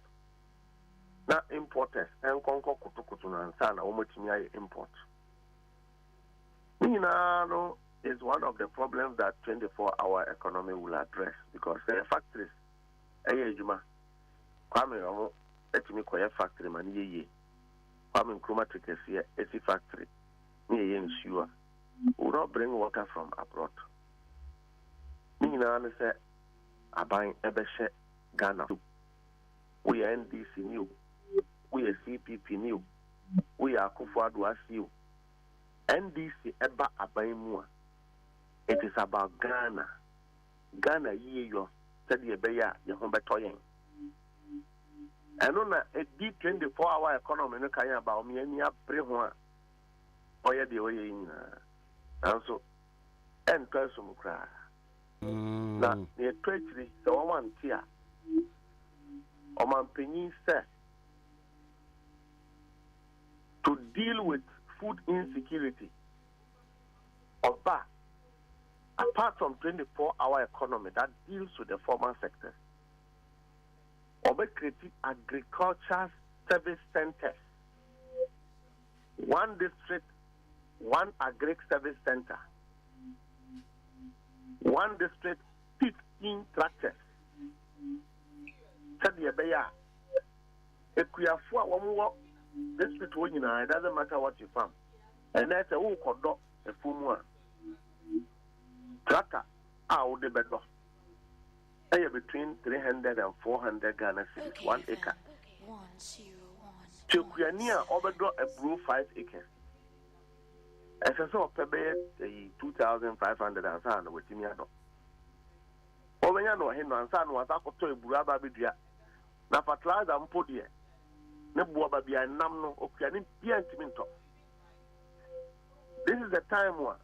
Now, importers and Conco Kutukutuna and Sana, Omotimia import. Minano is one of the problems that 24-hour economy will address because the factories, Juma, Kwame, let me call a factory, man, ye. Kwame Chromatic here, AC factory, near ensure, will not bring water from abroad. Minano said, I buy Ebeshe Ghana. We are NDC new. We are CPP new. We are Kufuadu you. NDC Eba Abaimua. It is about Ghana. Ghana ye yo said ye beya ye home betoyen. And on a deep 24-hour economy no kaya about me any prehwa. Oya de oye in also and person cry. Na the treasury so one tia. Oman Penny said to deal with food insecurity apart from 24-hour economy that deals with the formal sector, creating agriculture service centers. One district, one agri service center. One district, 15 tractors. If we have 4 district, it doesn't matter what you farm. And that's a whole conduct a full one. Tractor out the better. Between 300 and 400 Ghana cedis, 1 acre. Chukwania overdraw a brew 5 acres. As I saw, pay 2,500 and son with Timiano. Oveniano, him and son was a to a braba bidia. Na fertilizer and podia. Nebuaba be a namno of Pianin Piantiminto. This is the time where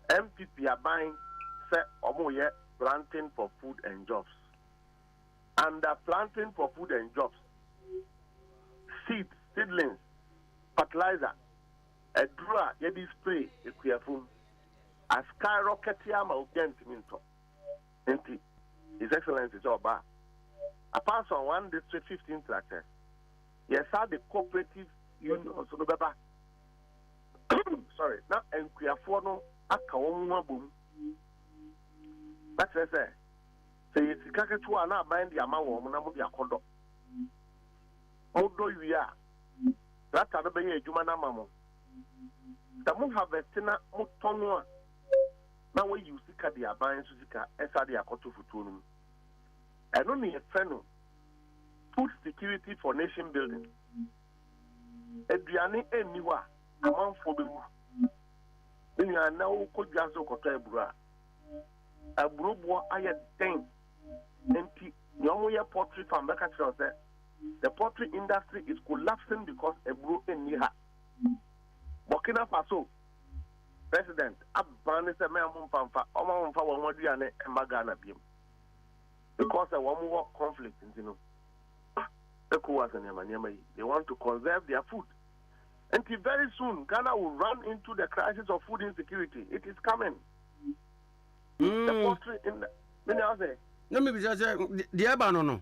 MPP are buying, say, Omoye, planting for food and jobs. Under planting for food and jobs, seeds, seedlings, fertilizer, a drawer, yedi spray, a queerful, a skyrocket yama of Piantiminto. His Excellency is all bad. Apart from one district 15 tractors, yes, the cooperative union also the sorry, na enkuafo no aka wɔn ho abom. That's it. Say it's kakatu na aban di ama wɔn na mo di akodo. Odo wia. Rata do be adwuma na mamo. Da mo harvest na mo tono a na we use sika di aban so sika esa di akoto futuo no. Eno ne yefeno food security for nation building. Eduane eni wa amanfo be mu. Ni ana wo kodwa so koto ebura. Abrobo aye den enti nyomo ye poultry farm beka tell say the poultry industry is collapsing because ebro eni ha. Burkina Faso president abane se me amumfa omamfa won aduane embaga na biem because a one more conflict you know. They want to conserve their food. Until very soon, Ghana will run into the crisis of food insecurity. It is coming. The poultry in the let me just say the Abanono.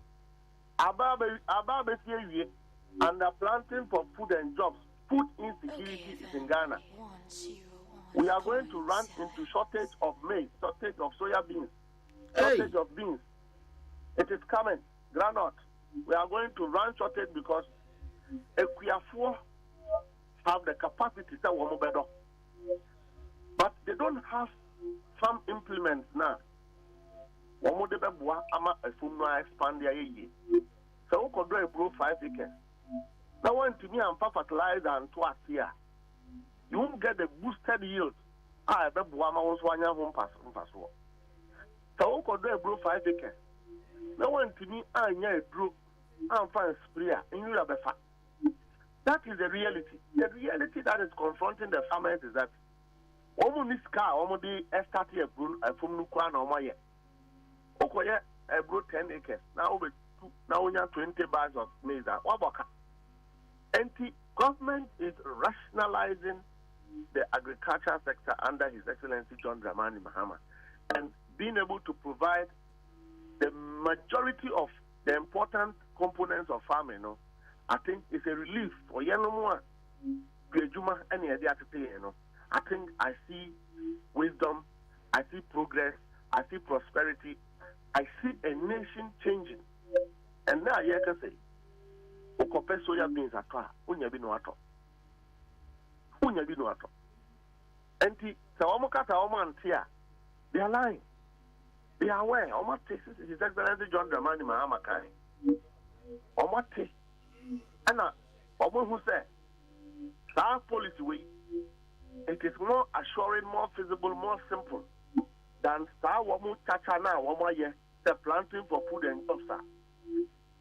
Ababe and the planting for food and jobs. Food insecurity is in Ghana. We are going to run into shortage of maize, shortage of soya beans, shortage of beans. It is coming. Granite. We are going to run shortage because Ekuafo have the capacity to womo bedo. But they don't have farm implements now. Womo de beboa ama efunu expand their ye. So we could do a bro 5 acres. Now when to me and fertilizer and twice here, you won't get the boosted yield. Ah, beboa ma won so anya home pass. So we could do a bro 5 acres. Now when to me anya bro and find sprayer in your befa. That is the reality. The reality that is confronting the farmers is that omo this car, omo the start here from Nukwa na omo ye. Okoye bro 10 acres. Now we have 20 bags of maize. Waboka. And the government is rationalizing the agriculture sector under His Excellency John Dramani Mahama and being able to provide the majority of the important components of farming, I think it's a relief for Yanoma, Pejuma, and the I think I see wisdom, I see progress, I see prosperity, I see a nation changing. And now you can say, Okope soya beans at all, Unyabino ato. And the Sawamokata Oman Tia, they are lying. They are aware. Omate, His Excellency John Dramani Mahama Kai. Omate. And Omo who said, our policy way, it is more assuring, more feasible, more simple than Star Womu Chachana, Woma ye, the planting for food and jobs,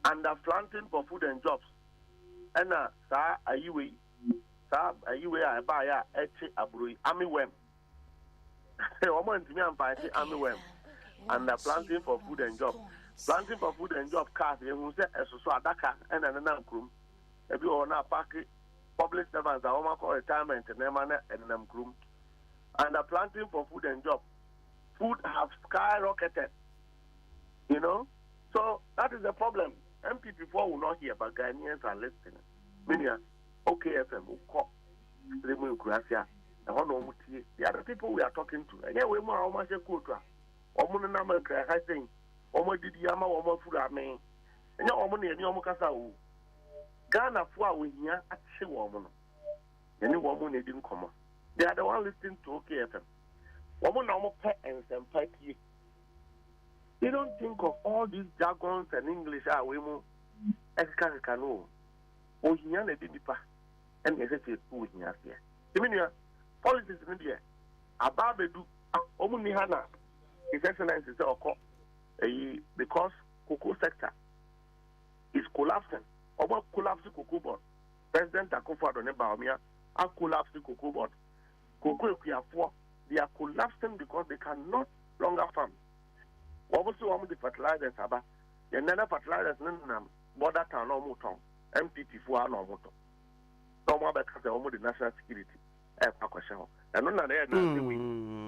and the planting for food and jobs. And Sir, are you way? Sir, are you way? I buy a Abrui, Ami Wem. Omo and me and buy Ami Wem. And the planting for food and job. Planting for food and job cars, you say, as so Adaka and an Namkrum. If you are not parking, public servants are almost retirement and Namkrum. And the planting for food and job. Food have skyrocketed. You know? So that is the problem. MPP4 will not hear, but Ghanaians are listening. Many are OKFM will call. The other people we are talking to. And yeah, we're more almost a culture. Omo na ma kra ha sen omo didi ama omo fura me enya omo na eni omo kasa wo Ghana fo a wo hia ache wo omo no eni wo omo na di nkomo they are the one listening to OKFM omo na omo pe ensempai. They don't think of all these jargons and English we mu ekaka no o hia na di nipa en e se wo hia se e politics ni dia ababedu omo ni hana. His Excellency said, because cocoa sector is collapsing. About collapse the cocoa board. President Akufo-Addo Baumia are collapsed the cocoa board. Cocoa they are collapsing because they cannot longer farm. Obviously, one of the fertilizers are the fertilizers border town no more town. MPP4 no more town. No more because the national security. And no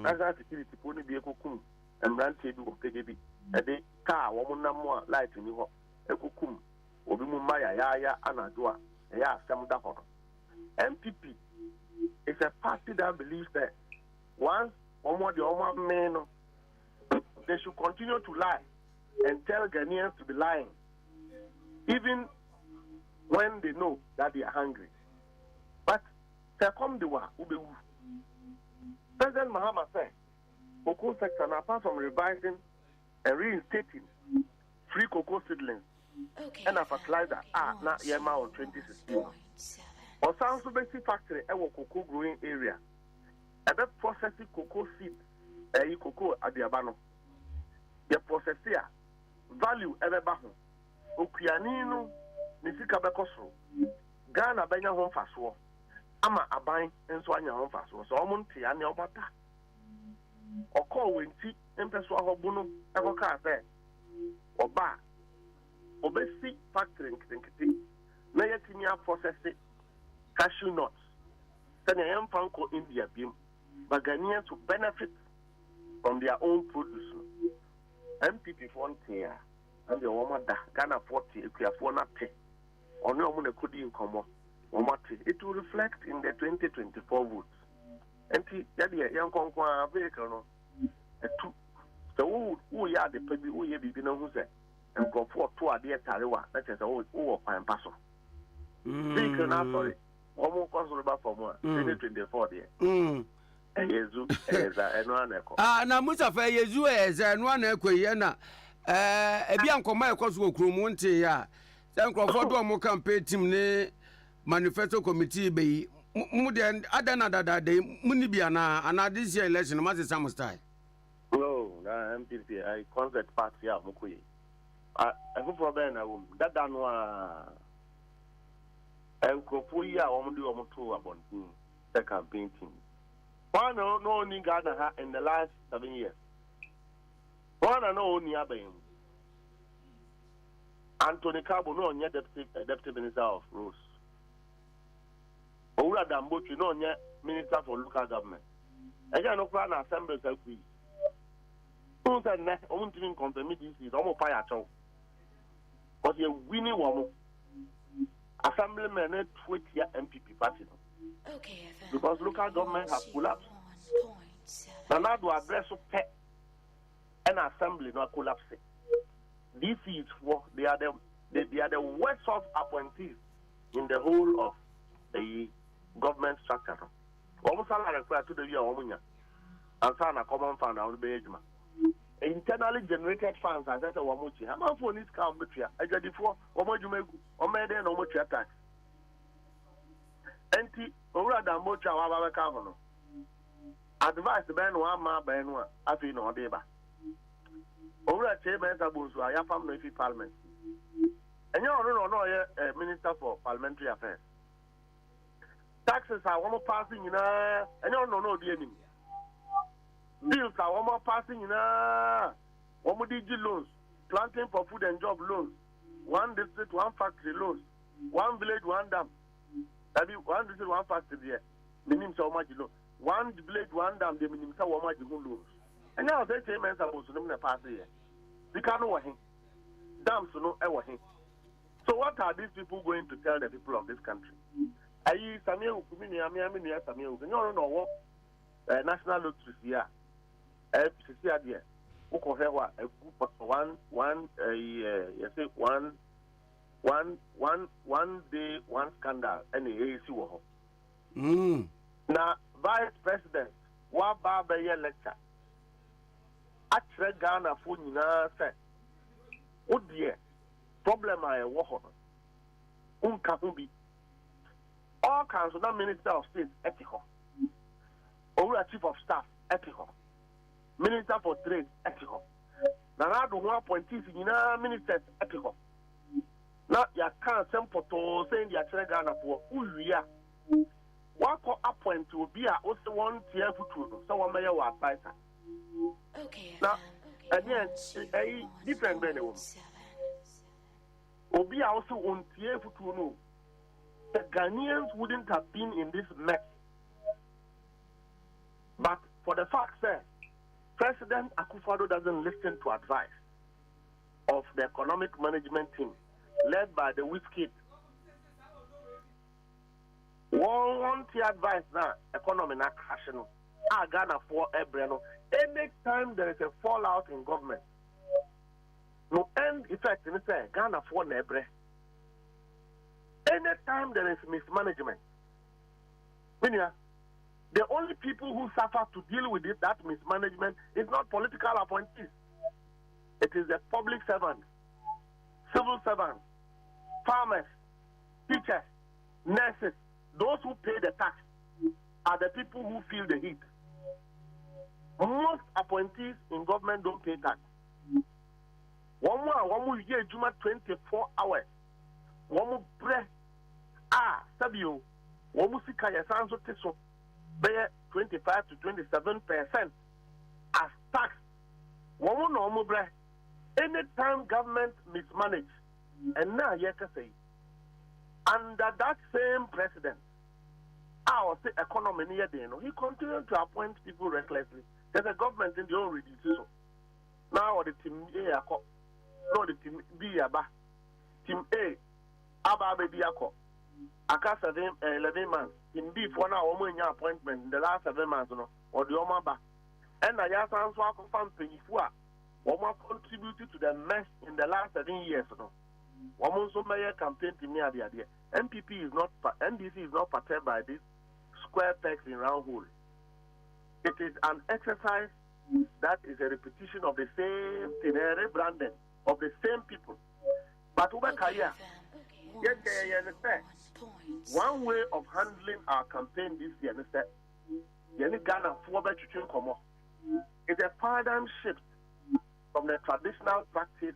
national security only be a cocoon. And Ranty do KGB. A day car, woman, no more light in you. A cucum, Obimumaya, Yaya, Anadua, Ya, Sam Dapper. MPP, it's a party that believes that once the men, they should continue to lie and tell Ghanaians to be lying, even when they know that they are hungry. But President Mahama said, cocoa sector, apart from revising and reinstating free cocoa seedlings and a fertilizer, not Yema on 2016. Or sounds to basic factory, a cocoa growing area, and that processing cocoa seed, a cocoa at the Abano. The processor value ever bahu. Okuyanino, Nisika Bekoso, Ghana Benya home faswo, Ama Abine, and Swanya home faswo, so Monty and Yobata. Or call when tea, Empress Wahobuno, Evoca there. Or bar. Obesi factory in Kinkiti, Nayatinia processing cashew nuts. Then I am found India beam, but Ghanaians to benefit from their own produce. MPP Frontier and the woman that Ghana 40 if you have one up or no one could in common. It will reflect in the 2024 votes. And the young conqueror vehicle. So, who are the baby who you be who said, and go for 2 ideas Tariwa, that is all fine passo. Vehicle now for it. One more consolable for more, 2024 there. Na Musafa Yezu eze no na ekwe na ebia nkoma ekoso okrumu nte ya se nkrofo do mo campaign team ne manifesto committee be mu de adana dada muni bia na ana this year election ma se sam style no na MPP I concert party ya mukoyi I go for ben na wo dada no a enkrofo yi a wo mo de wo mo to abontin the campaign team. One no only Ghana in the last 7 years. One no only Abem. Anthony Cabo no only deputy minister of roads. Oura Dambochi no only minister for local government. Again, no plan assembly self-free. Who said that? I won't even confirm this is almost fire at all. But you're winning one. Assemblyman 20 MPP party. Okay, because local government has collapsed. Now to address pet an assembly not collapsing. This is what they are the worst of appointees in the whole of the government structure. Almost all are required to the year Omunya and sign a common fund on the Bejma. Internally generated funds as a Wamuchi. How much for this count between I got before Omojume or Meden or Mochi attack? Enti owura da mocha wa ba ka ho no advice ben wa ma ben wa afi no de ba owura che ben sa bonsu aya fam no ifi parliament enye ono no ye minister for parliamentary affairs taxes are one passing na enye ono no di enim bills are one passing na one DG loans planting for food and job loans one district one factory loans one village one dam. That is one reason one factor there. Minimum so much loan. One village, one dam, the minimum so much loans. And now they say men supposed to know the pass here. We can't know him. Dams to know ever him. So what are these people going to tell the people of this country? Are you Samuel Kumini, Amia, Samuel? No, what national lottery here. FCC there. Who can have a group of one day, one scandal, and the AC war. Now, Vice President, what Baba lecture? Actually, Ghana for said, oh dear, problem I walk on. All council, Minister of State, ethical. Or Chief of Staff, ethical. Minister for Trade, ethical. Now, I do 1.2 in ministers, ethical. Now, you can't simple to say the actual Ghana for who we are. What call appoint to be also one tier for true, so one may have advisor. Okay. Now, again, a different venue. Obi also one tier for true. The Ghanaians wouldn't have been in this mess. But for the fact that President Akufo-Addo doesn't listen to advice of the economic management team led by the whiskey. One advice now, economy na crash no. Ghana for every no. Anytime there is a fallout in government, no end effect in say Ghana for every. Anytime there is mismanagement, meaning the only people who suffer to deal with it, that mismanagement is not political appointees. It is the public servants, civil servants, farmers, teachers, nurses. Those who pay the tax are the people who feel the heat. Most appointees in government don't pay tax. One more year, Juma 24 hours. One more breath. Sabio. One more sika ya sanso teso. Bear 25 to 27% as tax. One more no more breath. Anytime government mismanage, and now you can say, under that same president, our economy near the he continued to appoint people recklessly. There's a government in the own reduces. Now the team A, no the team B, team A, Abba baby Ako. Aka 11 months. Team B for now almost your appointment in the last 7 months, or the Omaba. And I just answer from Penifua. Oma contributed to the mess in the last 7 years. Woman so may campaign to me at the idea. NDC is not perturbed by this square pegs in round hole. It is an exercise that is a repetition of the same thing, a rebranding of the same people. But one way of handling our campaign this year is Ghana it's a paradigm shift from the traditional practice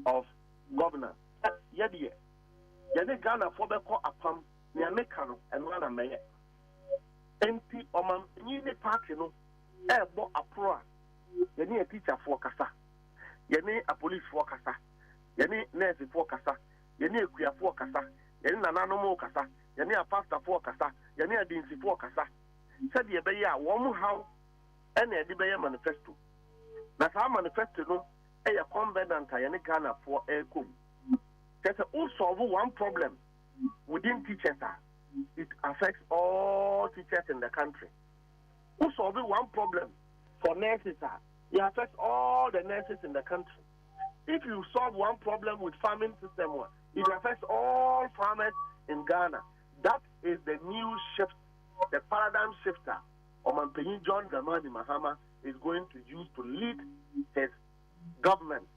of governance. Ghana for the call upon the American and one a mayor. Enti Oman Yini Park, Ebo Apura, Yeni a teacher for Casa, Yeni a police for Casa, Yeni nurse for Casa, Yeni a queer for Casa, Yeni an animal Casa, Yeni a pastor for Casa, Yeni a dincy for Casa. Said the Abaya, one how, and a Debaya manifesto. That's our manifesto, a convent and Ghana for a cum. There's also one problem within teachers. It affects all teachers in the country. Who solve one problem for nurses? It affects all the nurses in the country. If you solve one problem with farming system, it affects all farmers in Ghana. That is the new shift, the paradigm shifter. Omanpenyi John Dramani Mahama is going to use to lead his government.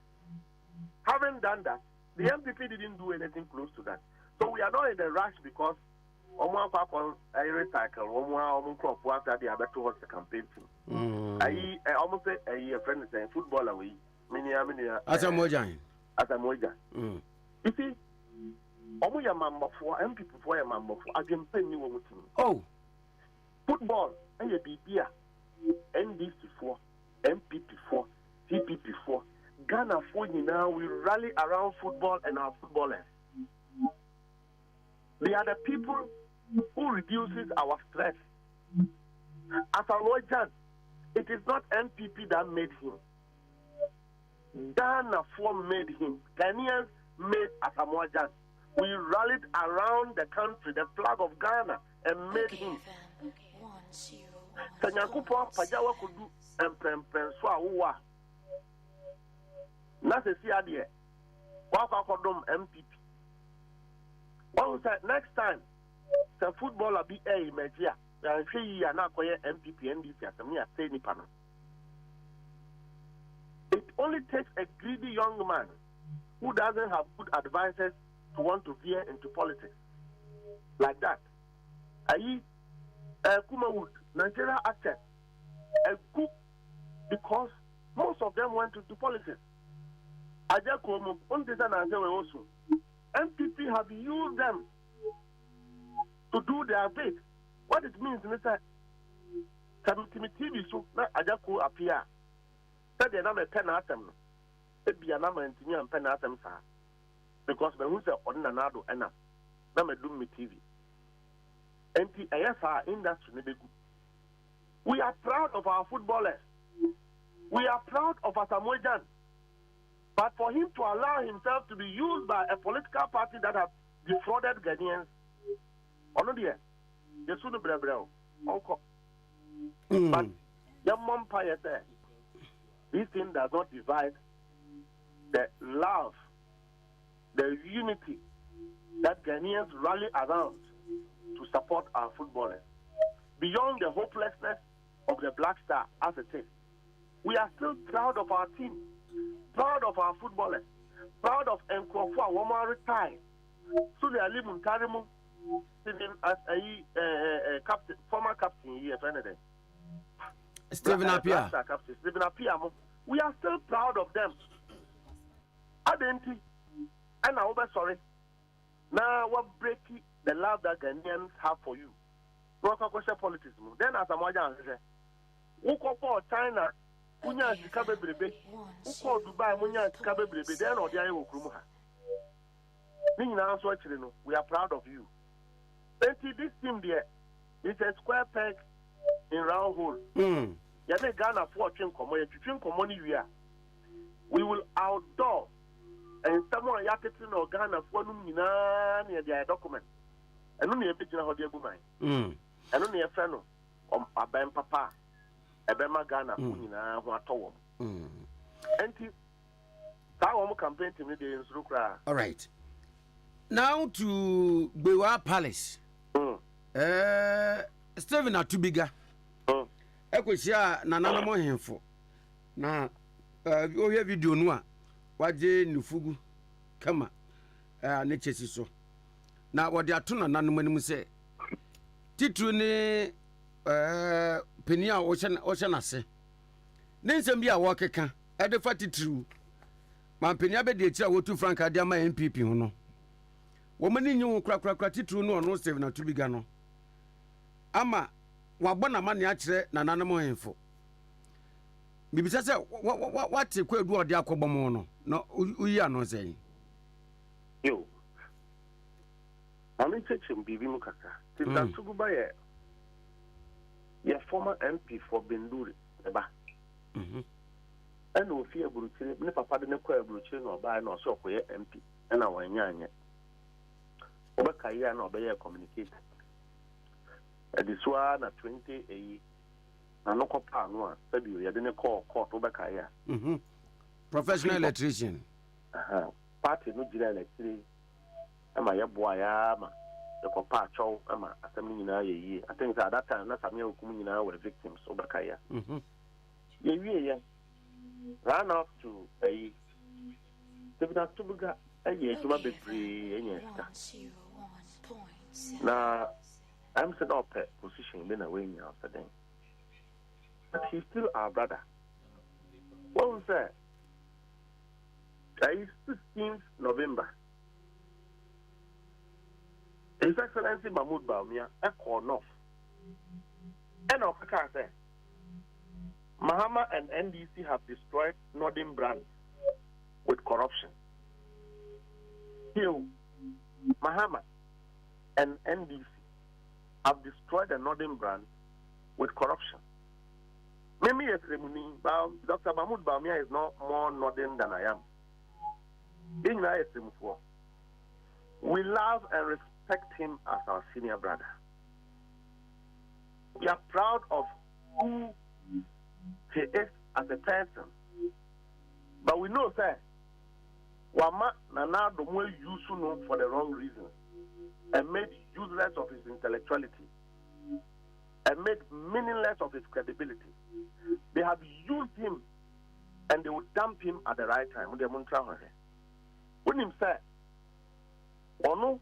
Having done that, the MPP didn't do anything close to that. So we are not in a rush because recycle, after the other towards the campaign team. I almost say a friend is a footballer. As a Mojan. You see, Omuya Mamma for MPP for a Mamma for against penny. Oh, football, ABB, NDC4, MPP4, CPP4. Ghana for you now, we rally around football and our footballers. They are the people who reduces our stress. As a Rojan, it is not NPP that made him. Ghana for made him. Ghanaians made Amoh. We rallied around the country, the flag of Ghana, and made him. Sanyakupo Pajawa could do and Swa. That's a CRDA. Wakakodom MPP. One said next time, the footballer be a media. And she are not going MPP and NDC as a say Nipano. It only takes a greedy young man who doesn't have good advisors to want to veer into politics. Like that. Kumawood, Nigeria acted a coup because most of them went into politics. MPP have used them to do their bit. What it means is that TV so Ajako appear. Said the number 10 atom. It be a number and pen atom, sir. Because when we say Ohenenana and number do me TV. NTAFR industry. We are proud of our footballers. We are proud of Amoh. But for him to allow himself to be used by a political party that has defrauded Ghanaians, Ono deɛ yesu no brɛbrɛ ɔnkɔ but yɛmmɔ mpaeɛ sɛ this thing does not divide the love, the unity that Ghanaians rally around to support our footballers. Beyond the hopelessness of the Black Star as it is, we are still proud of our team, proud of our footballers, proud of Nkrofo Awoma retired. So they are living Karimu, sitting as a captain, former captain here, Stephen Apia. Captain Stephen Apia. We are still proud of them. Adenti, and I hope sorry. Now what breaking the love that Ghanaians have for you? Politics. Then as a Majan said, who call China, Munya Sikabe Brebe, who call Dubai, Munya Sikabe Brebe, then or the Ayo Krumha. We are proud of you. Then this team there is a square peg in round hole. Yane Ghana for train common we will outdoor and someone yaketin or Ghana for near their document. And only a bit in a hotel woman. And only a friend of Abem Papa, Abema Ghana, Unina, who are told. And that campaign to me in Srukra. All right. Now to Bewa Palace. Stephen Atubiga. Ekweshia na nanamo hemfo. Na ohwe video no a waje nufugu kama ne chesi so. Na wode ato na nanamo anim se titru ne penia wo hye na se. Ne nsem bi a wo keka e de fa titru. Man penia be de akira wotu franka de ama MPP ho no. Wo mani nyu krakrakra titru no no Stephen Atubiga no. Ama wabona mane akire na nanamo hemfo. Bibisa se what kwadu ode akobom no no uyi ano sen. Yo. Ami chechim bibi mu kaka. Tita Tuguba ye former MP for Benduri eba. And ofi aburuchire ne papa de ne kwa aburuchire no ba na so koye MP na wanya anya. Obeka ya na obeye communicate. Ediswa na 20 na no kopa no a sabi ye de ne call court obeka ya. Professional electrician. Party no jira electrician. Ama ye boa ya ma the kopa chow ama asemi nyina ye yi. I think at that time na samia okumu nyina were victims obeka ya. Ye wie ran up to a Stephen Atubiga ye juma bebre enye na I'm set up a position in a way after then. But he's still our brother. What was that? It's 16th November. His Excellency Mahmoud Bawumia, Echo North. And of course, Mahama and NDC have destroyed Northern Brand with corruption. Here, Mahama and NDC have destroyed the Northern Brand with corruption. Maybe Dr. Mahmoud Bawumia is not more Northern than I am. We love and respect him as our senior brother. We are proud of who he is as a person. But we know, sir, Wama Nana Domwe used to know for the wrong reasons and made useless of his intellectuality and made meaningless of his credibility. They have used him and they would dump him at the right time. When him say, or no,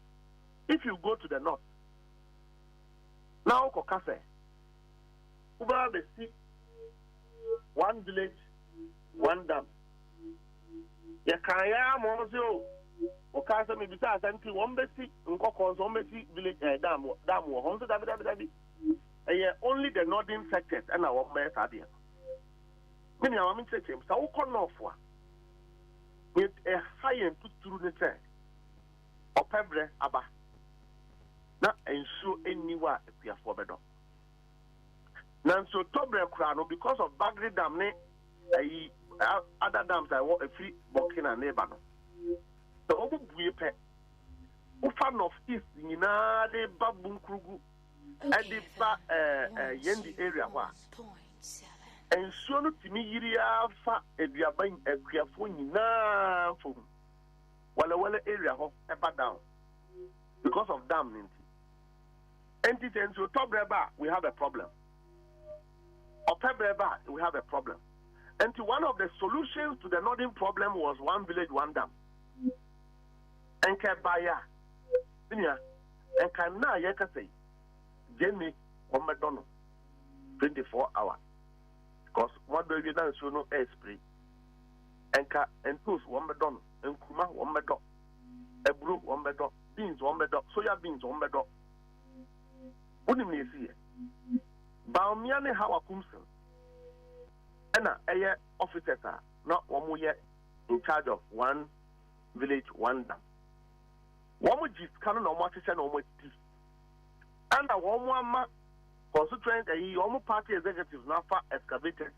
if you go to the north, now Kokase, over the sea, one village, one dam. Yakaya Monzo, Okasa may be Santi, one basic, Nkokos, one basic village, dam, Honzo David. Only the northern sectors and our best idea. Many of them say, so Konofa with a high end to through the track or Pebre Abba. Not ensure anywhere if we are for better. Now, so Tobre Crano, because of Bagri Dam, other dams I want a free Burkina neighbor. The Obu Buipe, who one of east nyinaa de ba bunkrugu ɛde ba yendi area hɔ a nsuo no tumi yiri afa aduaba akuafo nyinaa fom wale area hɔ ɛba down because of dam ninti nsuo tɔbrɛba we have a problem ɔpɛbrɛba we have a problem. And one of the solutions to the northern problem was one village, one dam. And Kabaya, and Kana Yakase, Jenny, or Madonna, 24 hours. Because one baby dance, you know, esprit. And Toast, one Madonna, and Kuma, one Madonna, a brew, one Madonna, beans, one Madonna, soya beans, one Madonna. What do you see? Baumiane Hawakumsen. And officers are not 1 year in charge of one village, one dam. One would just come on what is an almost and a 1 month constituent a party executives now for excavated.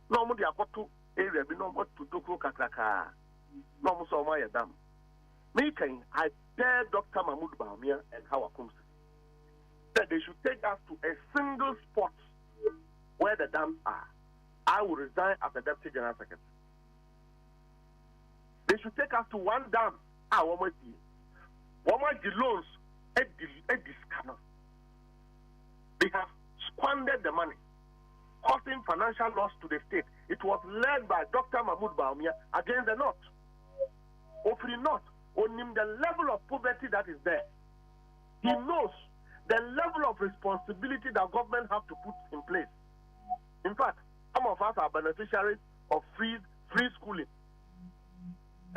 No more the Akoto area, be no more to Toko Kakaka. No more so my dam. Making I dare Dr. Mahmoud Baumia and Hawakums that they should take us to a single spot where the dams are. I will resign as a deputy general secretary. They should take us to one dam. One more the loans at this canal. They have squandered the money, causing financial loss to the state. It was led by Dr. Mahmoud Baumia against the North. Hopefully not. On him, the level of poverty that is there. He knows the level of responsibility that government have to put in place. In fact, some of us are beneficiaries of free schooling.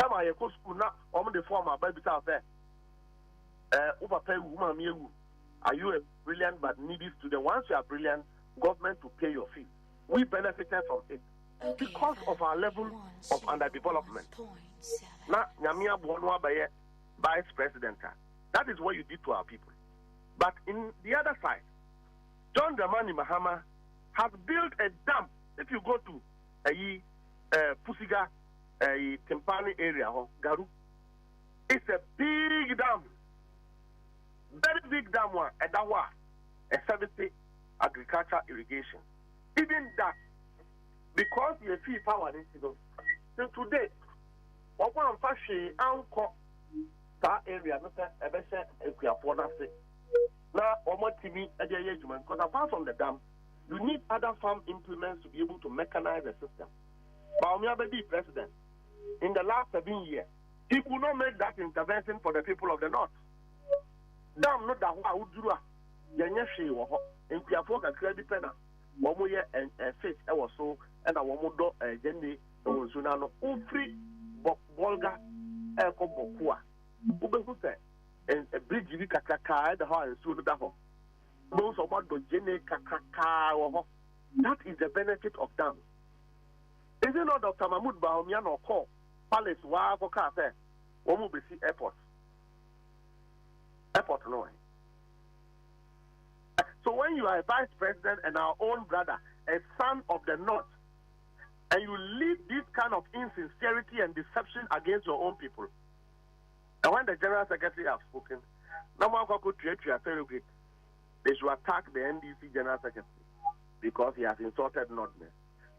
Some are go school now. The form of baby there. Are you a brilliant but needy student? Once you are brilliant, government will pay your fee. We benefited from it because of our level of underdevelopment. Now, Nyamia Bonwa Baye, vice president. That is what you did to our people. But in the other side, John Dramani Mahama has built a dam. If you go to Pusiga, Timpani area, Garu, it's a big dam. Very big dam, a 70 agriculture irrigation. Even that, because you fee power incident. So today, what one fashion anchor that area, not a better if we are for nothing. Now, Omo TV, because apart from the dam, you need other farm implements to be able to mechanize the system. But Baumia president, in the last 7 years, he could not make that intervention for the people of the North. Dam not that who do Yanyashi or in Piafoka credit penna, Momoya and Faith, I was so, and a Womodo, Jenny, Sunano, Ufri, Bolga, Eko Bokua, Ubehuse, and a bridge Kakaka, the Hall and Sudaho. Those of what the Jenny Kakaka, that is the benefit of dams. Is it not Dr. Mahmoud Baumia or call Palace Wagoka there? Omubisi Airport. Airport, no. So when you are a vice president and our own brother, a son of the North, and you lead this kind of insincerity and deception against your own people, and when the General Secretary has spoken, no one could create you a surrogate. They should attack the NDC General Secretary because he has insulted Northerners.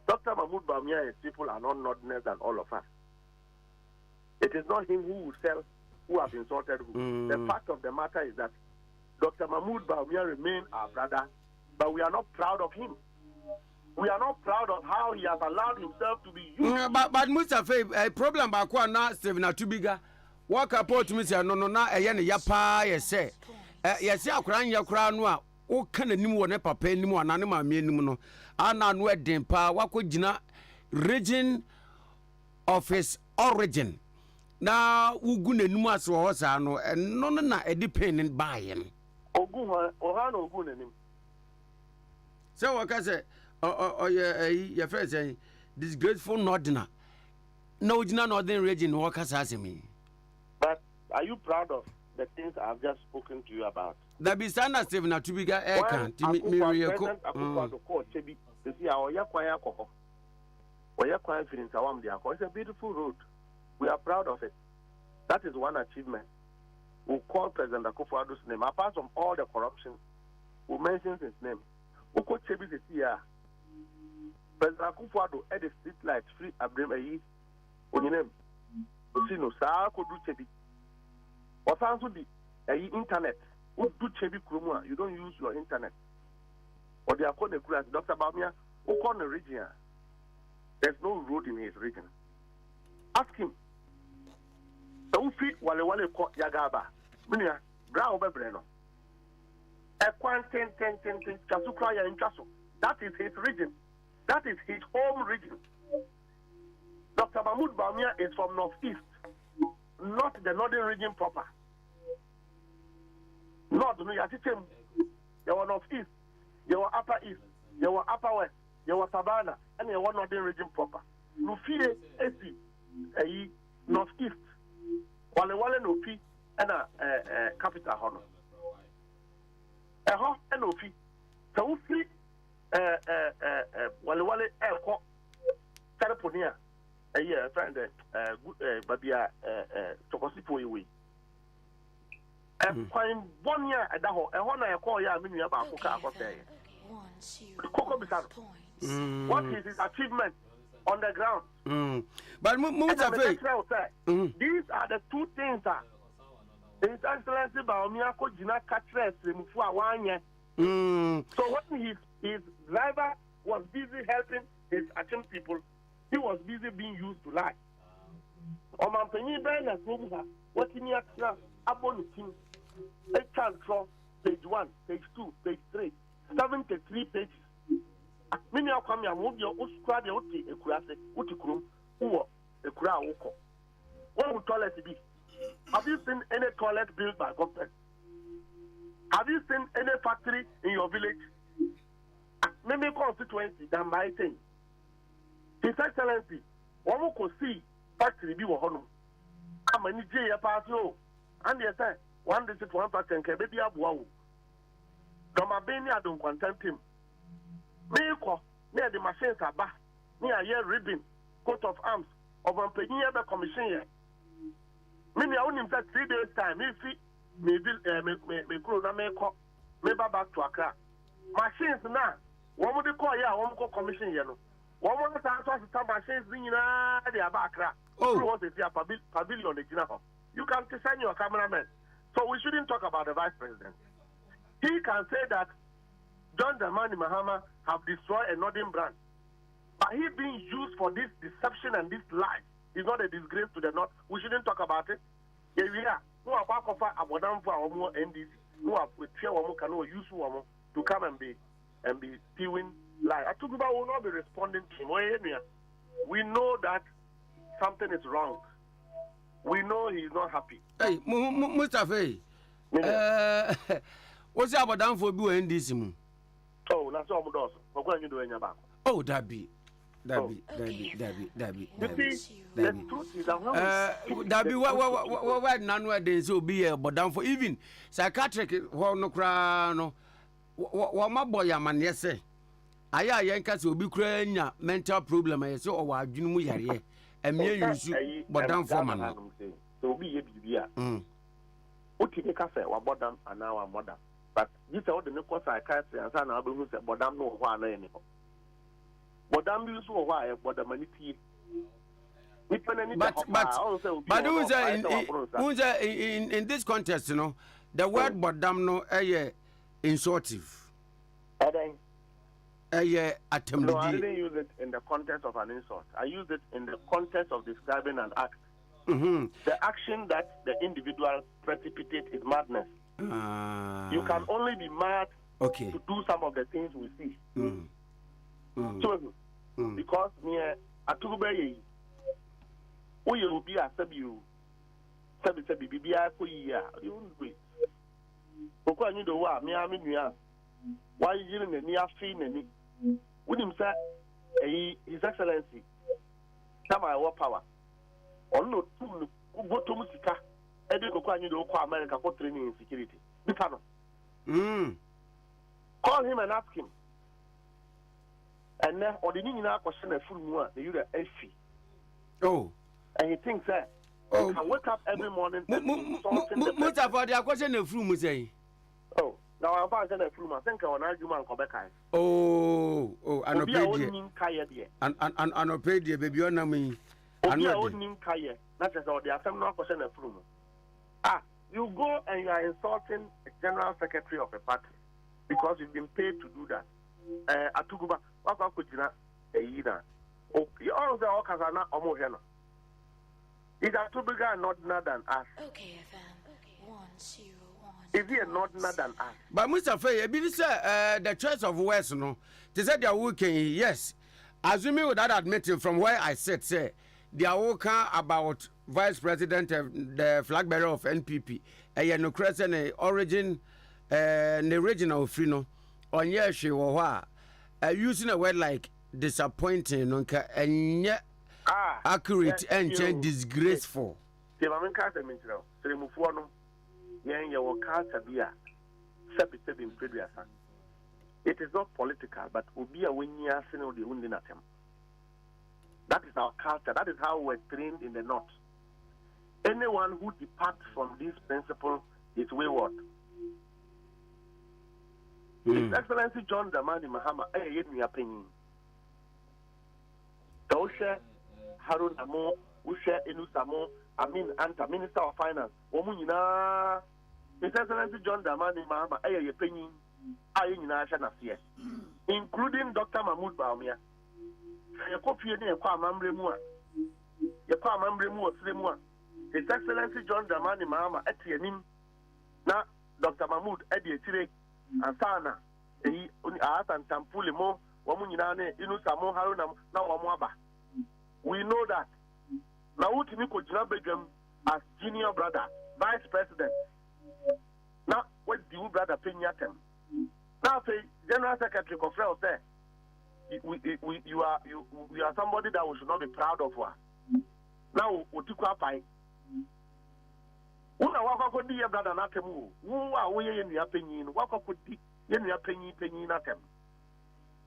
Dr. Mahmoud Baumia and his people are not Northerners than all of us. It is not him who will tell who has insulted who. The fact of the matter is that Dr. Mahmoud Baumia remains our brother, but we are not proud of him. We are not proud of how he has allowed himself to be used. But Mustafa, a problem back one now, Stephen Atubiga. Walk up to me, no, na a yen yapa, yes, yes, ya crown, ya crown, o can any more nepa pay any more, anima, me, Anna, wedding pa, wako jina, region of his origin. Now, Ugun and Numas was ano, and none a dependent buying. Ogun, Ohano, Ogun, and him. So, what I say, your friend say, disgraceful Northerner. No, it's not Northern region, workers as me. But are you proud of the things I've just spoken to you about? That be standard Stephen Atubiga air can to meet me. It's a beautiful road. We are proud of it. That is one achievement. We'll call call President Akufo-Addo's name, apart from all the corruption, who mentions his name. Who could Chebi this year? President Akufo-Addo had the street lights free Abrim on your name. You know, Sa could do Chebi. Or sounds would be internet. Who do Chebi Krumwa? You don't use your internet. Or they are called the class, Dr. Bamia, who called the region. There's no road in his region. Ask him. So we fit wale ko Yagaba. Minia, Brown Bebreno. Ekwan 10 Chasukra ya Inchaso. That is his region. That is his home region. Dr. Mahmoud Bamia is from Northeast, not the northern region proper. North, no, you were Northeast, you were Upper East, you were Upper West, you were Savannah, and you were northern region proper. Nufie esi Northeast, wale Nufi and capital honor. And Nufi, so we wale airport, California. Yeah, friend, Babia Tokosipo away. And 1 year at that hole, and one I call ya, I mean, about Coca. What is his achievement on the ground? But these are the two things that His Excellency Baomiako Jina Katre Mufua 1 year. So when his driver was busy helping his Achim people, he was busy being used to lie. Omampeni Bena Zumba, what in your abonitin, a control, page 1, page 2, page 3, 73 pages. Many of them are moving your Usquad, a Kurase, Utikrum, or a Kuraoko. What would toilet be? Have you seen any toilet built by government? Have you seen any factory in your village? Maybe constituency than my thing. His Excellency, one could see factory be one. I'm a Nigeria party, and yes, sir, 1% can be a wow. Domabenia don't contempt him. Meko, near the machines are back, near a year ribbon, coat of arms, of a penny commission here. Many I only said 3 days' time, if he may grow, may back to Accra. Machines now, one would call ya, one call commission yellow. One more time, some machines bringing the Abakra. Oh, what is your pavilion? You can send your cameraman. So we shouldn't talk about the vice president. He can say that John Dramani Mahama have destroyed a northern brand. But he being used for this deception and this lie is not a disgrace to the north. We shouldn't talk about it. Yeah, we are. No, I back offer Abodam for our more NDC. No, I will share one more can use one to come and be spewing lie. I told you will not be responding to him. We know that something is wrong. We know he is not happy. Hey, Mustafa. What's up Abodam for NDC? Oh, that's all we do. We're going to do any about. Oh, Dabby. Dabby, what nowadays will be a but down for even psychiatric no cry no what my boy man yes say aya yankas will be crying mental problem I so or adwunu yare and me use but down for man so be a okay the cafe or bottom and now I'm mother but this all the new psychiatry and son I'll be who said but I'm no one anymore. But I'm used to why but the money tea. But in this context, you know, the word "bodam" no insultive. Attempt. No, I didn't use it in the context of an insult. I used it in the context of describing an act. Mm-hmm. The action that the individual precipitates is madness. You can only be mad to do some of the things we see. So, because me atubeye we will be a sabi bibia ko yia you wait boko anyi do wa me am nua why yiri nani afi nani wonim say his excellency time I want power on no tum goto musika e de boko anyi do ko America for training in security bipa no call him and ask him. And then, or the Nina question a full moon, the Yuda Elfi. Oh, and he thinks that You can wake up every morning and be insulting the person. Mustafa, the question of room say. Oh, now I'm fine. I think I want to argue man come back. Oh, I know paid you. And I know paid you, baby, on me. I know you. That is all. There are some no question of room. You go and you are insulting a general secretary of a party because you've been paid to do that. Atuguba, what could you not? Oh, you all the Okazana Amoh. Is Atuguba not than us? Okay, FM. Okay. 101. Is he not than us? But Mustafa, you be the Church of West, no? They said they are working, yes. Assuming without admitting from where I said, say, they are working about Vice President, the flag bearer of NPP, no crescent origin, the original Frino, on yes, she was using a word like disappointing, and yet accurate and disgraceful. It is not political, but that is our culture. That is how we're trained in the North. Anyone who departs from this principle is wayward. His Excellency John Dramani Mahama, Taushe Harun Amor, Ushe Enusamo, Amin Anta, Minister of Finance, Omunina, His Excellency John Dramani Mahama, including Dr. Mahmoud Baumia. His Excellency John Dramani Mahama Etianim na Dr. Mahmoud Ade Akye Ansana and Tampulimo Wamuninane Inusamo Haruna na Wamwaba. We know that now Timiko Jinabegum as junior brother, vice president. Now what do you brother Penyatem? Now say General Secretary Kofrel say you are somebody that we should not be proud of. Now Utikwa Pai. Una wako kodi ya brother nakemu. Uwa uye yenu ya penyin. Wako kodi yenu ya penyin nakem.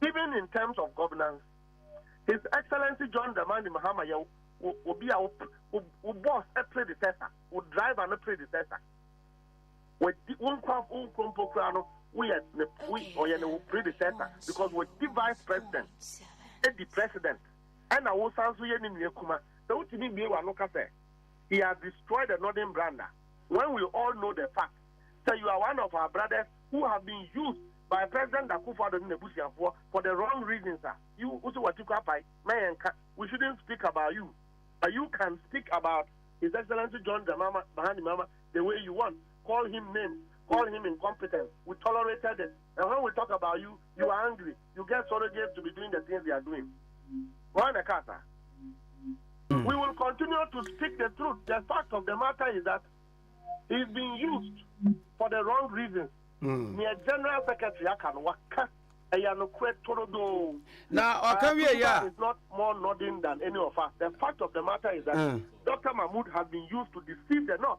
Even in terms of governance, His Excellency John Dramani Mahama will be our boss, a predecessor, will drive and a predecessor. With the we are predecessor because we're the vice president, the president, and our sons we are in Yakuma. So to me, he has destroyed the Northern Brander. When we all know the fact, so you are one of our brothers who have been used by President Akufo-Addo in the Bush for the wrong reasons, sir. You also what you we shouldn't speak about you, but you can speak about His Excellency John Dramani Mahama the way you want. Call him names, call him incompetent. We tolerated it, and when we talk about you, you are angry. You get surrogates to be doing the things they are doing. Why the Casa? We will continue to speak the truth. The fact of the matter is that he's being used for the wrong reasons. Near General Secretary Akan Waka now, is not more nodding than any of us. The fact of the matter is that Dr. Mahmoud has been used to deceive the North.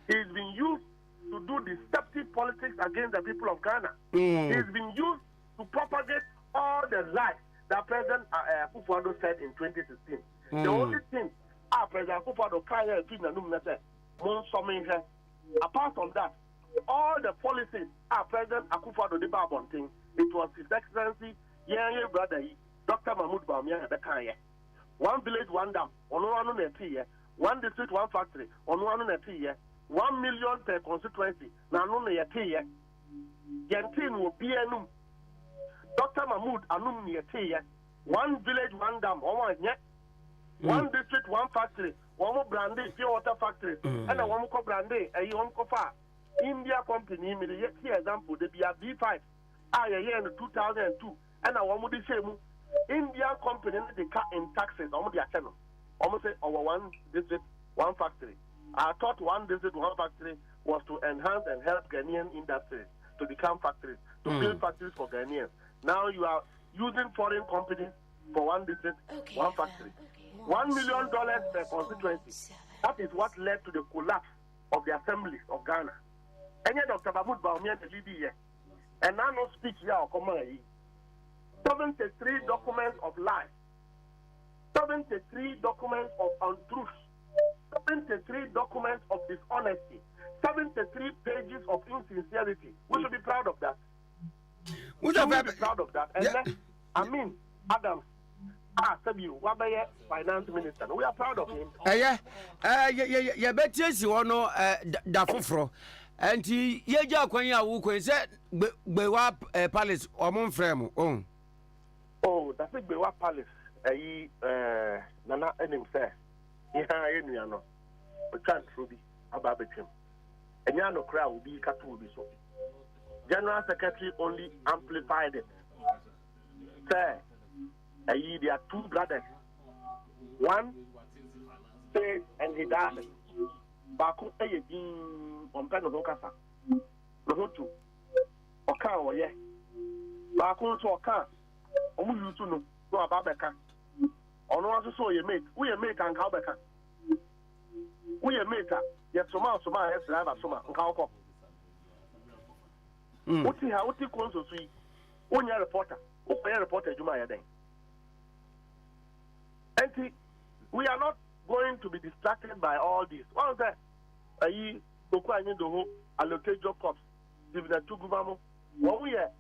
He's been used to do deceptive politics against the people of Ghana. He's been used to propagate all the lies that President Akufo-Addo said in 2016. The only thing President Akufo-Addo said, apart from that, all the policies President Akufo-Addo did about things, it was His Excellency, brother, Dr. Mahmoud Baumia, one village, one dam, one district, one factory, 1 million per constituency. Now, no, Yentin will be a num. Dr. Mahmoud Anum Yetia, one village, one dam, one district, one factory, one more brandy, pure water factory, and a one more brandy, a young cofa. India company, immediate example, they be a B5, year in 2002, and a one more shame. India company, they cut in taxes, almost their channel. Almost say over one district, one factory. I thought one district, one factory was to enhance and help Ghanaian industries to become factories, to build factories for Ghanaians. Now you are using foreign companies for one district, one factory. $1 million per constituency. That is what led to the collapse of the assemblies of Ghana. And yet Dr. Mahmoud Baumia the lead here. And now no speech here or come 73 documents of lies. 73 documents of untruths. 73 documents of dishonesty, 73 pages of insincerity. We should be proud of that. We should be proud of that. And then, I mean, Adam, Sabiu, Wabaye, finance minister, we are proud of him. Yeah, bet yes, you want no Dafufro. And ye ja kwanya wu kwen se Bewa Palace or Monfremo. Oh, that's it, Bewa Palace. Nana enim say. Yeah, no. But can't Ruby about him. And ya no crowd will be cut will be so. General Secretary only amplified it. Sir, there are two brothers. One stayed and he died. Baku Ayedin on Pen of Okasa. No two. Oka or ye. Baku to Oka. Omu to no Ababeka. Or no one saw your mate. We are mate and Calbeca. We are mate. Yet so much, has to have a summer and Calco. Uti ha uti konso sui. Onya reporter. Onya reporter Juma Yaden. And we are not going to be distracted by all this. What is that? Ayi Boko Anyido allocate job corps. Dividend to Gubamo. What we are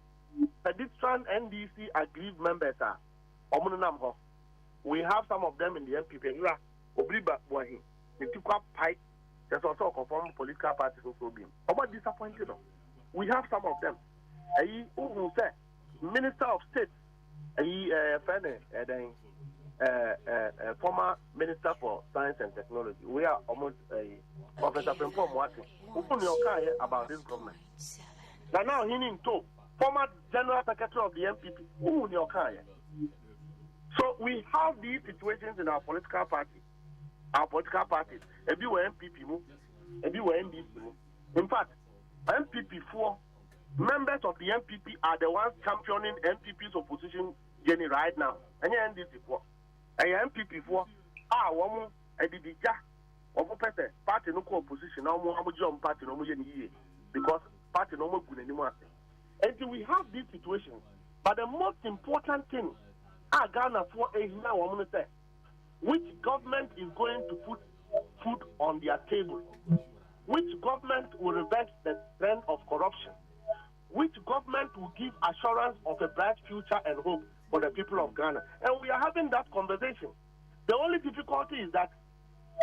pedestrian NDC aggrieved members are Omunamho. We have some of them in the MPP. Obriba Boahi. The Tikwa Pike. There's also a conformed political party also being. About disappointed. We have some of them. Who said Minister of State, former Minister for Science and Technology. We are almost Professor Pempom Watson. Who know about this government? Now he need to former General Secretary of the MPP. Who know? So we have these situations in our political party. Our political parties. If you were MPP, if you were NDC. In fact, MPP4, members of the MPP are the ones championing MPP's opposition journey right now. And NDC4. And MPP4, one Edidija, person, party no opposition, no more party no more because party no more good anymore. And we have these situations. But the most important thing, Ghana for a now woman say, which government is going to put food on their table? Which government will reverse the trend of corruption? Which government will give assurance of a bright future and hope for the people of Ghana? And we are having that conversation. The only difficulty is that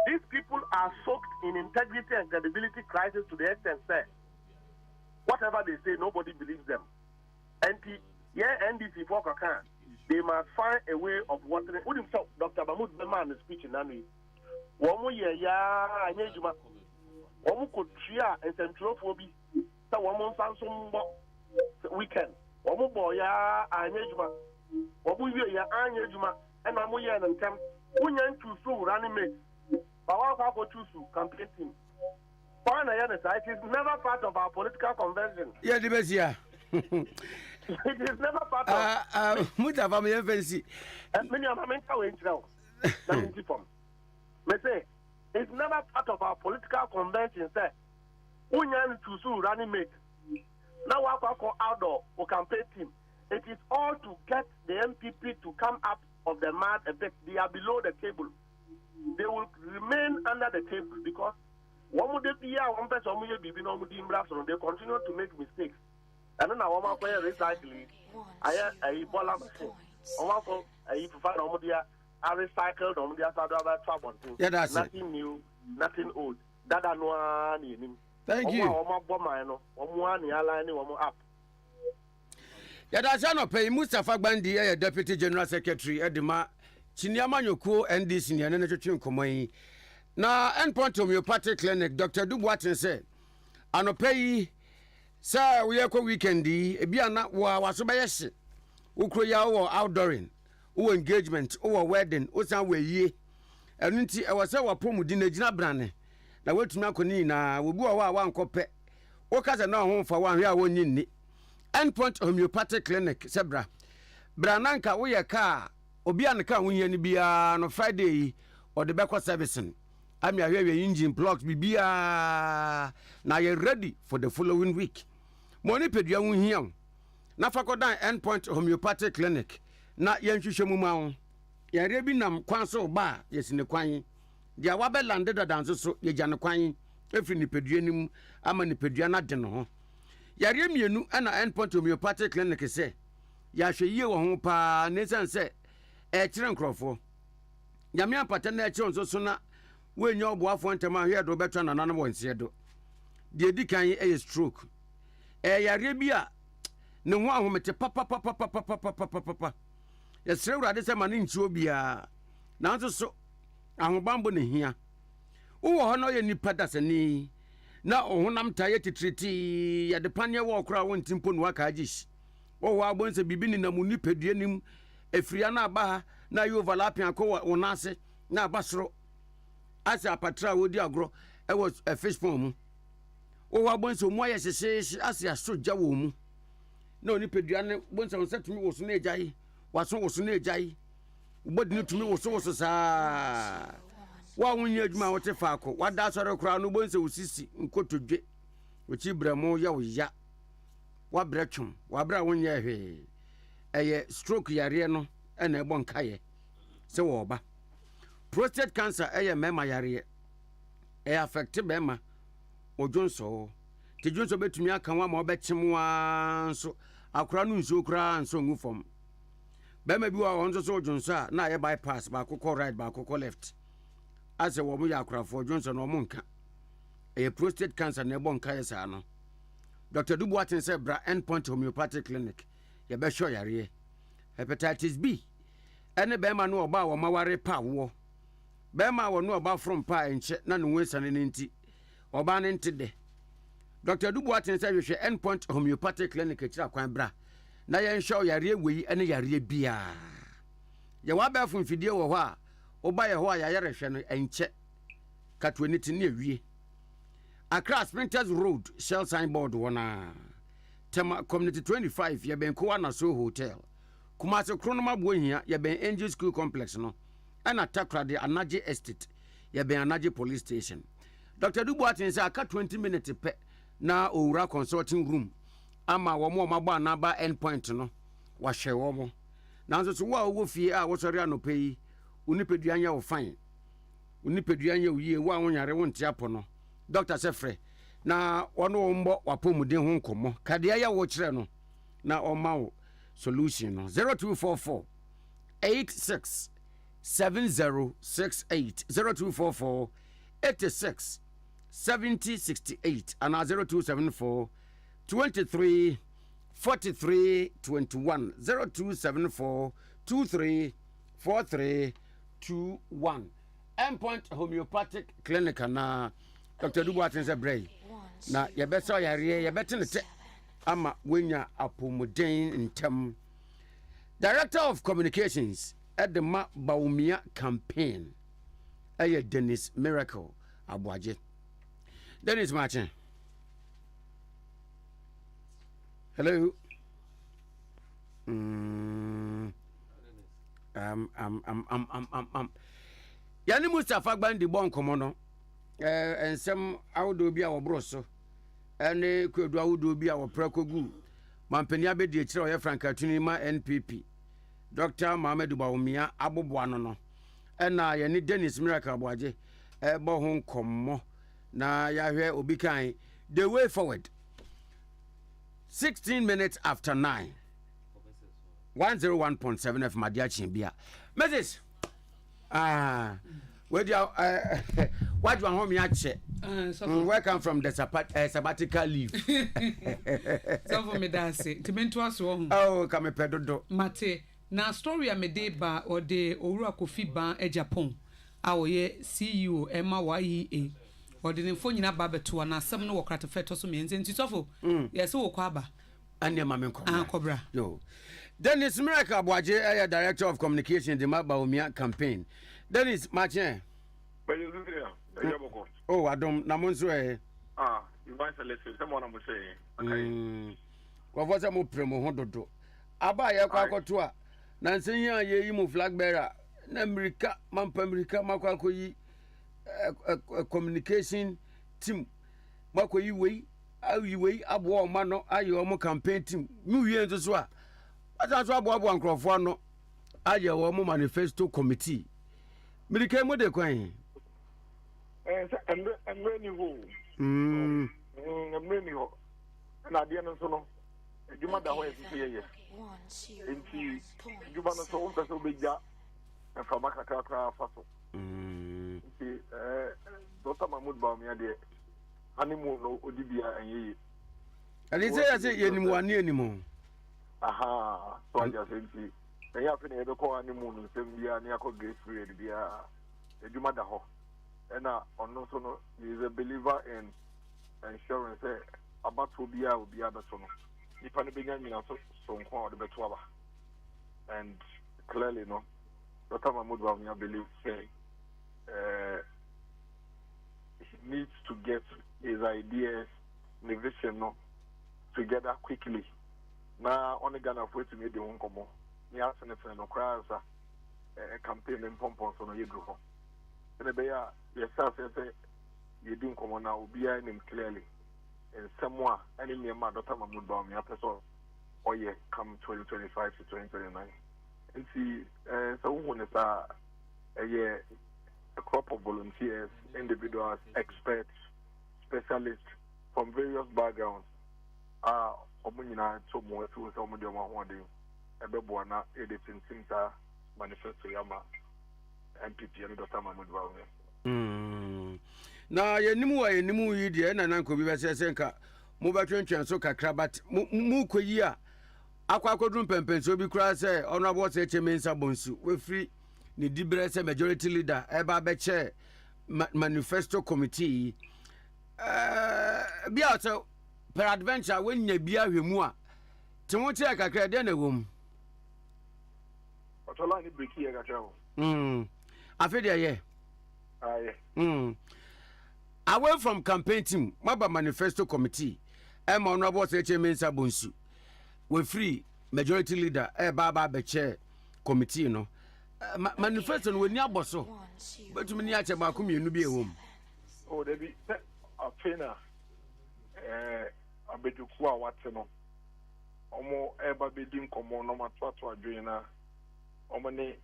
these people are soaked in integrity and credibility crisis to the extent that whatever they say, nobody believes them. And NDC for Kakan, they must find a way of watering. What himself, Dr. Mahmoud Beman is speaking now. One year, Anyejuma. One could tria and centrophobi. So one Samsung weekend. One boy, Anyejuma. One year, Anyejuma. And I'm here and come. One year to sue running mate. Our Papa to campaign team. It is never part of our political convention. Yeah, the best, yeah. It is never part of Mutava me fancy. Many of them now. It's never part of our political convention. Say, Unyan to sue running mate. Now I call outdoor or campaign team. It is all to get the MPP to come up of the mud a bit. They are below the table. They will remain under the table because one day, one person they continue to make mistakes. And then I want to recycling. I bought a machine. I want to find I recycled on the other trouble. Yeah, that's nothing new, nothing old. That I know. Thank you. Yeah, that's no pay. Mustafa Bandi, Deputy General Secretary, Edema, Chinyama Yoko, NDC, and Energy Komoi. Now, endpoint homeopathic clinic, Dr. Dubois said, I no pay. Sir, we are weekendy, a biana was a bias. Ukroya or outdooring, or engagement, or wedding, or some way ye. And until I was our promo dinner, Brane. Now, what to Nakonina, we go one copy. Workers are now home for 1 year, 1 year. Endpoint homeopathic clinic, Sebra. Brananka, we a car, Obiana car, we any be on Friday or the backward servicing. I'm your engine blocks, be now you're ready for the following week. Money paid young young. Nafakodan endpoint homeopathic clinic. Not young Shishamumau. Yarebinam Quanso bar, yes in the quine. dia wabe lande da danso so ye gya ne kwan efri nipadua nim ama nipadua na de no ho yare mienu ana endpoint homeopathic clinic se ya hwe yie wo ho pa ne sense e kire nkrofo nyame apata na e kire nso so na wenye oboafo ntama hwe do betwa nanano wonse do de di kan e stroke yare bia ne ho ahomete papa yesre urade se ma ne nchi obia na nso so ahobambo ne hia wo ho no ye nipa dasani na ohunam taye titriti ya de panye wo kora wo ntimpo no aka agish wo ho abonse bibi ni na mu nipadua nim efria na aba na yo overlapping akọ wo nase na abasoro asa apatra wo di agro e was a fish pond mu wo ho abonse mu aye hyehyehye asa asoja wo mu na onipadua ne bonse won setumi wo so na ejai waso wo so na ejai ubodi ni tumi wo so saa wa wunye adwuma wote faako wada sore kura no bonse usisi nkotodwe ochi bramo ya wo ya wa bretwum wa bra wunye hwe eye stroke yare no ena ebo nkaye se wo ba prostate cancer eye mema yare e affect bema ojonso tejunso betumi aka wa ma obechimwa nso akura no nso kura nso ngufom bema bi wa onzo so ojonso a na ye bypass ba akoko right ba akoko left ase wo mu ya akrafo Johnson no mu nka prostate cancer na ebo nka yesa no Dr. Dubuatin say bra endpoint homeopathic clinic ye be sure yare hepatitis B ene be ma no oba wo maware pa wo be ma wo no oba from pa enche na no wensane ne nti oba ne nti de Dr. Dubuatin say hwe endpoint homeopathic clinic kira kwan bra na ye sure yare wei ene yare bia ye wa ba fun fidie wo ho a oba ye ho a yare hwe no enche katweniti ne awie Accra Sprinters Road Shell signboard wona Tema Community 25 ye ben ko na so hotel Kumase Kronoma Bohia ye ben Angel School Complex no ana Takra de Anaje Estate ye ben Anaje Police Station Dr. Dubuatin say aka 20 minutes pe na Owura consulting room ama wo mo mabo anaba endpoint no wa hwe wo mo na nso so wo fie a wo sori anope yi unipedua nya wo fine unipedua nya wo yie wo anwonyare wo ntiapo no Dr. Sefre na ono mbo wapomuden ho nkomo kadea ya wo kire no na omawo solution no 0244 86 7068 0244 86 7068 and 0274 23 43 21 0274 23 43 21 Endpoint Homeopathic Clinic na Dr. Dubuatin say bray na ye beso yare ye betene te ama wenya apomuden ntem Director of Communications at the Baumia campaign Dennis Miracle Abuaje Dennis Martin hello Yani Mustafa Gbandi bon komo no ensem awdo bi a wobro so ene kwedu awdo bi a woprakogu mampani abedi e kire oye Frankatuni ma NPP Dr. Mohamed Baumia aboboa no ena ye ni Dennis Miracle Abuaje bo ho nkommo na ya hwe obi kan the way forward 16 minutes after 9 101.7 F Madiachi bia Mrs. Where do what do you want me to check? Welcome from the sabbatical leave. So for me that's it. To mentor us oh, come pedodo. Mate, na story a me de ba or de Owura Kofi ban e Japan. Awo ye CEO Emma YEA. Or the phone nyina ba beto na asem no wokrata feto so me nti sofo. Yes wo kwa ba. Anya mame ko. Kobra. Yo. Dennis Miracle Abuaje, Director of Communication, the Baumia campaign. Dennis Martin. Oh, I don't. Namonso. You want to listen? Someone I'm saying. What was a more premo hondo? Aba ya kwa kotua. Nansenya ye imu flag bearer. America, Mampa America, Makwa yi communication team. Makwa yi we, ayi abo mano ayo mo campaign team. Mu wie nso so a. Atanso abo ankrofo no aye wo mo manifesto committee. Mirike mo de kwan. I'm ready home. I'm ready home. And at the end of the day, you matter how it's here. You want to solve the big job and from Makaka Faso. Dr. Mahmoud Baumia, the honeymoon, Odibia, and ye. And he said, I say, anyone anymore. Aha, so I just say, they have been able to call honeymoon and send me a near gate free, the matter how. And on no son is a believer in insurance. About to be out, will be other son. If I began, so called the Betuava. And clearly, no, Dr. Mahmoud Baumia believes, he needs to get his ideas, the vision, no, together quickly. Now, only Ghana for to make the one come on. He has an no crowds a campaign in Pompons on a group. And the bear, yourself, you didn't come on now, be him clearly. And somewhere, any near my Dr. Mahmoud Baumia, or yeah, come 2025 to 2029. And see, so when it's a crop of volunteers, individuals, experts, specialists from various backgrounds are so more to some of them one day. Everyone editing things are manifesto Yama MPP and Dr. Mahmoud Baumia. Now, you knew I knew you, dear, and Uncle Vivasenka, Mobile Train, so Kakrabat, Mukoya, Aquacodrum Pempen, so be cross, honorable Mensa Bonsu, we free. The Dibrese majority leader, Eba Beche manifesto committee. Be out per adventure when you be a remua. Timothy Kakra den a room. But all I need break here, Gatrell. I feel there, yeah. Away from campaign team, Maba manifesto committee, honorable Mensa Bonsu. We free majority leader, Eba Beche committee, no. Manifesto when you are bosso, but to me, I tell my community be a home. Oh, there be a trainer, a bit of what's no. Omo ever be dim common, no matter what we're doing. Omane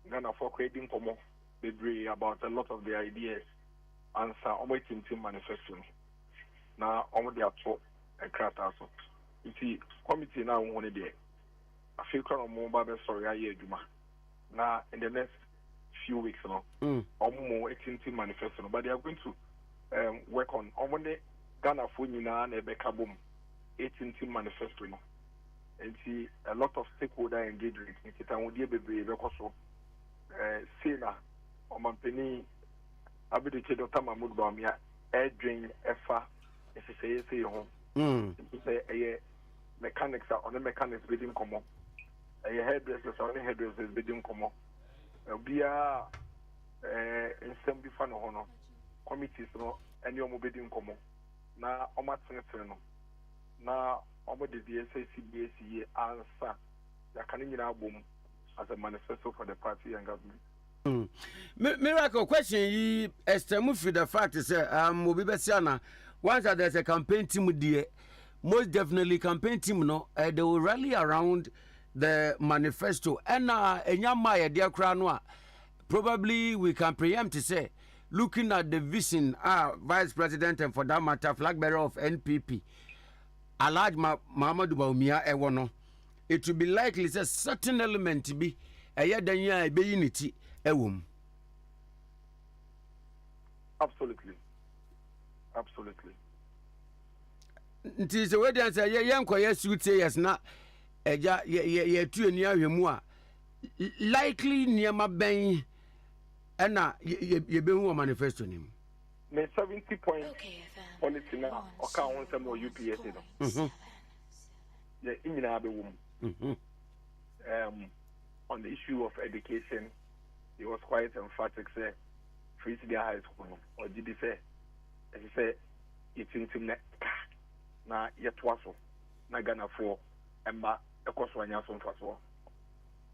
Ghana for creating common, they agree about a lot of the ideas. Answer, Omo team manifesto. Now, Omo they are taught a craft also. You see, committee now one day. I feel kind of more about sorry, I hear Juma. Now, in the next few weeks, more 18 manifesto, but they are going to work on Ghana for Nina and Ebeka Boom 18 manifesto. And see a lot of stakeholder engagement. It would be a baby because Sena or Mampeni Abidike Dr. Mahmoud Baumia, air drain, EFA, say home. Say a mechanics are on the mechanics bidding common. A hairdressers only hairdressers bidding common. Be a in some before no committees no any more bidding common. Now, I'm not saying no. Now, over the DSACBAC answer the Canadian album as a manifesto for the party and government. Miracle question ye estimate for the fact is Mobibesiana. Once there's a campaign team dear, most definitely campaign team no they will rally around the manifesto and Enyama dear Cranwa. Probably we can preempt to say looking at the vision vice president and for that matter flag bearer of NPP a large Muhammadu Baumia ewono it will be likely a certain element to be a yadanya be unity ewum. Absolutely. It is a way to say young quiet suit say yes na eja ye tu eni ahwemu a likely niema ben na ye be hu manifesto nim. Me 70 point policy na oka won some UPS no. Yeah, inyina be wom. On the issue of education, he was quite emphatic say free to the high school or did he say it's intimate na yetwaso na Ghana for emba ekoswanya so mfaso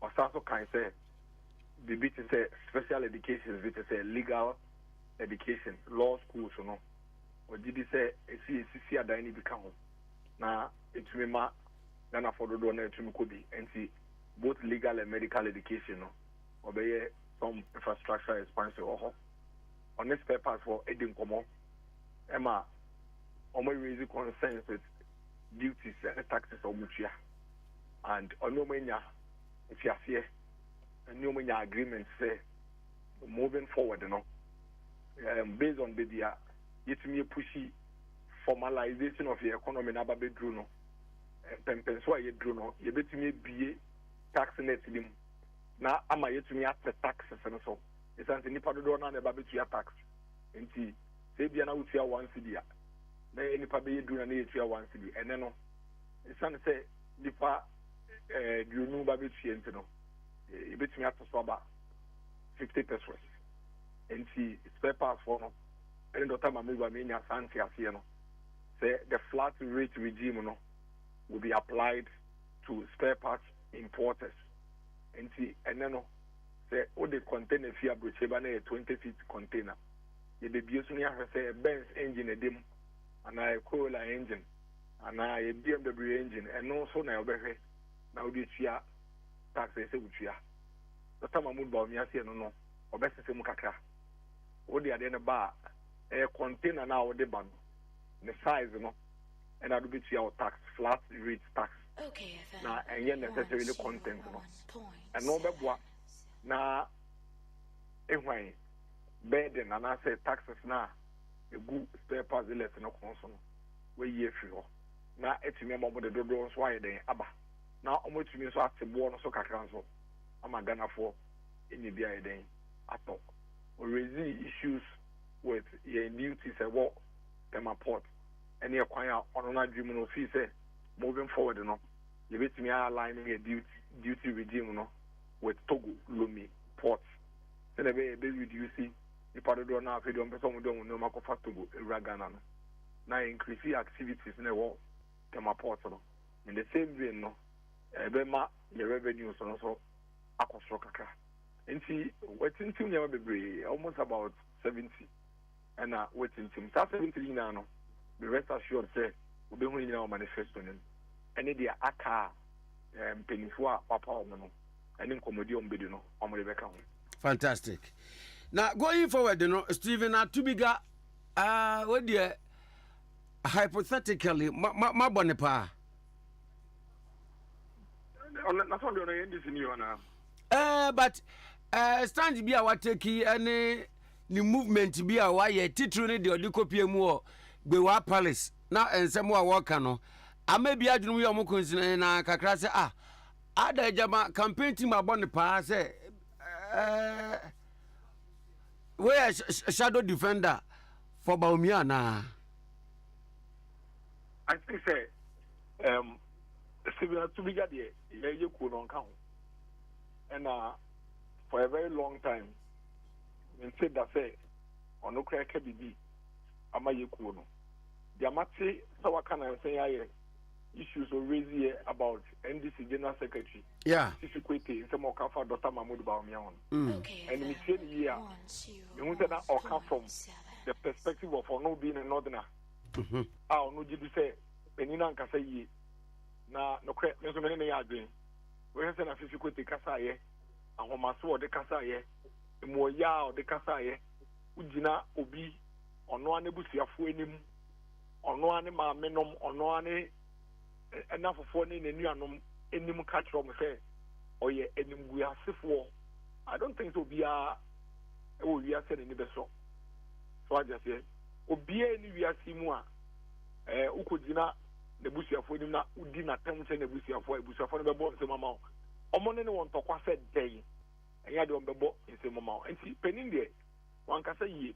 osaso kan say the bit say special education bit say legal education law schools no or did he say esi adan ni bika ho na etumi ma Ghana for do na etumi ko bi enti both legal and medical education no obey some infrastructure expansion on this paper for Edin Komo. Emma, Omo raising concerns with duties and taxes on Mutia. And on no mania, if you are here, and no mania agreements say, moving forward, based on the idea, yet me pushy formalization of the economy na babe druno. Pempenswa ye druno, ye bet me be tax net lim. Na ama yet me at the taxes and so. It's anti nipa do na ne babe to your tax. Enti, say be na utia 1 cedi. Na nipa be druno na utia 1 cedi. And then it's an say nipa druno babe to ye enti no. Ye bet me at the swaba 50 pesos. Enti spare parts for no. And the time I move, I mean, say the flat rate regime will be applied to spare parts importers. And then say all the container fee abroad, a 20 feet container. The baby say a Benz engine a dim, and a Corolla engine, and a BMW engine, and also now this year tax they say which year. The time I move, I say no, or best say mukaka. What they are in a bar. A container now the ban the size and I'll be to your tax flat rate tax now and yet necessarily content and no better now anyway burden and I say taxes now a good spare parts less no console where year free now it's member the doors why they abba now almost me so at the born so cancel I'm a Ghana for in the BI day at all or raise issues with your duties at work, Emma Port, and your choir on a dream of fee say moving forward, you bet me aligning a duty regime with Togo, Lumi, ports. Then a baby reducing the part of the now, if you don't no Marco Togo, Ragana. Now increase activities in the world, Emma Port. In the same vein, Bema, your revenues and also Akosroka. And see, what's in Tunia, almost about 70. And waiting to 73 now. The rest assured say we'll be winning our manifesto. And the Aka Penifua Papa and in Comodium Bedino on Rebecca. Fantastic. Now going forward, Stephen Atubiga, what dear hypothetically, my bonipa. Not only this in you now. But stand to be our takey any. The movement be a why titru ne de odikopie mu o gbewa palace na ensem a work no amebi adwunu ye omokonsin na kakra se ada jama campaign team abon pa se we a shadow defender for Baumia na I think say similar to be got here you could on count and for a very long time and said that say on no crack BB Amaye Kuno. The Amati Sawakana say issues were raised here about NDC General Secretary. Yeah. Difficulty in some Okafa Dr. Mahmoud Baumian. And we said here you want that or come from the perspective of no being a northerner. I'll no say Penina can say na no crack so many are doing. We have a difficulty Kasaye and Homaso de Kasaye. Moya or the Kasaye, Ujina Obi, or no one Busia Fuenim, or no one Menum, or no one enough of one in a new animal catch from say, or ye enim we are safe war. I don't think so be we are saying in the so. So I just say, Obi any we are Simua, Ukudina, the Busia Fuenim, Udina Thames and the Busia for Busia for the board, the mamma. Omon one to said day. And you don't be in the moment. And see, penning there, one can say ye.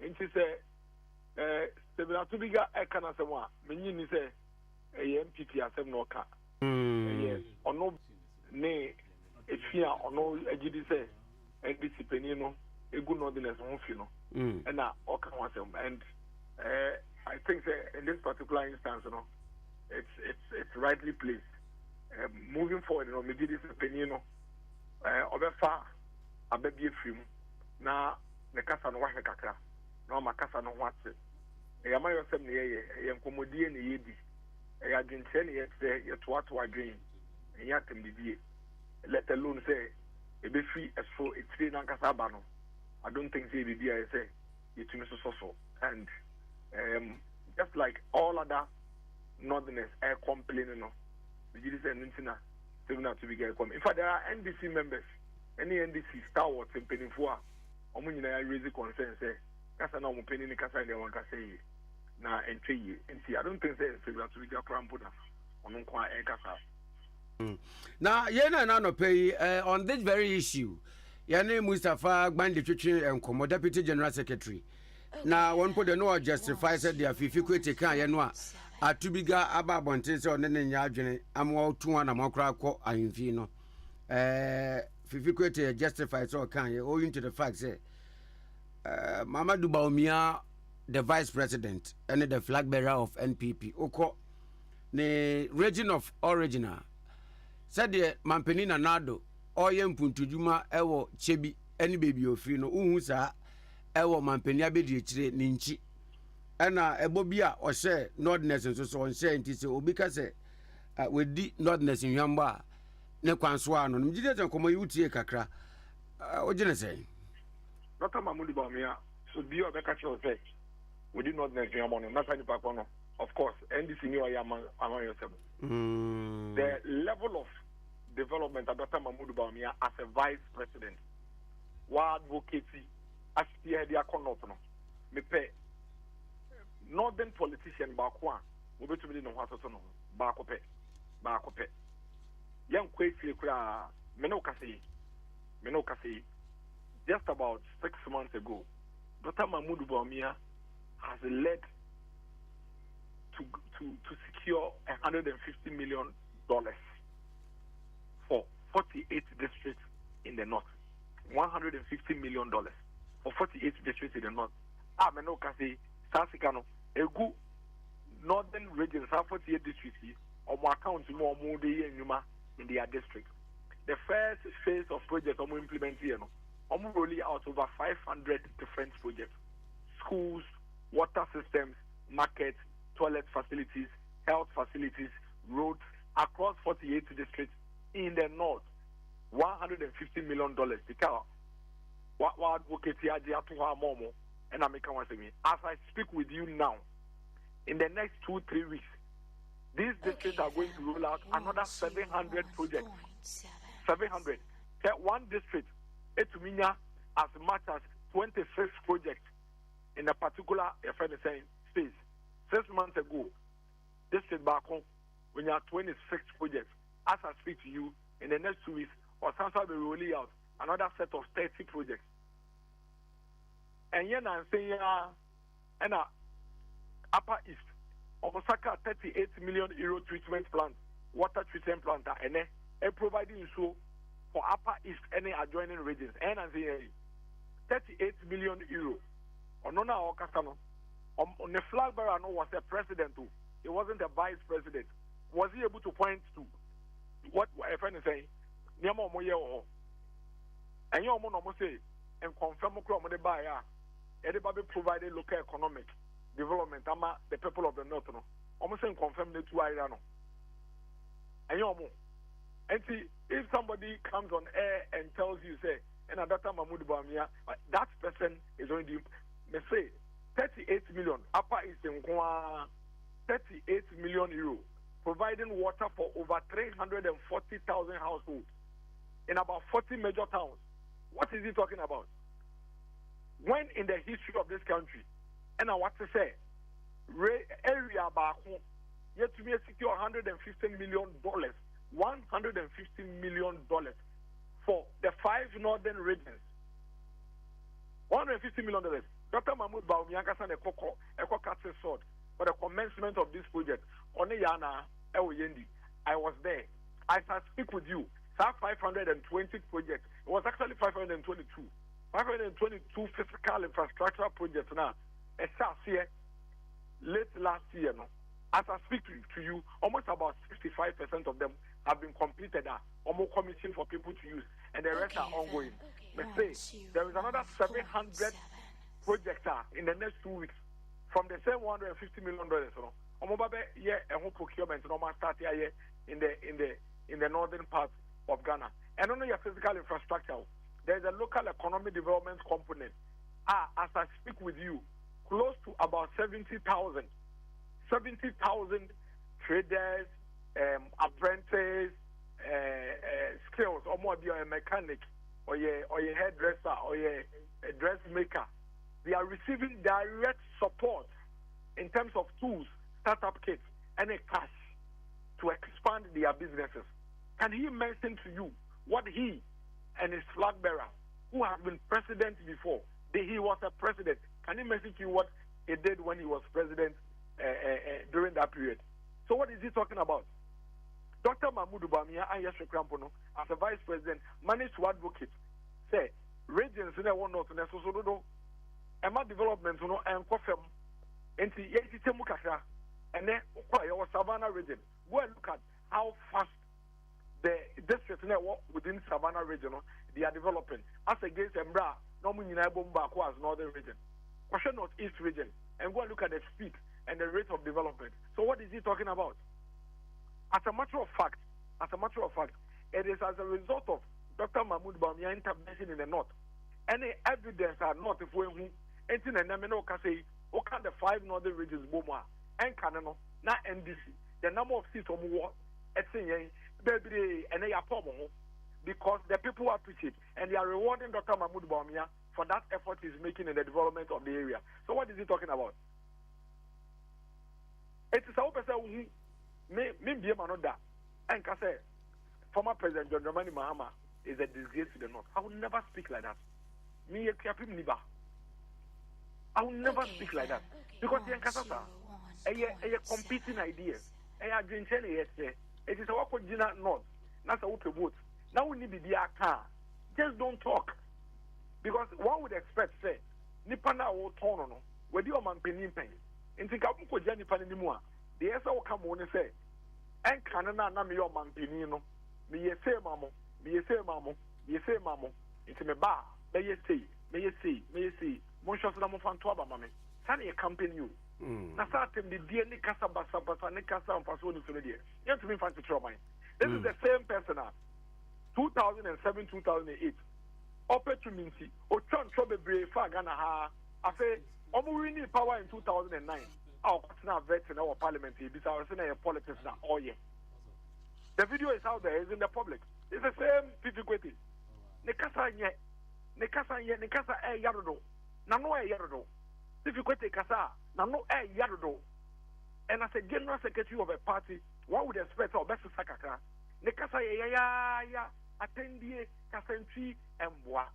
And she said, Stephen Atubiga, I can say one. Meaning say, a MPP as a no car. Yes, or no, nay, a fear or no, a GD say, and this penino, a good northerners won't feel. And now, all can want them. And I think in this particular instance, it's rightly placed. Moving forward, maybe this penino. Obefa abebi efim na ne kasa no wahwe kakra na ma kasa no hwate e ama yo sem ne ye nkomodie ne yedi e adwente ne ye se ye toato adwen e yatem bibie let alone say e be free so etire na kasa ba no I don't think say BBI say it so. And just like all other northerners are complaining, no, the GDC and Nintina, to be get come. In fact, there are NDC members, any NDC stalwarts in Penifua, Omunina raise concern, say, Casano Penny Casa, they want to say, na entry, and see, I don't think say, to be get crampuna, on Unqua and Casa. Now, Yena Nano pay on this very issue. Yane Mustafa Banditri and Como Deputy General Secretary. Now, one put the no justify said their Fifi can Yanwa. A Tubiga Ababontes or Nene Yajane, Amor 2 and Amor Crako, Infino. Fifi justify so can you owing to the fact say Mama Dubaumia, the Vice President, and the flag bearer of NPP, Oko, the region of Original. Said the Mampenina Nado. Oyem puntujuma ewo chebi any baby ofri no uhu sa ewo mampenia bedi chire ninchi ena ebobia o share nordness nso so on share nti se obi ka se wedi nordness nwamba ne kwanso ano no mjide tan komo yutie kakra o gine se Dr. Mahmoud Bawumia so bi obeka che o say wedi nordness nwamba no na sani pakwa no of course NDC ni oya among yourself the level of development of Dr. Mahmoud Bawumia as a vice president. Wa advocacy as the no. Me pay northern politician bakwa we betu me no hwaso no bakope. Yan kwesi kura me no kase just about 6 months ago Dr. Mahmoud Bawumia has led to secure $150 million for 48 districts in the north. $150 million for 48 districts in the north. Meno kasi Sasikano, Egu northern regions have 48 districts on my account more in their district. The first phase of project implementing rolling out over 500 different projects. Schools, water systems, markets, toilet facilities, health facilities, roads across 48 districts in the north. $150 million because what advocate to Amor and as I speak with you now, in the next 2-3 weeks, these districts are going to roll out another 700 projects. 700. One district, it means as much as 26 projects in a particular space. 6 months ago, district back home, when you have 26 projects. As I speak to you, in the next 2 weeks, or Sansa will be rolling out another set of 30 projects. And yet I'm saying, and Upper East, Osaka 38 million euro treatment plant, water treatment plant, and providing so for Upper East any adjoining regions. And I'm saying 38 million euro. Onona Okasano, on the flag bearer, was a president too. He wasn't a vice president. Was he able to point to what a friend is saying? And you almost say, and confirm the buyer, everybody provided local economic development, the people of the north, almost saying confirm the two Irano. And you almost, and see, if somebody comes on air and tells you, say, and at that time, Mahmoud Bawumia, that person is going to say 38 million, Upper East in 38 million euro, providing water for over 340,000 households in about 40 major towns. What is he talking about? When in the history of this country, and I want to say, area back home, yet to be secure $150 million, $150 million for the 5 northern regions. $150 million. Dr. Mahmoud Bawumia has a coca sword for the commencement of this project. I was there. As I speak with you, 520 projects. It was actually 522. 522 physical infrastructure projects now. It starts here late last year. No? As I speak to you, almost about 65% of them have been completed. Almost commission for people to use, and the rest are ongoing. Let's say there is another 700 projects in the next 2 weeks from the same $150 million. Procurement start here in the northern part of Ghana. And only your physical infrastructure. there's a local economic development component. As I speak with you, close to about 70,000 traders, apprentices, skills, or more be a mechanic, or a hairdresser, or a dressmaker. They are receiving direct support in terms of tools, startup kits, and a cash to expand their businesses. Can he mention to you what he and his flag bearer, who has been president before, he was a president, can he mention to you what he did when he was president during that period? So what is he talking about? Dr. Mahmoud Bamia and Yeshua Krampono, as a vice president, managed to advocate, say, regions in the one north and so Emma development, and Kofem, and the Yetitemukasha, and then your Savannah region. Go and look at how fast the districts within Savannah region they are developing. As against Embra, no Munabomba as northern region. Question northeast region, and go and look at the speed and the rate of development. So what is he talking about? As a matter of fact, it is as a result of Dr. Mahmoud Bawumia intervention in the north. Any evidence are not if we anything and no say okay the 5 northern regions Boma and Canano, not NDC. The number of seats on war at baby and they are because the people appreciate and they are rewarding Dr. Mahmoud Bawumia for that effort he's making in the development of the area. So what is he talking about? It is our person who me be another and can say former President John Dramani Mahama is a disgrace to the north. I will never speak like that. Me I will never speak like that because the Nkasasa a competing idea. It is our original north. That's our vote. Now we need to be a car. Just don't talk. Because one would expect, say, Nipana or Tono, where you are man penny pen. In Tikabuko Janipan anymore. The answer will come on and say, and Canada, Nami or man penino. Me ye say, mammo, me ye say, mammo, me say, mammo. It's a bar. May you say, Monshas Lamofantoba, mammy. Sunny accompany you. Nasatem the dear Nicasa Basabasa, Nicasa and Pasoni Sunadia. You have to be fancy trauma. This is the same person now. 2007, 2008. Opportunity. Ochon Chobe Brave Fagana Ha. I say, we need power in 2009. Our partner vets in our parliament. This our senior politics now. Oh, yeah. The video is out there, it's in the public. It's the same difficulty. Nicasa yet. Nicasa Yarudo. Nano Yarudo. Difficulty Casa. Nano Yarudo. And as a general secretary of a party, one would expect our best Sakaka. Nicasa ya attendee Casentry and Bois.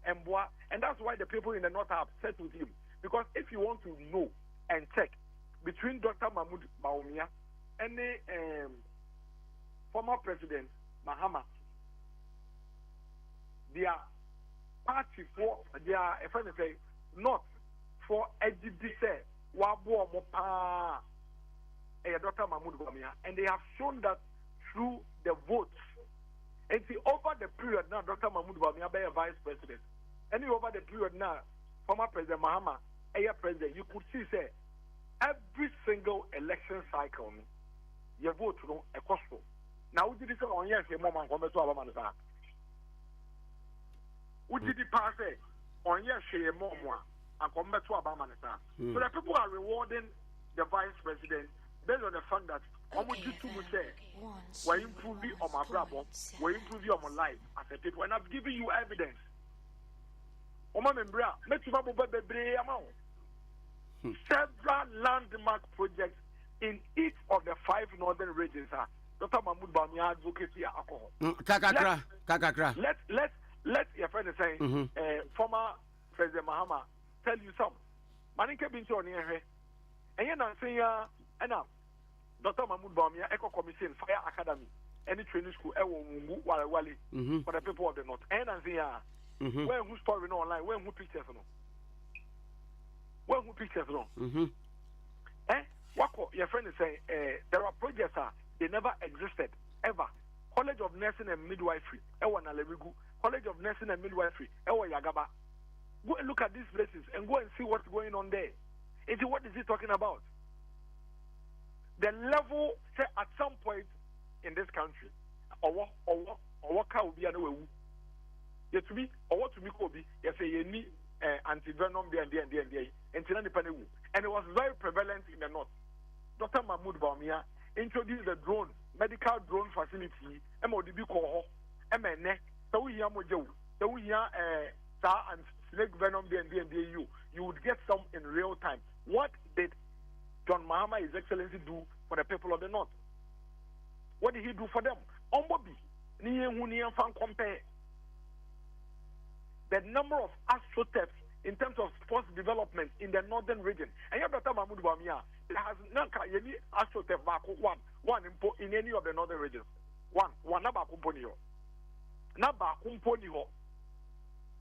And that's why the people in the north are upset with him. Because if you want to know and check between Dr. Mahmoud Bawumia and the former president Mahama, their party for their friend say not for EGDC Wabo Mopa Dr. Mahmoud Bawumia, and they have shown that through the votes. And see, over the period now, Dr. Mahmoud Bawumia be a vice president. And over the period now, former President Mahama, president, you could see say every single election cycle, you vote a cost. Now, we did this on yes, a moment come to our man. We did the pass on yes, a moment and come to our man. So the people are rewarding the vice president based on the fact that we're improving on my brother, we're improving on my life as a people, and I've given you evidence. Several landmark projects in each of the 5 northern regions are Dr. Mahmoud Bawumia advocacy alcohol. Kakakra. Let your friend say former President Mahama tell you some. Maninke binti on here. And you're not saying Dr. Mahmoud Bawumia Eco Commission Fire Academy, any training school, Wali for the people of the north. And I'm saying when who story no online, when who pictures no. When who pictures no. What your friend is saying, there are projects they never existed ever. College of Nursing and Midwifery, College of Nursing and Midwifery, Yagaba. Go and look at these places and go and see what's going on there. What is he talking about? The level say at some point in this country, or what will be anyway. Yet to be or what to be Kobe, yes, a need anti-venom and it was very prevalent in the north. Dr. Mahmoud Baumia introduced the drone, medical drone facility, MODB call MNE, so we hear Mojo, so we hear and snake venom you would get some in real time. What did John Mahama, His Excellency, do for the people of the north? What did he do for them? Ombobi, Niyan fan compare the number of astroturfs in terms of sports development in the northern region. And you have Dr. Mahmoud Bawumia, there has not any astroturf one in any of the northern regions. One naba kumponiho.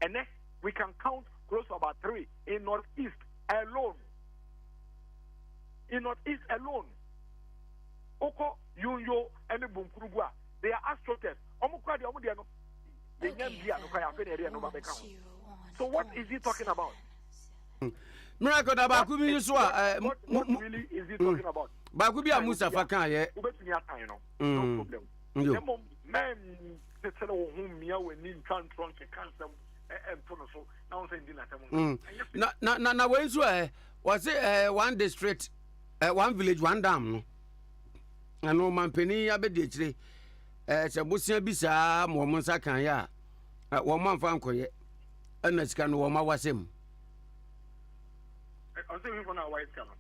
And then we can count close to about 3 in northeast alone. In northeast alone. Oko, Yunyo, and Bunkurugwa, they are astroturfs. So what is he talking about? Miracle da ba ku bi so what really is he talking about? Ba ku bi a Mustafa kan ye. No problem. Man, say wo hu mia we ni kan tron ke kan sam no so now say ndi na tem. Na we so was it one district, one village, one dam no. Ano man pani abedi akire se bosia bi saa mo nsa kan ya wo man fa nkoye ana sika no wo ma wasem I say we for na white camera.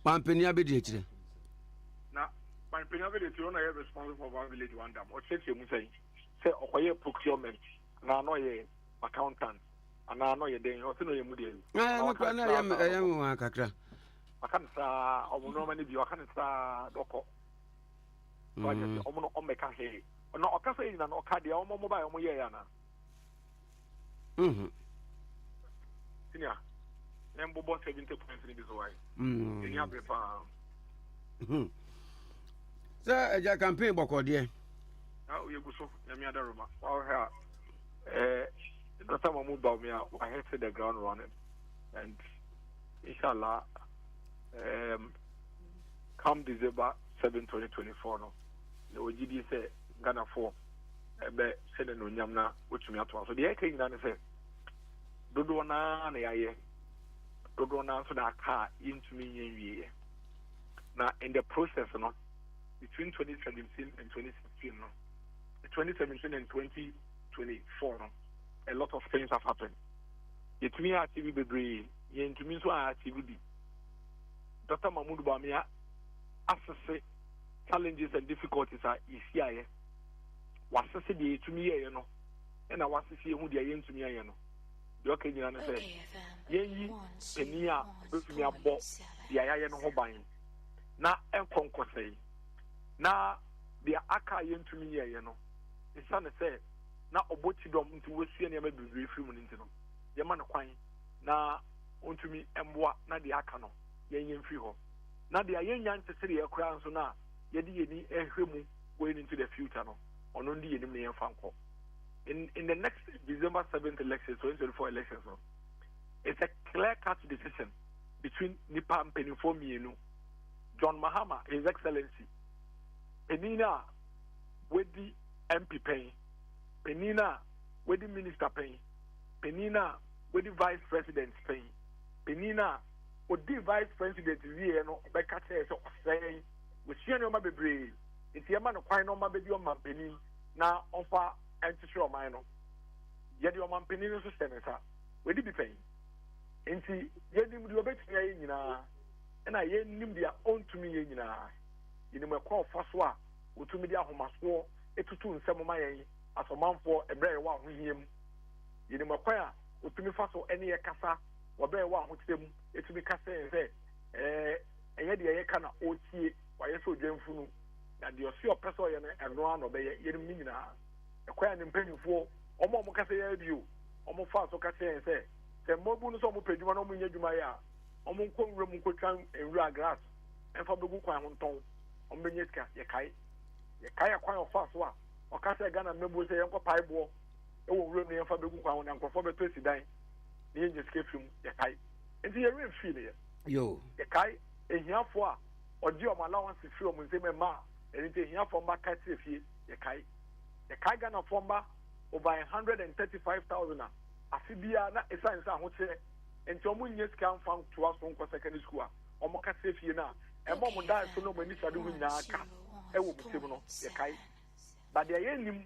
Man pani abedi akire na man pani abedi akire na responsible for one village, one dam. O say mu say okoye procurement na no ye accountant ana no ye den o say no ye mu dey no kwa na ya mu kakra akansa omuno mani bi akansa doko omuno omeka he no okasa yin na no okade omo mobile omo ye ya na sinia nembo bo 70 points ni bi so why ni abre pa sa eja campaign bokode na o yeguso na mi adaroma wa ha Dr. Mahmoud Bawumia, I hit the ground running and inshallah come December 7, 2024 no the OGD say Ghana 4 ebe sene no nyam na otumi ato so de ekan na ne say dodo na yaye dodo na so da ka intumi yenwie na in the process no between 2017 and 2016 no 2017 and 2024 no a lot of things have happened. Yetumi active bebre yentumi so active bi Dr. Mahmoud Bawumia assess challenges and difficulties are isiaye wasese de yetumi ye no na wasese hu de yentumi ye no de okanyina ne say yenyi enia betumi abo de ayaye no ho ban na enkonkosei na de aka yentumi ye no isa ne say na oboti dom nti wosue ne ma bebre firim ne ntino ye ma ne kwan na ontumi emboa na de aka no yen free ho na de ayenya ntesere ye kura nso na ye de yeni ehwemu going into the future no ono ndi yenim ne yemfa nko in the next December 7th elections 2024 elections no it's a clear cut decision between Nipa Mpenifo mienu John Mahama, His Excellency Penina wedi MP pen Penina wedi minister pen Penina wedi vice president pen Penina odi vice president wie no be ka tell so say we see no ma bebre nti e ma no kwan no ma be di o ma penin na onfa entishro man no ye di o ma penin so senesa we di bi pen nti ye nim di obetumi ye nyina na ye nim dia ontumi ye nyina yinim e kwa fa so a otumi di ahomaso etutu nsem ma yen asomanfo ebre wa ahohiem yinim e kwa a otumi fa so ene ye kasa wabe wa hotem etumi kase se enye de ye kana otie waye so dwemfunu na de osi opeso ye na eno ano be ye nim nyina ekwa ne mpanyufo omo mo kase ye bio omo fa so kase se se mobu no so mo pedwuma no mo nya dwuma ya omo nko nwura mu nkotwan nwura grass enfa begu kwan ho nton omo benye sika ye kai akwan ofa so a okase Ghana mebu se ye nko paibo ewo nwura no enfa begu kwan ho na nkofo beto sidan ni enye skefim ye kai enti ye real feel ye yo ye kai ehiafo a odi o allowance free o munse me ma enti ehiafo ma ka tie fie ye kai the Kaigana Fomba over 135,000. Asibia na esan sa ho che enti omo nye sika mfa to aso nko secondary school a omo ka se fie na e mo mo dan so no mani sade hu nyina aka e wo mutim no ye kai but the yenim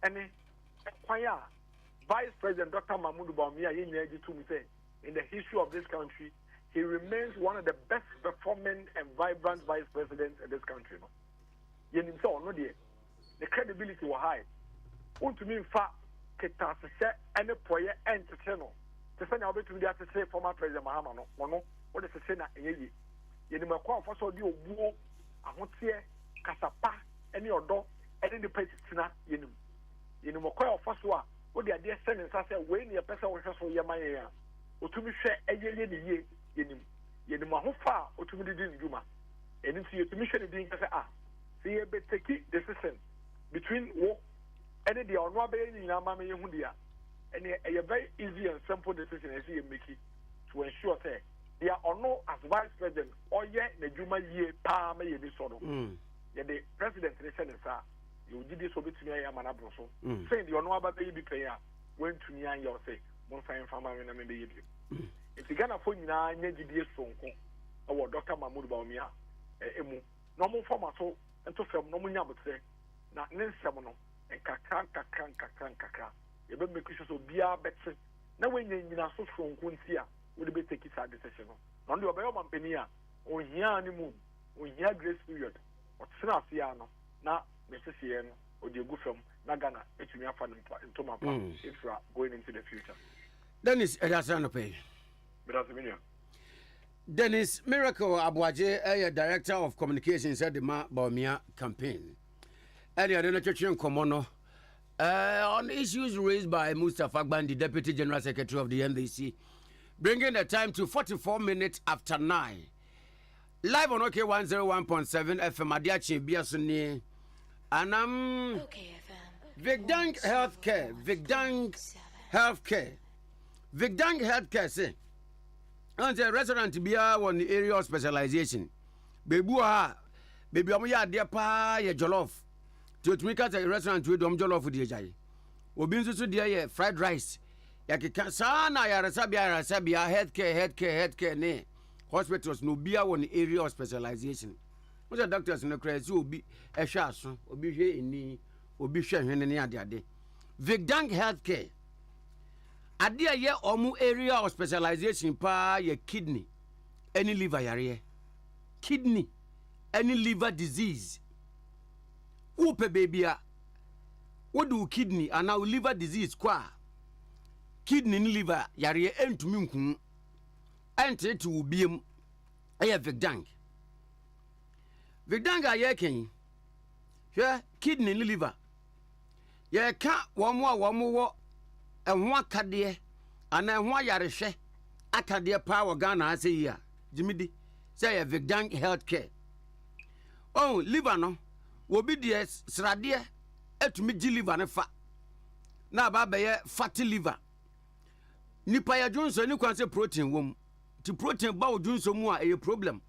ene kwan ya Vice President Dr. Mahmoud Bawumia ye nyina ji to me say in the history of this country he remains one of the best performing and vibrant vice presidents in this country no yenim so no de the credibility was high untumi mfa kita se ene poye entete no te se na obetumi dia se former president Mahama no ono o de se na eyeyi ye ni makwa afo so de obuo ahotie kasapa ene odo ene de petitina ye ni makwa afo so a o de ade se nsa se we ni pese wo hweso ye man ye a otumi hwe eyeye ni ye ni mahofa otumi de di nduma ene nti otumi hwe ni din kase se ye be take decision between wo and the honor in Amami Hundia, and a very easy and simple decision as you make it to ensure that they are honor as vice president or yet the Juma year palm a disorder. Yet the president in the Senate, you did this over to me, Amanabroso, saying the honor baby player went to me and your say, one fine farmer and maybe if you can't afford 9 years phone or Dr. Mahmoud Bawumia, no more former so and to film no money but say, not Nensamono. And kakra. You better make sure so be a better. Now when you are so strong, Kunsia will be taking a decision. On the Obama Penia, on here honeymoon, on here grace period, or Sinasiano, now Mrs. Yen, or the good film, Nagana, it's me up and Thomas if you are going into the future. Dennis Edasanope. Dennis Miracle Abuaje, Director of Communications at the Bawumia campaign. Earlier, the Churchian Komono on issues raised by Mustafa Gbandi, Deputy General Secretary of the NDC, bringing the time to 44 minutes after 9. Live on OK 101.7 FM, Ade Akye Abia Sunni, and Vigdang Healthcare, say, and the restaurant be on the area of specialization. Baby, ya dear pa, ya jollof. To make a restaurant with Dom Jollof with the Jai. Obin to dear fried rice. Yakika sana ya Rasabia healthcare ne. Hospitals no be one area of specialization. What the doctors in the crazy will be a shas, obi here in ni, obi share in any other day. Vigdang Healthcare. Adia ye omu area of specialization pa ye kidney, any liver yare. Kidney, any liver disease. Upe babya what do kidney and now liver disease kwa kidney ni liver yare entumi nku ente to ubiem eye vigdang aye ken hwe kidney ni liver ye ka womo wo ehwo akade ana ehwo yarehwe akade pa wo Ghana ase yi a jimidi say ye vigdang healthcare oh liver no wobi die srade etumi gi liver ne fa na ba be ye fatty liver nipa ya junso ni kwan se protein wom ti protein ba wo junso mu a e problem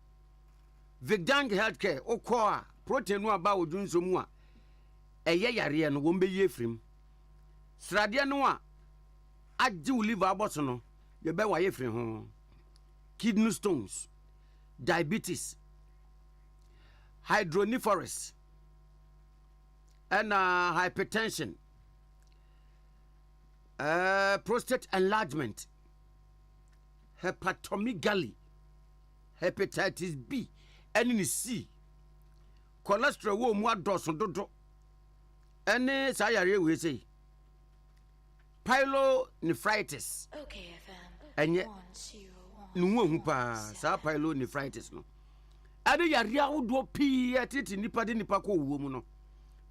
Vigdang Healthcare okọ a protein no ba wo junso mu a eye yare no wo mbe ye frim srade no a agi wo liver aboso no ye be wa ye frim ho kidney stones diabetes hydronephrosis and hypertension, prostate enlargement, hepatomegaly, hepatitis B, and C, cholesterol wo mu adoso dodo, and sayare we say pyelonephritis. Okay, FM. And yet, no pa sa pyelonephritis no. Ade yare awodo pii atiti nipa de nipa ko wo mu no.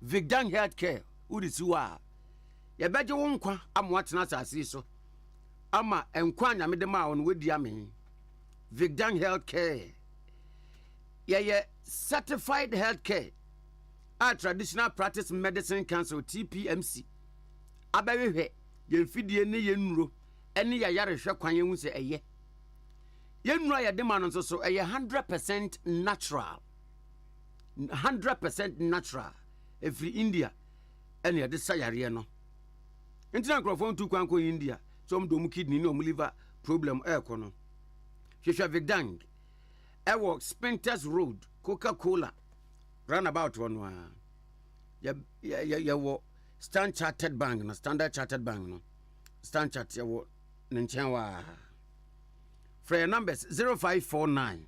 Vigdang Healthcare udisiwa ye beje wo nkwa amwatena asase so ama enkwa nyamede ma won wedi ame Vigdang Healthcare ye certified healthcare a traditional practice medicine council TPMC abawehwe ye mfidie ne ye nnuro ene ya yarehwe kwan ye hu se eye ye nnuro ya de ma no so eye 100% natural 100% natural. Every India, ɛne yɛde sa yareɛ no nti na nkurɔfoɔ ntu kwan kɔ India so ɔmo dom kidney ne ɔmo liver problem ɛɛkɔ no hwehwɛ Vidang ɛwɔ Spintex Road Coca-Cola roundabout hɔ no a yɛwɔ Standard Chartered Bank no Standard Chart yɛwɔ ne nkyɛn wɔ frɛ yɛ numbers 0549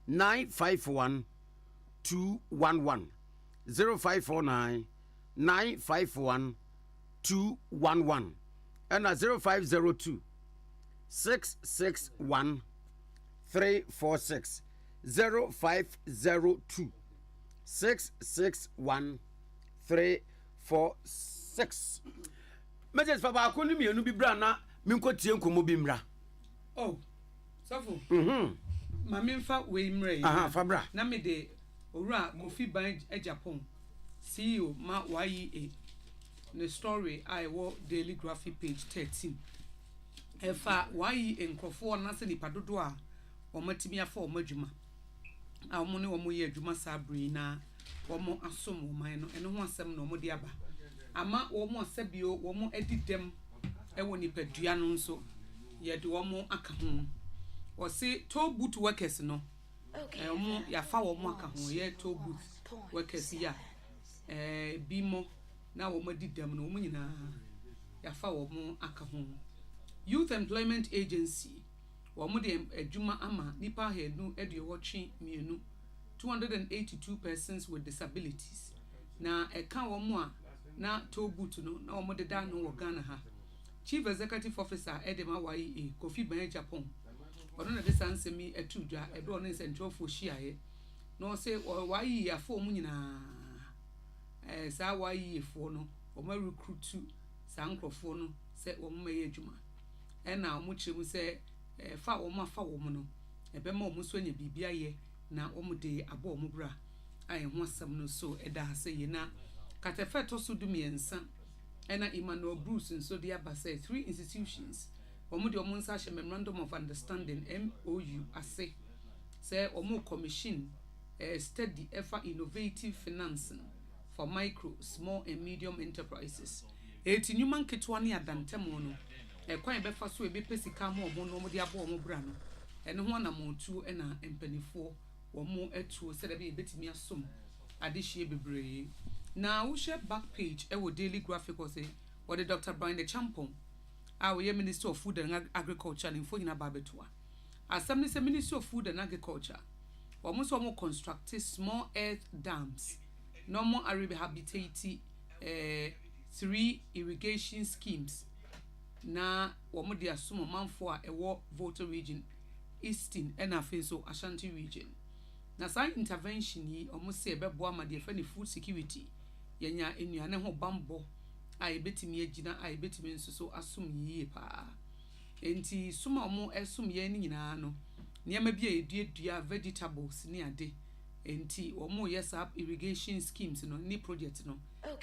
951 211 0549 951 211 and 0502 661 346 0502 661 346. Message papa ko ni mienu bi bra na minko tie nkomo bi mra. Oh, safo. Mami mfa we mra yi. Fa bra. Na me de owura Kofi Ban Japan CEO ma YEA the story I wo Daily Graphic page 13. Efa YEA nkrofo na se nipa dodo a omatimi afa omadwuma. A omo ne omo ye adwuma sabri na omo asom oman no eno ho asem na omo de aba. Ama omo asabio omo edidem ewo nipadua no nso ye de omo aka ho. O se toll booth workers no omo ya fa omo aka ho ye toll booth workers ya bimo na omo didem no omo nyina ya fa omo aka ho. Youth Employment Agency omo de adwuma ama nipa henu eduwotwe mienu 282 persons with disabilities na eka omo a na toll booth no na omo de da no wo Ghana ha. Chief Executive Officer Edema YEA Kofi Ban Japan ono na de sansemi etudwa ebe ono nsentofo hyiaye no se YEA afo omo nyina sa YEA fo no omo recruit sa nkrofo no se omo maye adwuma na omo kyeremu se fa omo afa omo no ebe ma omo so nya bibia ye na omo de abo omo bra aye ho asam no so eda se ye na katefe to so dumiensa na Emmanuel Bruce nso de aba say 3 institutions omo de omo nsa hye memorandum of understanding MOU ase say omo commission study effort innovative financing for micro small and medium enterprises eti nyuma nketwa ne adantemo no kwan be fa so ebe pesika ma omo no omo de aba omo bra no ene ho na montu na empanifo omo etuo se de be betimi asom adehie bebre na wo share back page wo Daily Graphic or say what the Dr. Brian the Champon our Minister of Food and Agriculture in Fogina Babetua Assembly say Minister of Food and Agriculture almost more constructed small earth dams no more rehabilitate 3 irrigation schemes na womo de asoma manfo a ewo Volta region Eastern and afenso Ashanti region na sa intervention yi almost say bebo ama de fa ni food security yenya enuane ho bambo a ebetimi agina a ebetimi nsoso asom yiye pa enti suma omo esum ye ni nyina no niam bia eduadua vegetables ni ade enti omo yes up irrigation schemes no ni project no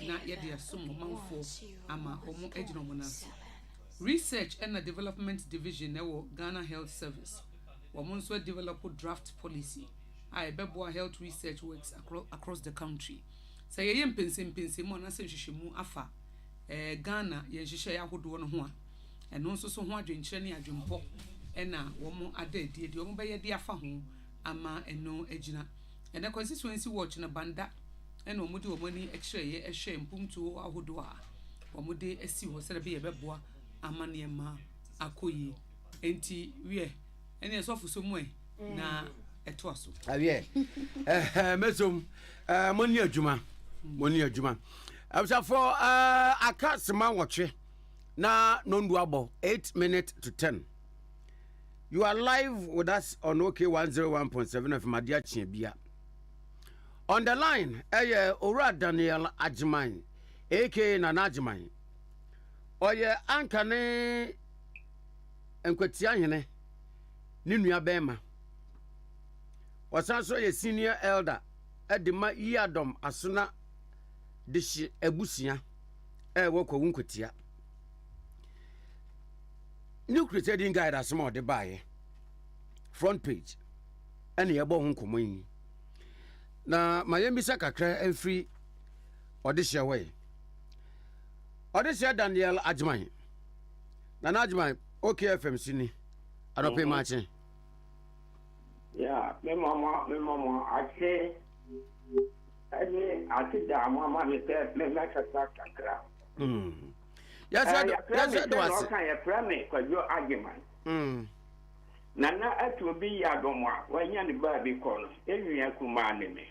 na ye de asom manfo ama omo agina omo na research and development division ewo Ghana Health Service omo nso develop draft policy a ebebo health research works across the country. Say ye mpense mo na se hwehwemu afa Ghana ye hwehwe ya hodo no ho a eno nso so ho adwenkyere ne adwempo na wo mo adadie de wo mo beye de afa ho ama eno agina ene constituency watch na banda ena wo mo de wo mo ni ekire ye ehwe mpumtu ahodo a wo mo de asi ho se be ye beboa ama ne ma akoyi enti wie ene sofu so mu na etoaso awie mesom moni adwuma absa for aka sema wotwe na nondu abo 8 minutes to 10. You are live with us on OK 101.7 of Ade Akye Abia. On the line Ora Daniel Ajiman aka Nana Ajiman oye ankane enkwatia hene ni nua bema wasanso ye senior elder edema yadom asona dishi ebusia wokwo wunkotia new creating guide asoma de baye front page ene yebo ho nkomo na mayembisa kakra enfri odehye we Odisia Daniel Ajman. Nana Ajman, okay FM sini. Anope machi. Yeah, me mama, I say I think that mama me say me like a sakra. Yes, I do. I can't frame for your argument. Nana at will be Yadoma when you're the baby corner, every command me.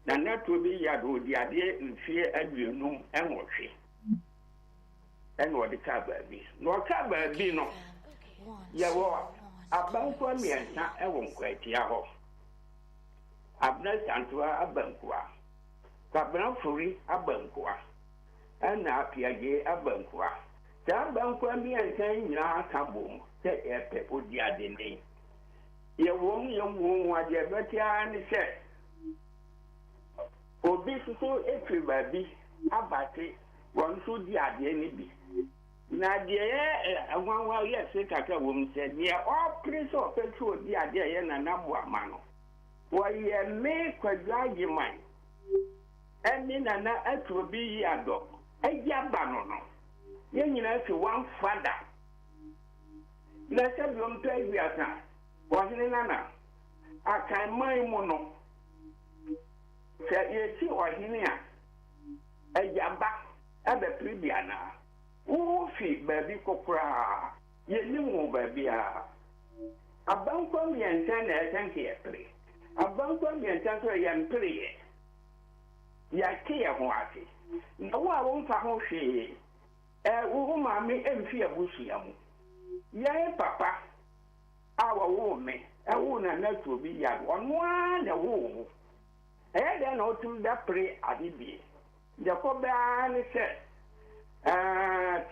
Nana to be Yadu, the idea in fear and you know and what she. And what the car baby. No car baby, no. Yawa, a bank for me and not a won't quite yaho. Abner Santua a bankwa. Cabana Fury a bankwa. And now Piaget a bankwa. That bankwa me and saying, now come boom. Say a pepper the other name. Your woman, young woman, what you better and said. Oh, this is so everybody about it. One should the idea be. Now, dear, one while yes, a woman said, near all place of petrol the idea and a number of man. Why, ye make a drag your mind. And then it will be a dog. A yabano. Yen you know, one father. Let's have them play with us now. Ohenenana, I can my mono. Say, you see, Ohenenana, a yamba, at the Pribiana. Who feed baby copra? You knew baby. A bunkum and send a thank you. A bunkum and send a young play. Yakia Wati. No, I won't find she. A woman may empty a bushiam. Yea, papa, our woman, a woman not to be young, one a woo. And then autumn that pray at the bee. The Coban said,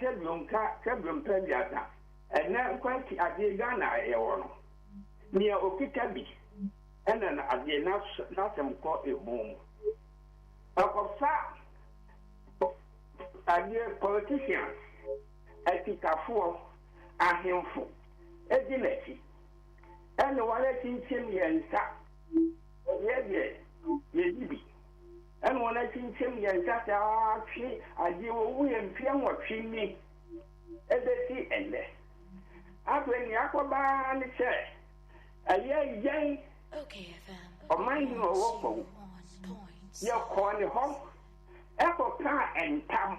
Chebrum Pendiata, and now quite at the Ghana, near Okitabi, and then at the Nassam call a boom. Of fact, dear politicians, I think a fool. Ahemfo edinati ene wala tinchim yensa yeye yejibi ene wala tinchim yensa ta twi ade wo yemfia nwotwi ni ebeti ene afeni akoba ni che aye yen Okay FM. O man no wo ye ko ni ho e ko ka entam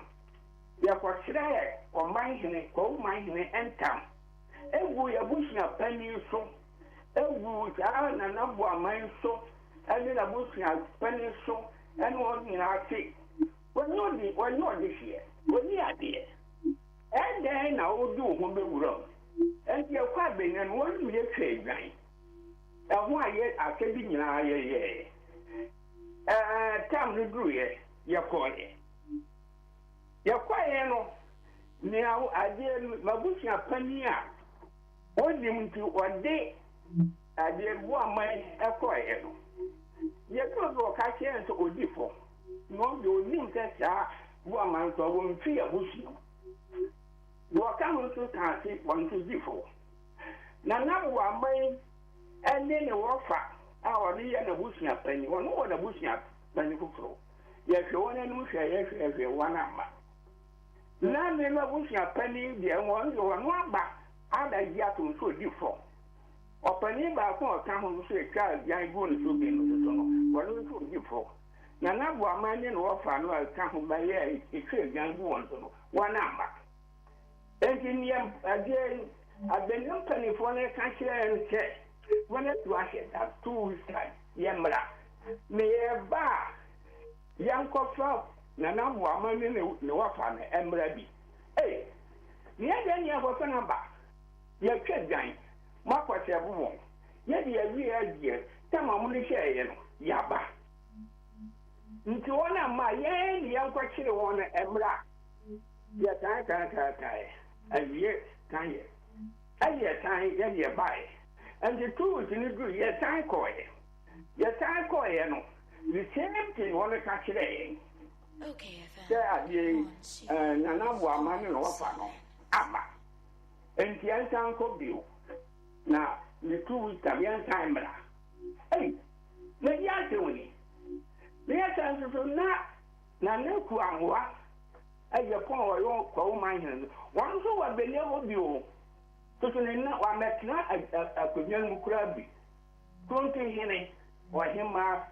Yakwashire or mine, go mine and town. Ewu ya bush na penny so. Ewu and a number of mine so. And then a bush na penny so. And one in our city. Well, not this year. Well, yeah, dear. And then I will do when we run. And you're quite being and one year trade line. And why yet I can be in our year. Time to do it. You're calling. Yakwayeno now I did Mabusia Pania. What him to one day I did one man acquire. Yet go catch to Odifo. No, you need that one man to one fear Bushio. You are coming to Tansi one to Difo. Now, one man and then a warfare. Our near the Bushia penny, or no one a Bushia penny for. Yes, you want to know every one number. Now, never wish a penny, dear one, you are not back. Other yet to so different. Or penny back for a town to say, child, young going to be in the zone. What is so different? Now, not one man in orphan, I come by a trade young one, one number. Engineer, again, I've been company for a country and say, when it was it, that's 2 weeks time, Yamra. May a bar, young coffee. Nana woman in the waffle and Brabby. Eh, near then you have a number. Your kid dying. Mark was a woman. Yet the idea, come on, share Yaba. Into one of my young question on Embra. Yes, I can't. A year, can you? A year time, then you buy. And the two is in the good, yes, I call it. Yes, I call it. The same thing on the catch. Okay, Nana woman in Wafano. Abba. And the uncle Bill. Now, the 2 weeks of young time. Hey, the young doing. The answer to not Nanakuangwa. ɛyɛ pɔn wɔ yɔ kɔɔ man hɛn wɔn nso wɔ bɛnɛ hɔ bi o tutu ne na wa mɛtena akonnwa mu kura bi kronti hene ɔhema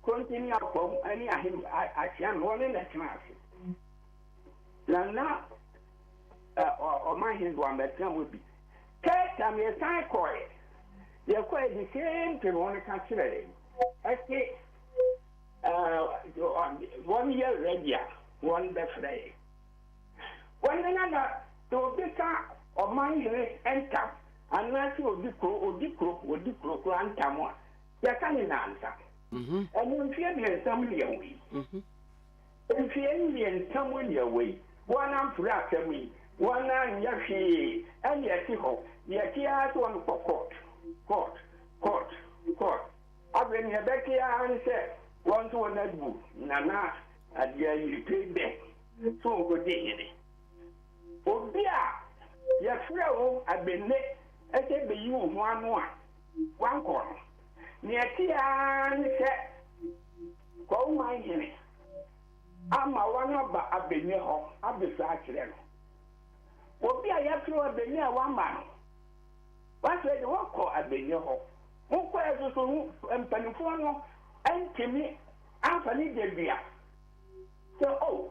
kronti ni akɔm ani ahem ahyia no wɔn na tena ase na ɔman hɛn wɔ mɛtena mu bi kɛta mi san kɔɛ yɛ kɔɛ di same thing wɔn ka kyerɛ ɛsɛ wɔn yɛ ready a wɔn bɛfrɛ yɛ wɔn nana na obi ka ɔman hɛn ntam anaasɛ odi kuro antam a yɛka ne nansa ɛno mfeɛ mmiɛnsa mu ne ɛwɔ yi mfeɛ mmiɛnsa mu ne ɛwɔ yi wɔn amforo asɛm yi wɔn anyɛ hwee ɛne ɛte hɔ yɛte ara sɛ wɔn kɔ court abere ne yɛbɛte ara ne sɛ wɔn nso wɔn abu nana adeɛ yiripe bɛn so nkɔdi hene obi a yɛfrɛ wo abenne ɛsɛ bɛyi wo ho ano a wankɔ no ne ɛte ara ne sɛ kɔwoma hene ama wɔn aba abenne hɔ abɛsa akyerɛ no obi a yɛfrɛ wo abenne a wama no wasɛ de wɔkɔ abenne hɔ wokɔ ɛsoso mpanimfoɔ no ɛntimi amfa ne dadua sɛ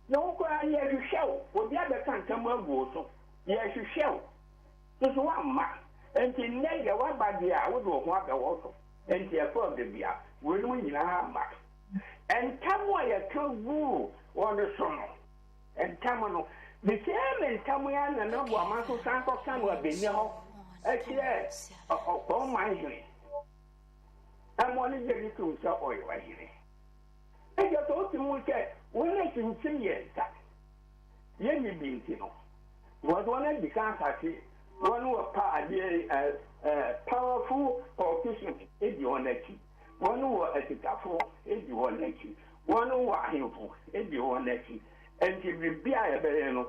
na wokɔ yɛhwehwɛ wo obi abɛka ntam agu wo so yɛhwehwɛ wo soso wamma nti nnɛ yɛ waba deɛ a wode wo ho abɛwɔ so nti ɛkɔɔ dabia wɔnom nyinaa ama ntam a yɛka guu wɔn so no ntam no mesɛɛ ntam yɛ nana boama so san kɔka no abɛnni hɔ ɛkyerɛ ɔman hene ɛmɔ no gye ne tom sɛ ɔyɛ wahene ɛgyɛ sɛ wotim mu sɛ wɔn akyinkyim yɛ nsa yɛnni bi nti no wɔde wɔn adi ka asase wɔn wɔ pa adeɛ powerful politicians edi wɔn akyi wɔn wɔ asikafoɔ edi wɔn akyi wɔn wɔ ahemfo edi wɔn akyi nti biribi a yɛbɛyɛ no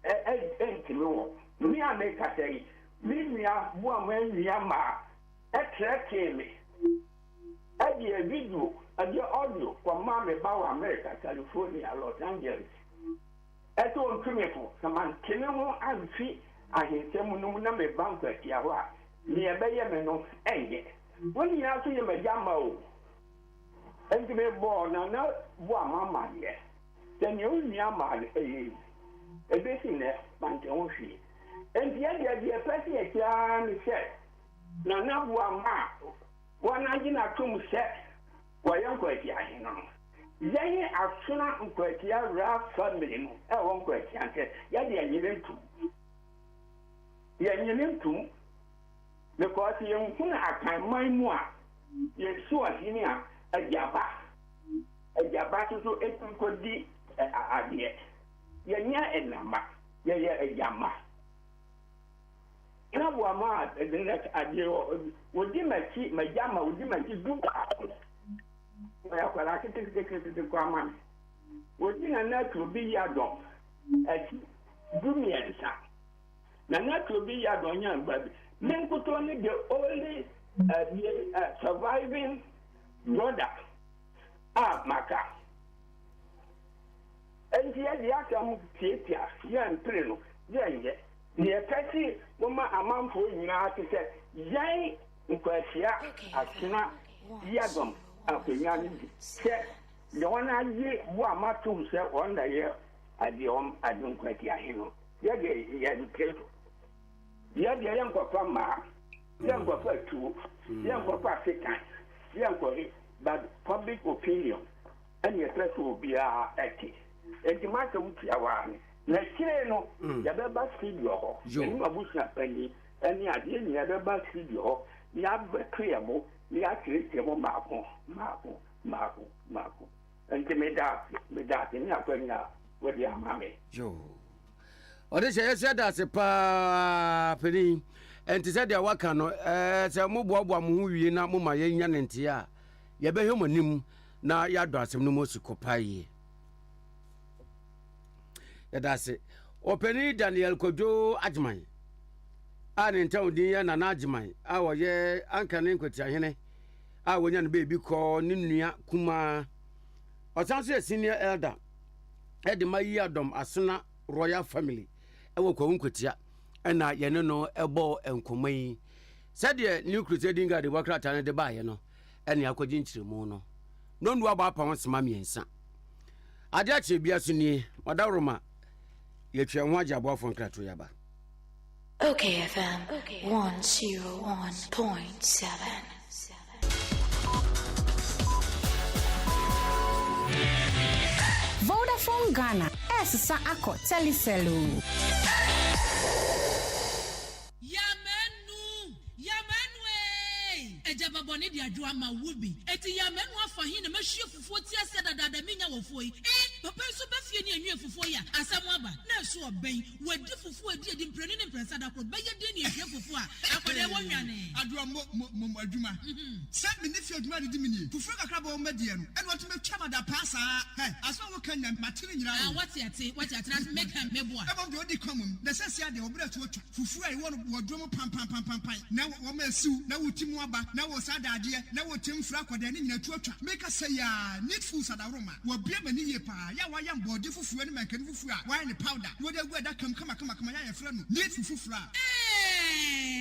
ɛntumi wɔ mi a mekasa yi mi nua boamu anua maa ɛtrɛtee me ɛde video ɛde audio kɔmaa me ba wɔ America California Los Angeles ɛsɛ ɔntwemefo sɛ mantene ho amfi ahensɛm no mu na meba nkwatia hɔ a neɛ ɛbɛyɛ me no ɛnyɛ wɔn nyinaa so yɛ magya ma o ɛnti mebɔɔ na boa ma deɛ sɛ neɛ wonnua maa no ɛyɛ ɛbɛsi nnɛ mante ho hwee ɛnti ɛdeɛ pɛ sɛ yɛkyiaa ne sɛ na boa ma a wɔn agye no atom sɛ wɔyɛ nkwatia he no yɛn asona nkwatia ra family no ɛwɔ nkwatia ntɛ yɛde yɛnyere ntum because yɛnhunu akanman mu a yɛnsu ɔhene a agyaba soso ɛtunkɔdi adeɛ yɛnyɛ ɛnama yɛyɛ agyama na boama a adeɛ wɔdi m'akyi magyama wɔdi m'akyi du baako akwara ketekete kɔ ama me wɔdi nana turobi yi adɔm akyi du mmiɛnsa nana turobi yi adɔm nya mba bi me nkutɔ ne the only surviving brother a maka ɛnti yɛde asɛm tiatia yɛmpere no yɛnyɛ deɛ ɛpɛ si wɔma amanfoɔ nyinaa te sɛ yɛn nkwahyia asena yi adɔm akwenya no di sɛ deɛ wɔn agye boa matom sɛ wɔn na yɛ adeɛ wɔn ade nkwatia he no yɛde yɛmpere so yɛde yɛnkɔfa mmaa yɛnkɔfa tuo yɛnkɔfa sekan yɛnkɔre but public opinion ɛne yɛpɛ sɛ obiara ɛte enti masɛm tiawaa ne na kyerɛ no yɛbɛba studio hɔ ɛnim abusua pani ɛne adeɛ nyina yɛbɛba studio hɔ yɛabɛtoɛ mo na yɛakyerɛkyerɛ mo maako nti meda ase ne akwani a wɔde ama me ɔde hyɛ yɛsɛ da ase paa pani ɛnti sɛ deɛ waka no sɛ moboaboa mo ho wie na moma yɛnya ne nteɛ a yɛbɛhwɛ mo anim na yɛadɔ asɛm no mu asikɔ paa yie yɛda ase ɔpani Daniel Kodwo Agyeman a ne ntawo din yɛ Nana Agyeman a wɔyɛ anka ne nkwatiahene a wɔnya no baabi kɔ ne nua kuma ɔsan so yɛ senior elder ede mayi adom asena royal family ewo kwawunkotia na yene no ebo enkomai sede new crusading guard wakrata ne de baaye no ene akwaji nchiremu no nonu aba apa wonsema miensa Ade Akye Abia so ni wadaroma yetwa ho agye aboafo nkrato yaba Okay, FM 101.7. Vodafone Ghana, Essa Ako Telecelu. Ejaba boni di adwa ma wubi eti ya menu afa hin na mahwie fufuo ti ase dada minya wofo yi papa so ba fie ni anwie fufuo ya asam aba na so oben wadi fufuo edi mpreni ne mpresa da kro ba ye de ni ehwie fufuo a akode wo nwane adwa mo adwuma se me ne fie adwuma de mi ni fufuo kakra ba wo madie no ene wotu metwa ma da pasa aso wo kanya matire nyira wati ate na make am mebo a ebo de odi komum na se sia de obra to fufuo ai wo wadwo pam na wo ma siu na wutimu aba na wo sadade na wo temfra kwada ne nyina tuatwa make say ya need food sadaroma wo bia mani ye pa ya wa yam body fufuo ne mankani fufuo a wa ne powder wo de gu da kam kama ya yefra no need fufuo a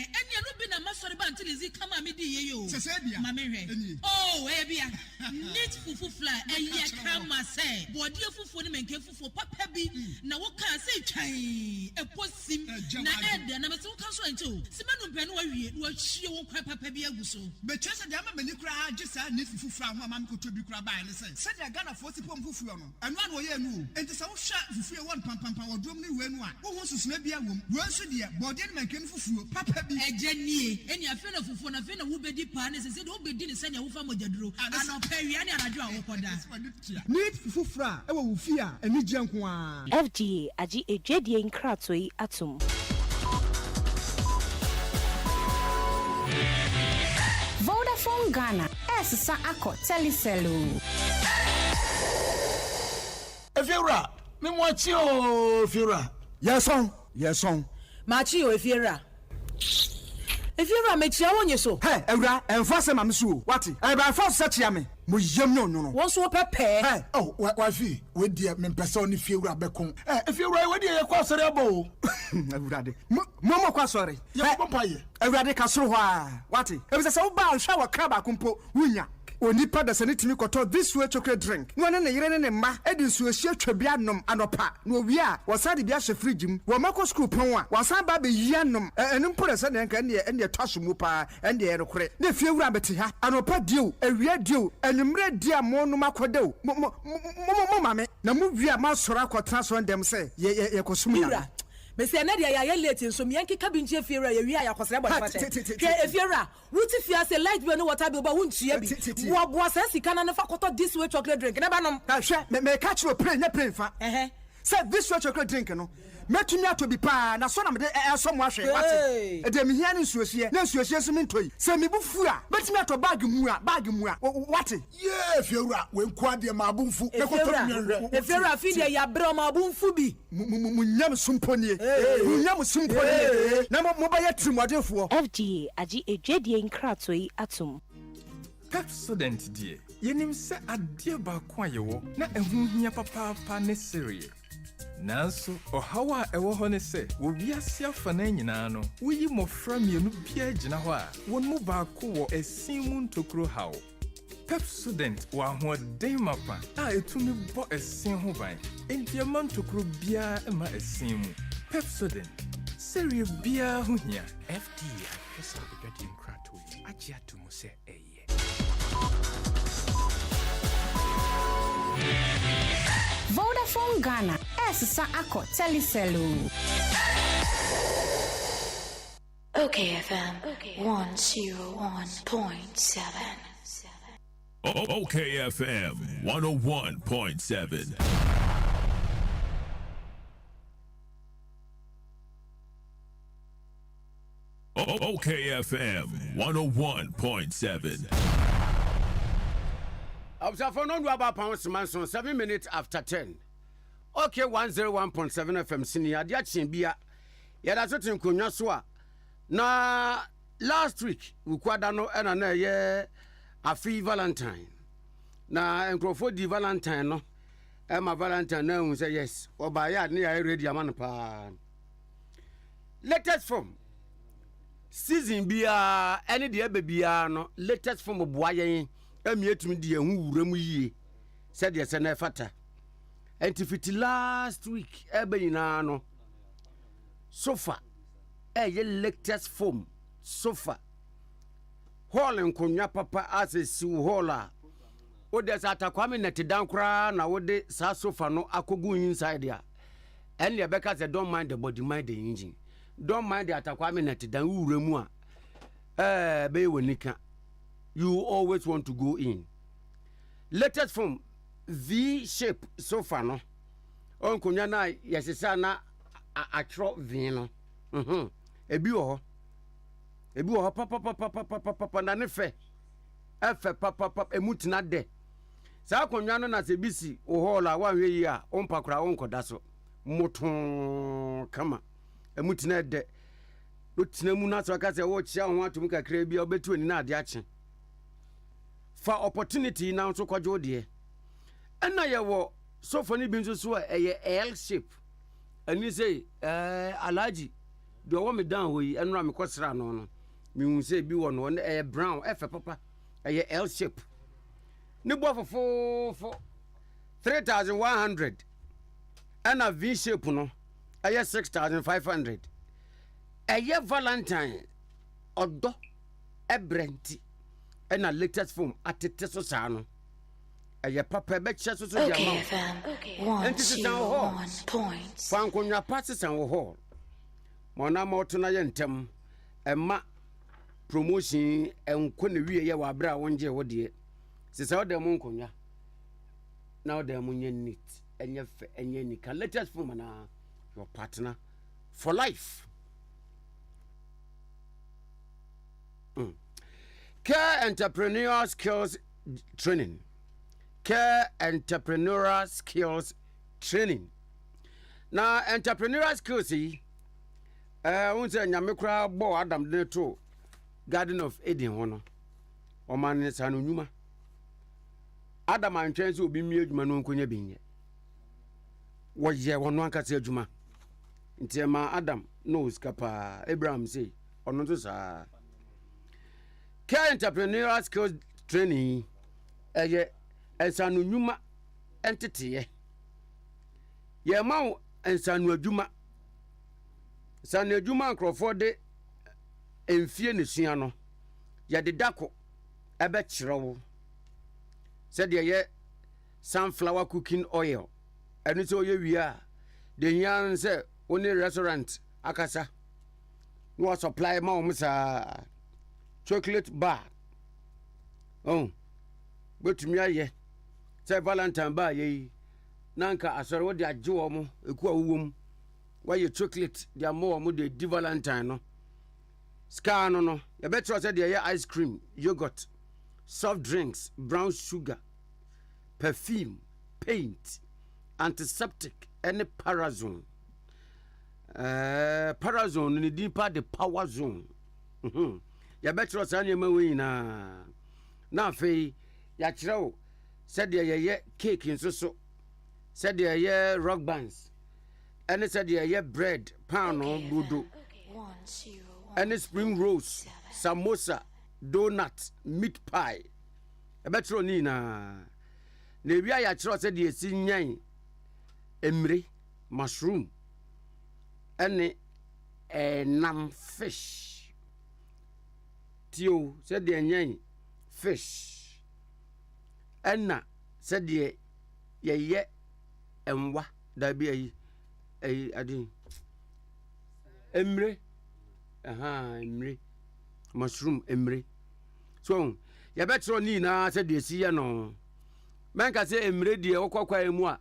enya no bi na masori ba ntilizi kama me di ye yo se bia ma me hwe oh e bia need fufuo a ye kama say body fufuo ne mankani fufuo papa bi na wo kan say twan e posim na ede na me so kan so ento simanu mpɛ no wa wie wo hwie wo kwa papa bi aguso betwese de ama mani kura agisa ne fufufura ho ama mkoto bi kura ba ne se de Ghana force pom fufuro no eno an wo ye nu enti se wo hwa fufue won pampampa wodom ne we nu a wo ho susuna bi awom wo nso de body ne mankan fufuro papa bi aganie eni afi na fufuo na afi na wo bedi pa ne se de wo bedi ne se ne wo fa mogyaduro ano pawia ne anadwo a wo koda ne fufufura e wo wo fi a eni gye nko a FGA Ade Akye Nkratoi atum Vodafone Ghana, Essa Ako Telecelu. Efiura, me mwachi o Fiura. Yes on. Machi o Efiura. Efiura me chia wonye so. Hey, Ewura, enfase mam so. Wati? E ba force chia me. Mo yem no. Won so pepe. Hey, oh, wa fi. We dia me pese oni Fiura bekon. Efiura we dia ye kwa sori abo. Ewura de. Mo kwa sori. Ye ko paye. Ewura de ka soro ho a. Wati? E be se wo ba hwa wa kraba kumpo wunya. Onipa da sane timi koto this way chocolate drink no ne yire ne ma edi nsuo hie twabia nom anopa no wi a wasade bia hye fridge mu wo mako school pon a wasan ba be yia nom enu mpore se ne nka ne twaso mu pa ende erekore ne fie wura beti ha anopa dio awia dio enumre dia mo no makodew mo mame na mu wi a ma soro akotena so ndem se ye kosum ya Mesi na dia ya late nso miyanki kabinje fiera ya wi ya kwasere bo fate ke efiera wuti fia se light bi no water bi ba wuntua bi wo bo asa sika na fa koto this way chocolate drink na ba nom ka hwe me catch you play nya play fa say this way chocolate drink no metumi ato bi pa na so na me so mo ahwe wate e de me hia ne nsuohie na nsuohie so me ntoi se me bu fu a metumi ato bag mu a wate ye fiera we nko ade ma abunfu me koto mi nhwe efiera fi de ya bre ma abunfu bi munyam sumponie na mo ba ya trimodefo FGA Ade Akye Nkratoi atum Pepsodent die yenim se ade ba kwa yewo na ehun hia papa ne serie nanso ohawa ewo ho ne se wo wiase afa na nyina no woyi mofra mienu bia gina ho a won mu ba ko wo esin mu ntokro hawo Pepsodent wa ho den mapa a etumi bo esin ho ban enti amantokro bia ma esin mu Pepsodent serie bia ho hia FDA Ade Akye Nkratoi agye atumu se eye Vodafone Ghana, Essa Ako Telecelu. Okay, FM 101.7. Okay, FM 101.7. Okay, FM 101.7. Observe no about pounds manson 7 minutes after 10. Okay, 101.7 FM senior Ade Akye Abia. Yada so tin konwa so a na last week we kwada no na ye afi Valentine. Na enkrofo di Valentine no Emma Valentine now say yes. Or by ya near ready a man pa. Latest form. Season bia any de bia no latest form of boy emietum de hu wuramu yie. Said yes na fata. Antifiti last week ebe nyina no. Sofa. Ye latest form. Sofa. Hall nkonya papa asesi hall a. Ode sa atakwame net dan kra na wode sa sofa no akogu inside ya. And the beka say don't mind the body, mind the engine. Don't mind the atakwame net dan wuremu a. Be wonika. You always want to go in. Latest form V shape sofa no. Onkonya na yesesa na atro V no. Ebi wo papa na ne fe. Efe papa emutina de. Sa konwa no na se bisi o hola wa hwe yi a ompakura onkoda so. Moton kama. Emutina de. Do tinemu na so ka se wo chia ho atum kakra bi obetu ani na ade ache. Fa opportunity na so kwajo de. Ena ye wo sofa ni bi nso so eye L shape. Ani say alaji do wo me dan ho yi enra me kwosra no no. Mi hu say bi wo no eye brown efe papa eye L shape. Ni bo for 3,100 and a V shape no eye 6,500. Eye Valentine odo ebrenti and a latest form atete so sa no. Eye papa be che so so dia ma. Okay, 101 points. Fan konya passes and wo hall. Mona moto na ye ntem emma promotion enko na wie ye wa bra wonje wo de. Sisa odem nkonya. Na odem nye neat, enye fe, enye nika. Latest form na your partner for life. Care entrepreneurial skills training. Care entrepreneurial skills training. Now entrepreneurial skills unse nyame kura bo Adam de to Garden of Eden hono. O man ne sanu nyuma. Adam antwen se obi mi adwuma no nkonya binye. Wo ye wono ankasa adwuma. Nti ma Adam no skapa Abraham say ono to sa. Care entrepreneurial skills training ensanu nyuma entity ye ma ensanu adwuma sanu adwuma nkrofo de emfie ne sua no ye de dako ebe kirewo said ye sunflower cooking oil enu so ye wi a de yan say oni restaurant akasa no supply ma o sa chocolate bar betumi aye say Valentine ba ye nanka asore wo de agye wo mo eku awuwom wa ye chocolate de Amor mo de di Valentine no scar no ye betro say de ye ice cream, yogurt, soft drinks, brown sugar, perfume, paint, antiseptic, any parazone. Parazone ni di pa the power zone. Ye betro say nyema we na fe ya kireo said ye cake in so said ye rock bands and said ye bread pound on budo and spring rolls, samosa, donut, meat pie. A betro nina nebia ya kireo said ye sinyan emre mushroom and nam fish tio said ye fish. Enna said ye enwa da bi ayi adin emre emre mushroom emre so ye betro ni na said ye si ye no men ka say emre de okokwa emu a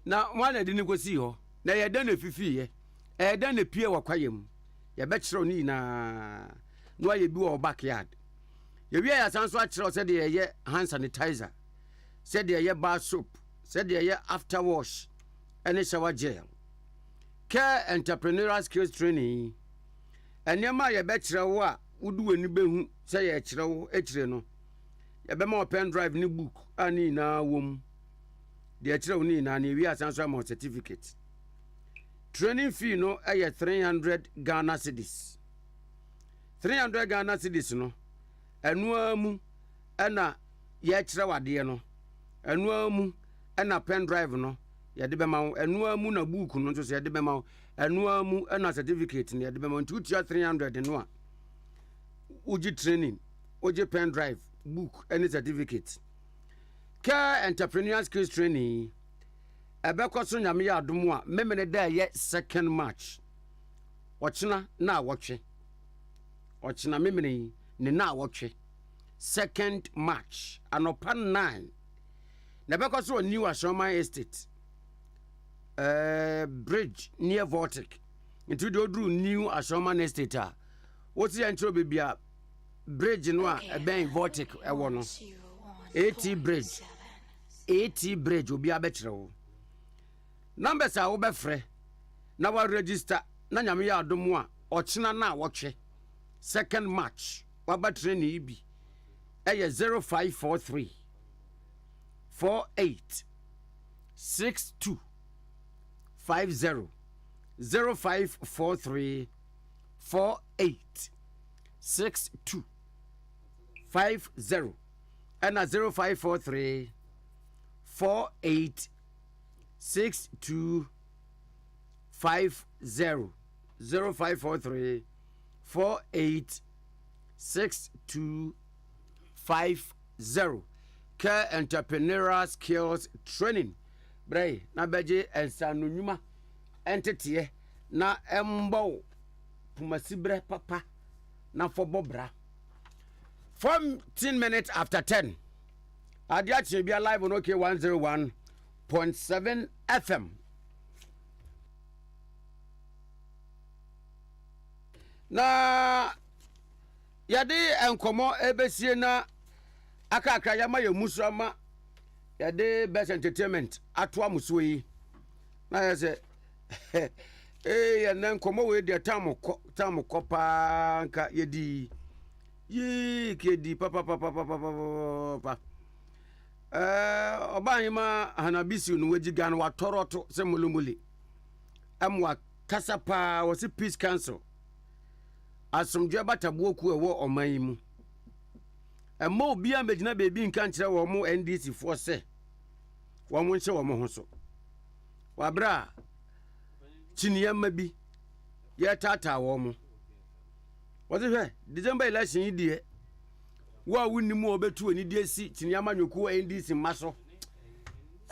na wana de ni kosi ho na ye da na fifi ye da na pie wakwayem ye betro ni na no ye bi wo backyard ye wi ya sanso a kire said ye hand sanitizer. Said ye bar soap, said ye after wash, any shower gel. Care entrepreneurial skills training. And ye ma ye betcha wa udu any behu, say ye chiro, no. Ye be more pen drive ni book, ani na wom. de akira woni na na wi asanso am certificate. Training fee no 300 Ghana cedis. 300 Ghana cedis no enu amu na ye akira wade no enu amu na pen drive no ye de bema enu amu na book no nso ye de bema enu amu na certificate no ye de bema ntutua 300 no a uji training uji pen drive book any certificate. Care entrepreneur skills training ebeko so nyame ya adomo a memene da ye second match ochina na awotwe ochina memene ne na awotwe second match anopa 9 na ebeko so new Ashoma estate bridge near Vortic into the odru new Ashoma estate a woti entro bibia bridge no a ben Vortic ewo no 80 bridge obi abekere wo numbers a wo befre na wa register na nyame ya adomo a ochina na awotwe second match wa battre ni ibi 0543 48 62 50 0543 48 62 50 and 0543 48 62 50 0543 48 62 50 Care entrepreneurial skills training bray na beje ensanunuma entete na embo pumasibre papa na fobobra 14 minutes after 10 Ade Akye Abia live on OK 101.7 FM. Na yade enkomo ebesie na akakra yama ye musama yade best entertainment atwa muso yi na yese ya na enkomo we de tam kopa nka yedi yi kedi papa Obanyima Hanabisi no wajigan wa toroto se mulumuli amwa kasapa wasi peace council asomdwe batabuoku ewo oman mu Amoh bia megina bebi nka nkire wo mo NDC fo se wo mo nche wo mo ho so wabra chiniyamma bi ye tata wo mo wodi hwe December election yi die wa wunimu obetu ani die si tiniyama nyoku NDC maso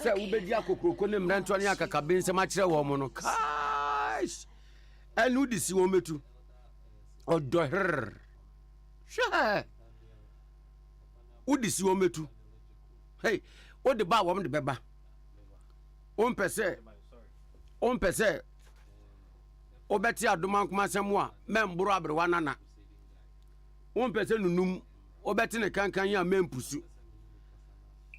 se ubedi akokroko ne mranto ne akakabe nsema kire wo mo no kaish enu disi wo metu odoher sha udisi wo metu hey ode ba wo de beba on pese obeti adoma nkoma semu a membro abrewa nana on pese nunum obeti ne kankan ya mempusu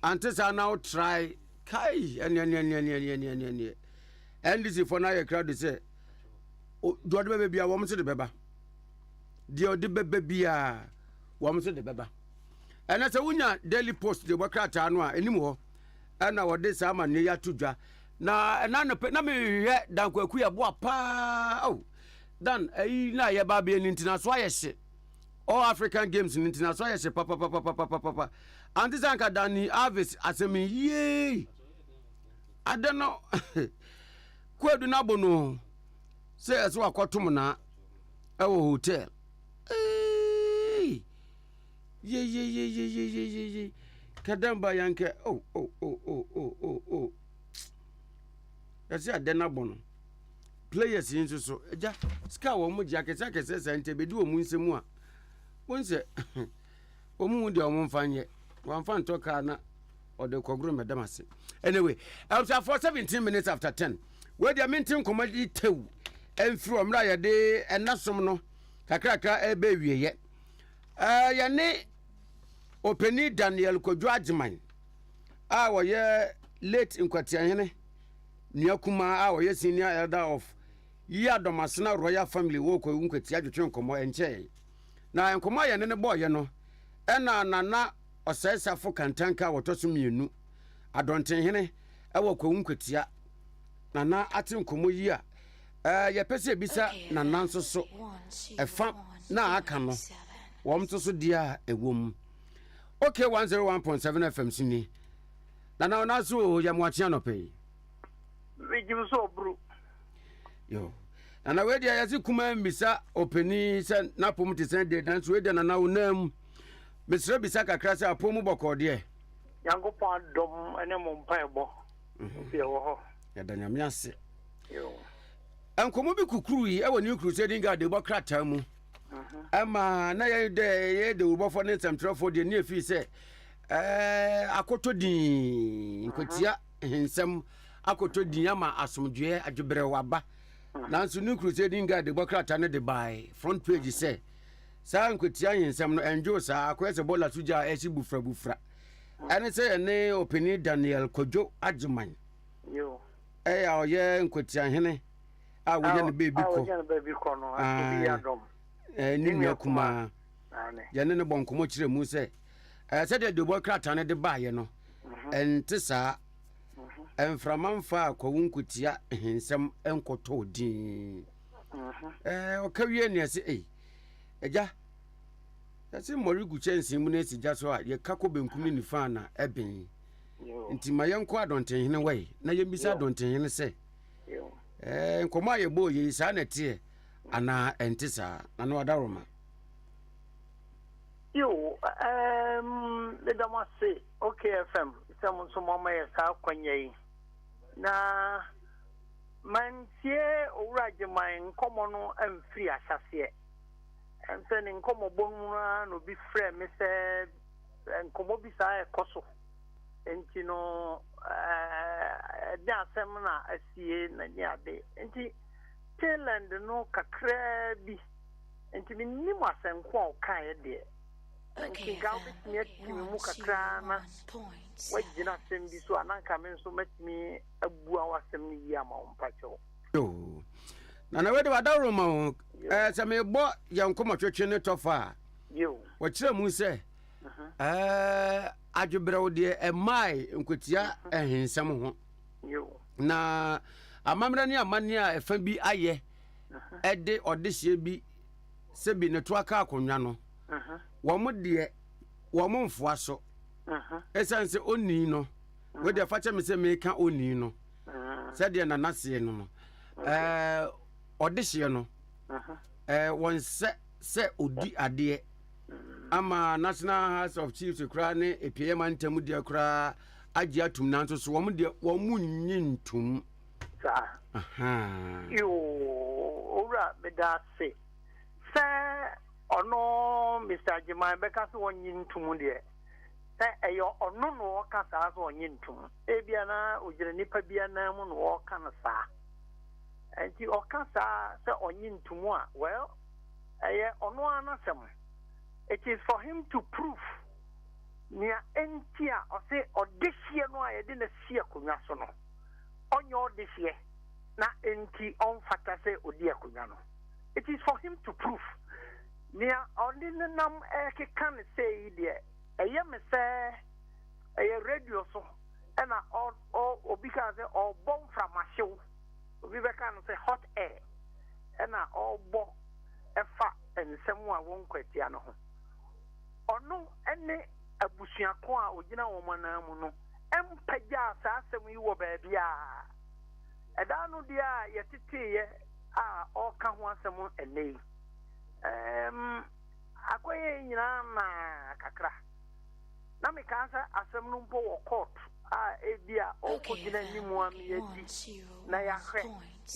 antisa now try kai eni NDC for na ye crowd say do ode bebe bia wo mse de beba de ode bebe bia wo mse de beba ena se wunya daily post de bokrata no a enim ho ena wode sama ne ya tudwa na ena na me hwe dan kwaku ya bo pa oh dan ayi na ye ba be ni ntina so ayehye all African games ni ntina so ayehye papa antizanka dani avis asemi ye adeno kwadu na bono se eso akotom na ewo hotel ye kadamba yanke oh yasi adena bono players yin so eja ska wo mu jakesa kese sente bedi wo mu nsemu a wonse omu de omu mfanye wanfa ntoka na ode koguru medamase anyway after for 17 minutes after 10 we dia mintin komadi tew enfiri omra yede enasom no kakrakra ebe wieye yane openi Daniel Kodwo Ajiman a wo ye late nkwatiahene niakuma a wo ye senior elder of Yadomasena Royal Family wo ko nkwati adwetwe nkomo enche na nkomo ye ne boye no ena nana osesafo kantanka wotoso mienu adontenhene ɛwɔ kwawun kwatia nana ate nkomo yi a yɛpɛsɛ bisa nana nso so ɛfa na aka no wɔm to so dia ɛwom okay 101.7 FM sini nana ona so ya moachia no pay Regime so bro yo nana we dia yasi kuma mbisa openi se na pom te sen de dan so we dia nana wonam mesre bisa kakra se apom bɔkɔ de Yankopɔn dom ene mo mpaebɔ fie wo ho ya da nyame ase yo enkomo bi kukuru yi e woni crusading guard de bɔkrata mu ama na ye de ubofo ne nsamtrafo de ne afi se akotodin nkotia hensem akotodin ama asomdwe adwebere waba nanso ne crusading guard de bɔkrata ne de bai front page se sa nkotia hensem no enjo sa akwese bola suja esi bufra ene se ne opini Daniel Kojo Agyeman yo ya oye nkotia hene a woye ne baby ko no aso bi adom ni nua kuma yene ne bonkomo kire mu se se de dobo krata ne de baaye no ente saa enframanfa akwun kutia hensem enkoto din okawie ne se eja yasi mori guchensi mu ne sija so a ye kako benkum ni nifa na eben nti mayenko adonten hene wai na yembisa adonten hene se nkomo aye bo ye sa na tie ana entisa na no adaroma yo le dama se okay FM some so mama ye sa kwanyai na mantie owuraje man nkomo no amfiri asase and sending nkomo bonuna no bi frɛ me sɛ nkomo bi sa ekoso enti no de asɛm na asie na ni ade enti Thailand no kakra bi enti minnim asɛnko a ɔkae de enti gawo bi timi mu kakra na wagina asɛm bi so ananka me nso matimi abua wasɛm ni yi ama mpakyɛw yo na we de wadawro ma se me bo yankoma twetwe ne tofa yo wakire mu se adwebrew de mai nkotia ehensem ho yo na amamra ni amane a efa bi aye ede odehye bi se bi ne to aka akonwa no wo mo de wo mo mfoa so esanse oni no we de fa che me se me ka oni no se de na nase no odehye no won se odi ade ama National House of Chiefs kra ne EPM antam de kra agi atum nanso so wo de wo munyintum sa yo ora beda se ono Mr. Jimai beka so wonyintum de eyo ono no ka sa so wonyintum ebia na ogire nipa bia na mu no ka na sa enti okasa se onyintum a well ono anasem it is for him to prove nia entia o se odehie no a yede na sie akonwa so no onyo odehie na enti on fata se odi akonwa no it is for him to prove nia ordinam kan say de eye me se radio so na obi ka se obon from ahyew obi be kan say hot air na obo efa ensem a won kwatia no ho ono ene abusuako a ogina wo mana mu no empaja asasem yi wo baabi a eda no dia yeteteye a oka ho asem enei akoye nyina na kakra na me kansa asem no mpo wo court a ebia okogina nimu am yedi na ya hwe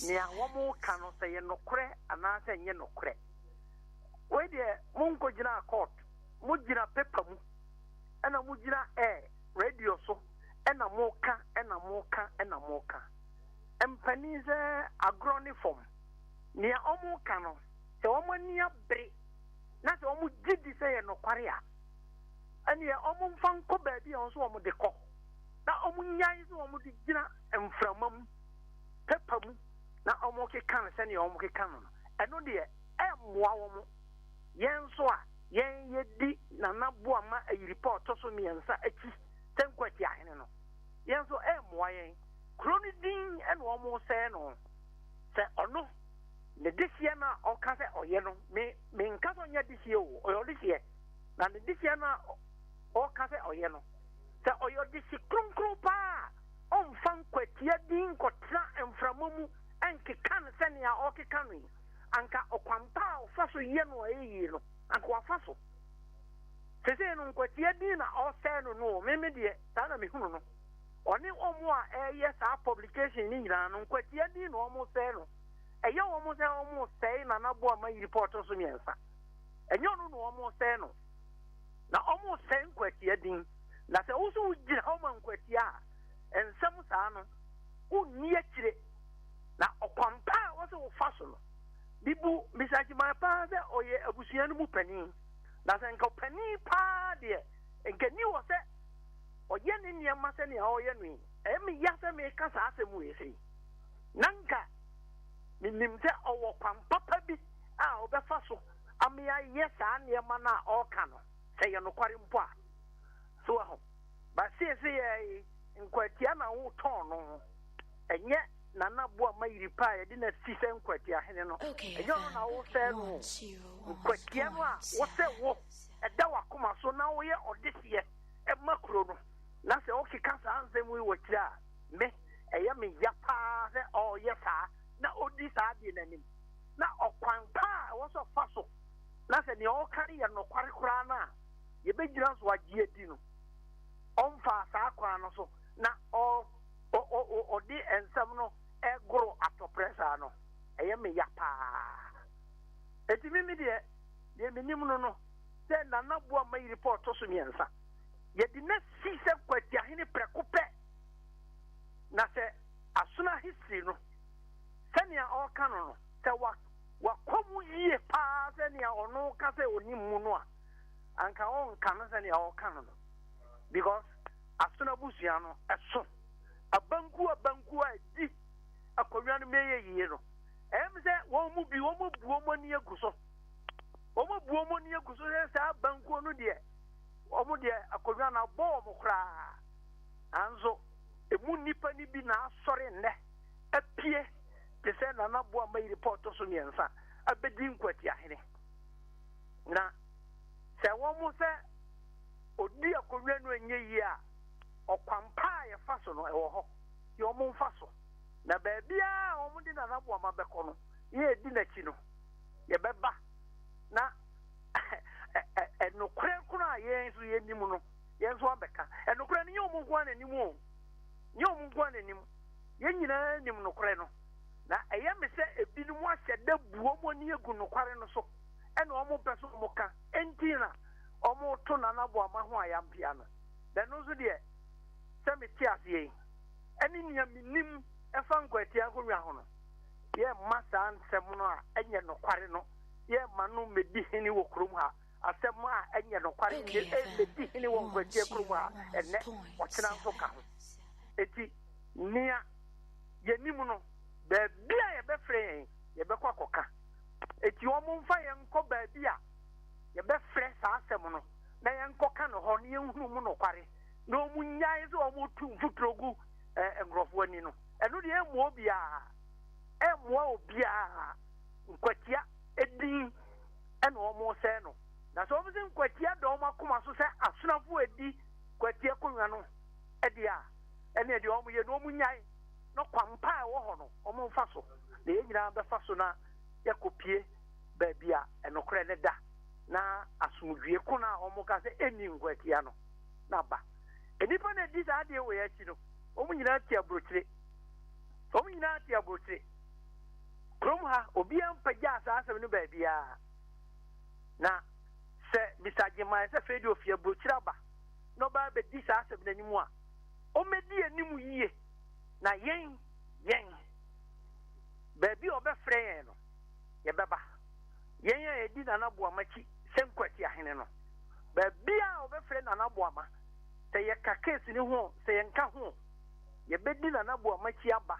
ne awomo ka no se ye nokre ana se nye nokre we de munkogina court mujina paper mu ena mujina radio so ena moka empanize agroniform ni omuka no se omania bre na se omu gidi se ye no kware a ene omu mfa nko ba bia on so omu de kɔ na omu nyai so omu de gina emframam paper mu na omu ke kan se ne omu ke kan no eno de moa wo mu yen so a yen yedi na naboa ma a report so miensa achi tenkwati ahene no yen so moa yen kroni din and almost say no say or no the this year na or kase or yeno me in case on this year or this year na the this year na or kase or yeno say or your this krum pa on fan kwetia din kotra enframumu enke kan senia o ke kanu anka okwampa ofaso yeno eyi no anka wafaso sese no kwetia din na o say no me de ta na me hunu no oni omo a yes a publication ni nyina no kwetia din no omo say no eye omo say na na bo ama report so miensa enyo no omo say no na omo say kwetia din na se wo so gira omo kwetia ensam saa no unni akire na okwampa wo so faso no bibu misaji ma pa de oye abusua no mu pani na se nka pani pa de nka ni wo se oye ne niam se ne oye no emi ya se me ka saa se mu ese nanka minim se owo kwampa pa bi a obefa so amia ye saa niam na o ka no se ye no kware mpo a so ho ba se ye nkwatia na wo ton no enye na na bo ma yiri pa ye de na sise nkwatia hene no enye no na wo se no nkwatia no a wo se wo eda wakoma so na wo ye odese e makro no na se o kika sa ansem wi wo kira me eye me ya pa se o ye sa na odi sa bi nanim na okwan pa wo so fa so na se ne o kare ye no kware kura na ye be gira so agye edi no onfa sa kwa no so na o di ensam no egro atopresa no eye me ya pa eti mi de minim no se na na bo ma report so miensa ye di na si se kwatia hene prekope na se asuna history no senia o kanu no se wa komu yie pa senia ono ka se oni mu no a anka on kanu senia o kanu no because asuna busua no eso abanku a di akonnwa no meye yie no em se wo mu buo mo ni eguso wo mu buo mo ni eguso se abanku no de omo de akonnwa na bo mo kra anzo emu nipa ni bi na asore nne apie te se na na bo ma report so miensa abedi nkwati ahene na se wo mu se odi akonnwa no enye yi a okwampa ya faso no ewo ho ye omo faso na baabia omo di na nabo ma beko no ye di na chi no ye beba na enokre kuna ye nso ye nimu no ye nso abeka enokre ni omo gwa na nimu o ni omo gwa na nimu ye nyina nim nokre no na eye me se ebi no mu ahyeda buo mo ni egu nokware no so ena omo peso mo ka entina omo to na nabo ma ho ayampia no den no so de semi tiasie eni nia minim efa nkwatia akonnwa ho no ye masa ansem no a enye nokware no ye manu medi hini wo krum ha asem a enye nokware nge medi hini wo nkwatia krum ha ene otena nso ka ho eti nia ye nimu no baabia ye be frɛ ye be kwakoka eti omo mfa ye nko baabia ye be frɛ sa asem no na ye nkoka no ho ne ye hunu mu nokware no munyai so omo tu futrogu engrofo ani no eno de emu obia nkwatia edi ena omo se no na so omo se nkwatia do omo akoma so se asunafo edi kwatia konwa no edia ene de omo ye no munyai no kwampa wo ho no omo mfa so na ye nyina be fa so na yakopie baabia enokre ne da na asumdue kuna omo ka se eni nkwatia no na ba enipa na di sa de we ya chi no omu nyina ti abrochire krom ha obi ampaja sa asem no ba bia na se misaje man se fedi ofi abrochire aba no ba be di sa asem nanimu a o medi animu yie na yen ba bi obe frɛ no ye beba yen ya edi na nabo amachi senkwati ahene no ba bia obe frɛ na nabo ama se ye ka case ni ho se ye nka ho ye bedi na nabo amachi aba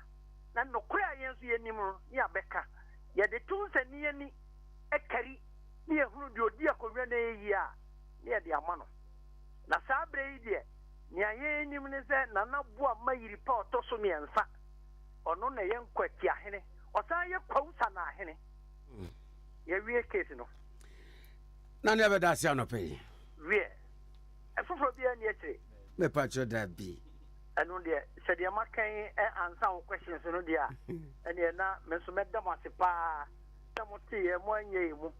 na nokura yen so ye nimu ni abeka ye de tunse ni ani ekari ni ehunu de odi akonwa na eyi a ni ye de ama no na sabre yi de ni ye nim ne se na na boa mayiri pa otoso miensa ono na ye nkwati ahene osan ye kwausa na ahene ye wie case no na ne beda sia no pe wie efofo bia ne ekire me pacho da bi anu de se de makan answer questions no dia ene na me so medam ase pa tamote ye mo anye mu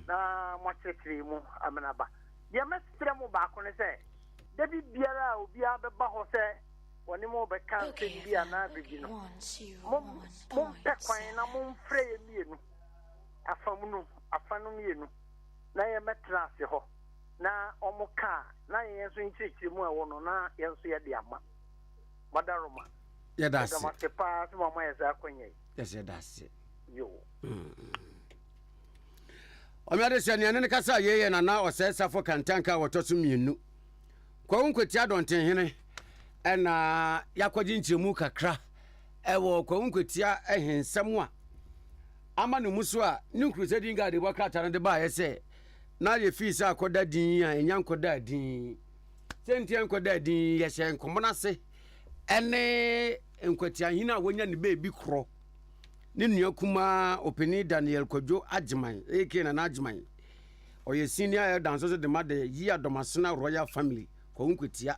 na mo chekire mu amenaba ye mestre mu ba ko ne se Debi biara obi abeba ho se woni mo be kan se bia na bigi no mom pe kwan na mom frɛ ye mienu afanu mienu na ye metra se ho na omuka na ye so nchichi mu ewo no na ye so ye de ama madaroma ye da se ma se pa se mama ye za kwenye yes ye da se yo omiade se ne kasa ye na osesa fo kantanka wotoso mienu kwa unkweti adonten hene ena yakwaji nchemu kakra ewo kwa unkweti ehensem a ama no muso a new crusade ngade bokata de ba ye se na ye fisa akoda din a enya nkoda din sentie nkoda din ye hye nkomona se ene nkweti ahina wonya ne bebi kro ne nua kuma openi Daniel Kojo Agyeman eke na Agyeman oye senior elder so de made yi adomasona royal family ko nkutia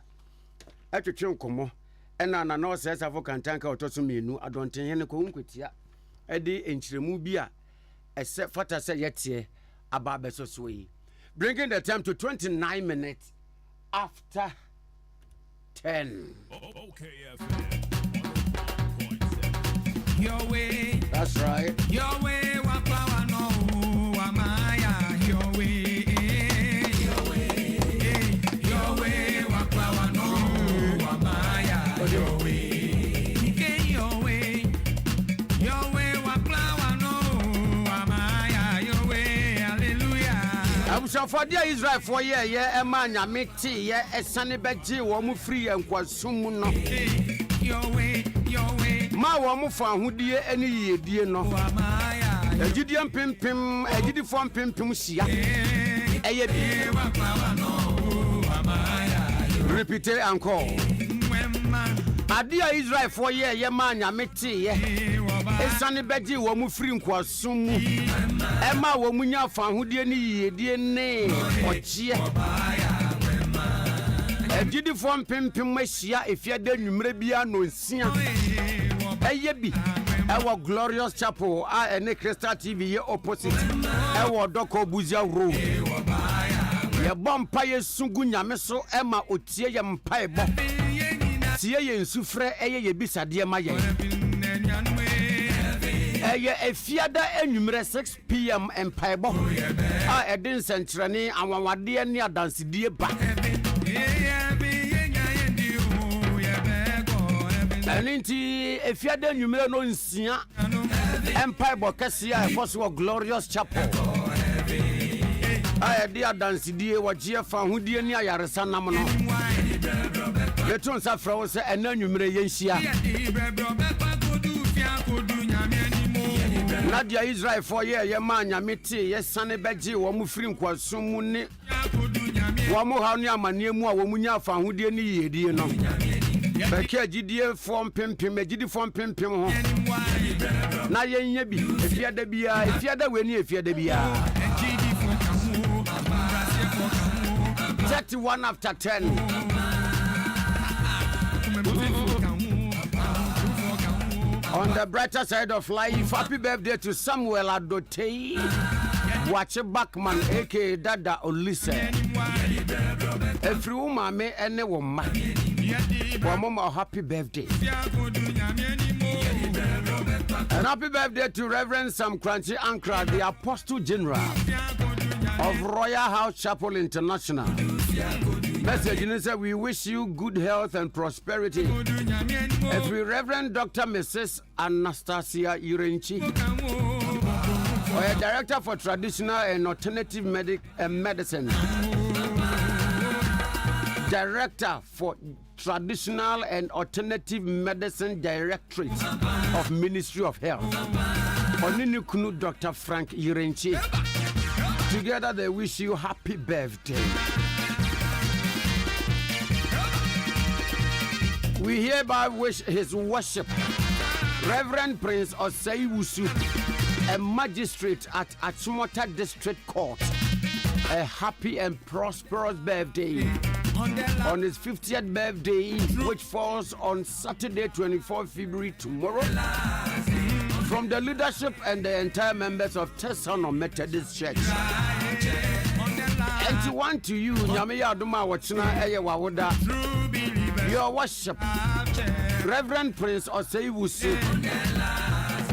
atwetwe nkomo ena na no sesa fo kantanka otoso mienu adonten hene ko nkutia edi enchiremu bi a ese fata se yete aba besoso yi bringing the time to 29 minutes after 10. Okay, Your way. That's right. Your way, Wapa no Wamaya. Your way. Your way. Your way, Wapa no Wamaya. Your way. Your way. Your way, Wapa no Wamaya. Your way. Hallelujah. Abusha for the Israel for ye ema nyame ti ye esane beji wo mu free enkwasom no. Your way. Ma wo mu fa hodie eni yedie no agidie mpempem agidi fo mpempem sia eye bi repeat encore Ade a Israel for ye ma nyame ti ye esane beji wo mu free nkwasom mu ema wo mu nya fa hodie ni yedie ne okie agidi fo mpempem masia efiade nwumre bia no nsia Eyebi, our glorious chapel, and Crystal TV, ye opposite, our Doko Buzia Road. Ye bompaye sungunya meso, Emma Otie yam paibo. Tie ye nsufre, ye bisa die maye. Eye efiada enumere 6 p.m. and paibo. Edin sentrani, and wawade ni adansidie ba. Aninti efiade numero no nsia empire bokesia efo glorious chapel ay dia dansidie wagye fa hodie ni ayaresa nam no leton sa frawo se ena numero yenhia Nadia Israel for ye ma nyame ti ye sane beji wo mu firi nkwasom mu ni wo mu ha ni amane mu a wo mu nya fa hodie ni yedie no Beke agidie fom pimpim agidi fom pimpim ho na yenye bi efiada bia efiada weni efiada bia 31 after 10 On the brighter side of life, happy birthday to Samuel Adotei Wache Backman aka Dada Olise Every woman me ene woma Mama, happy birthday. And happy birthday to Reverend Sam Crunchy Ankra, the Apostle General of Royal House Chapel International. Message in said we wish you good health and prosperity. Every Reverend Dr. Mrs. Anastasia Urenchi, Director for Traditional and Alternative Medicine. Director for Traditional and Alternative Medicine Directorate of Ministry of Health. Oninukunu Dr. Frank Urenchi. Together they wish you happy birthday. We hereby wish His Worship, Reverend Prince Osei Wusu, a magistrate at Achimota District Court, a happy and prosperous birthday on his 50th birthday, which falls on Saturday, 24 February, tomorrow. From the leadership and the entire members of Tesano Methodist Church. And to want to you, Nyamiya Duma Wachina Eye Wawoda, Your Worship, Reverend Prince Osei Wusu,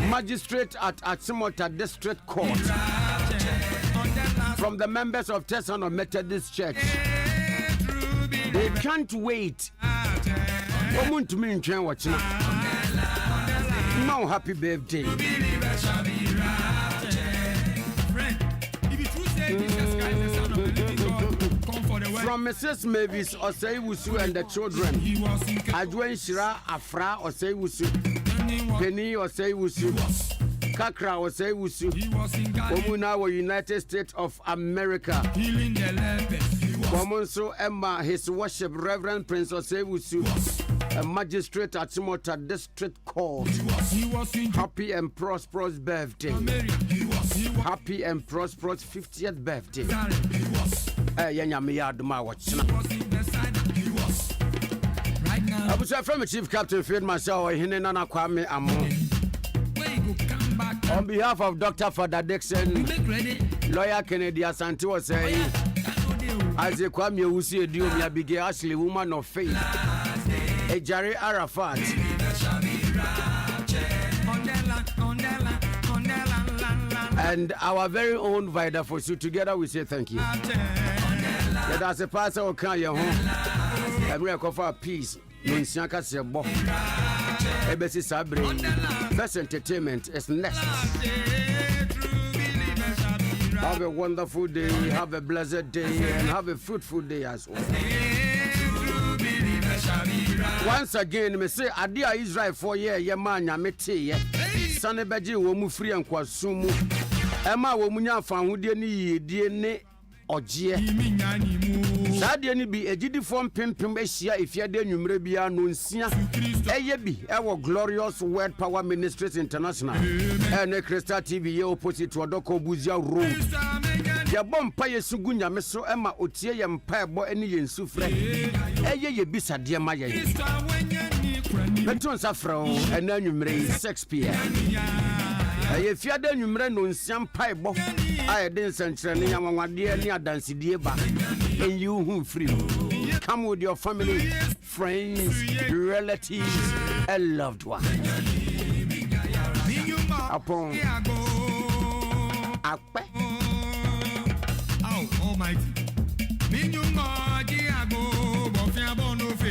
Magistrate at Achimota District Court, from the members of Tesano Methodist Church. They can't wait. Woman to me in Chen Wachina. No happy birthday. From Mrs. Mavis Osei Wusu and the children, Adwen Shira Afra Osei Wusu, Penny Osei Wusu, Kakra Osei Wusu, Omuna were United States of America. Womonso Emma, His Worship Reverend Prince Osei Wusu, a magistrate at Timota District Court. Happy and prosperous birthday. Happy and prosperous 50th birthday. I was from Chief Captain Field Marshal Ohenenana Kwame Amor. On behalf of Dr. Father Dixon, Lawyer Kennedy Asante was saying, as a Kwame Usi Diomia Bige Ashley, woman of faith, a Jari Arafat, and our very own Vida for you. Together we say thank you. Let us a pastor or can your home. And we are for peace. Minsianka Sebo. ABC Sabre. Best entertainment is next. Have a wonderful day, have a blessed day, and have a fruitful day as well. Once again, me say, Adia Israel for ye man ya mete ye. Sane beji wo mu free and kwasumu. Emma wo munya fanwudie ni yedie ne oje. Sadie ni bi ejidi form pimpim ehia efiade nwumre bia no nsia. Eye bi ewo Glorious Word Power Ministries International. Ene Crystal TV ye opposite to Odoko Buzia Road. Ya bompa yesugu nyame so ema otie ye mpa ebo ene ye nsufre. Eye ye bisa de ma ye. Beton safro ene nwumre 6 pm. Eye fiade nwumre no nsia mpa ebo aye den sentre ne yanwade ne adansidie ba. And you who free. Come with your family, friends, relatives, and loved ones. Upon Almighty.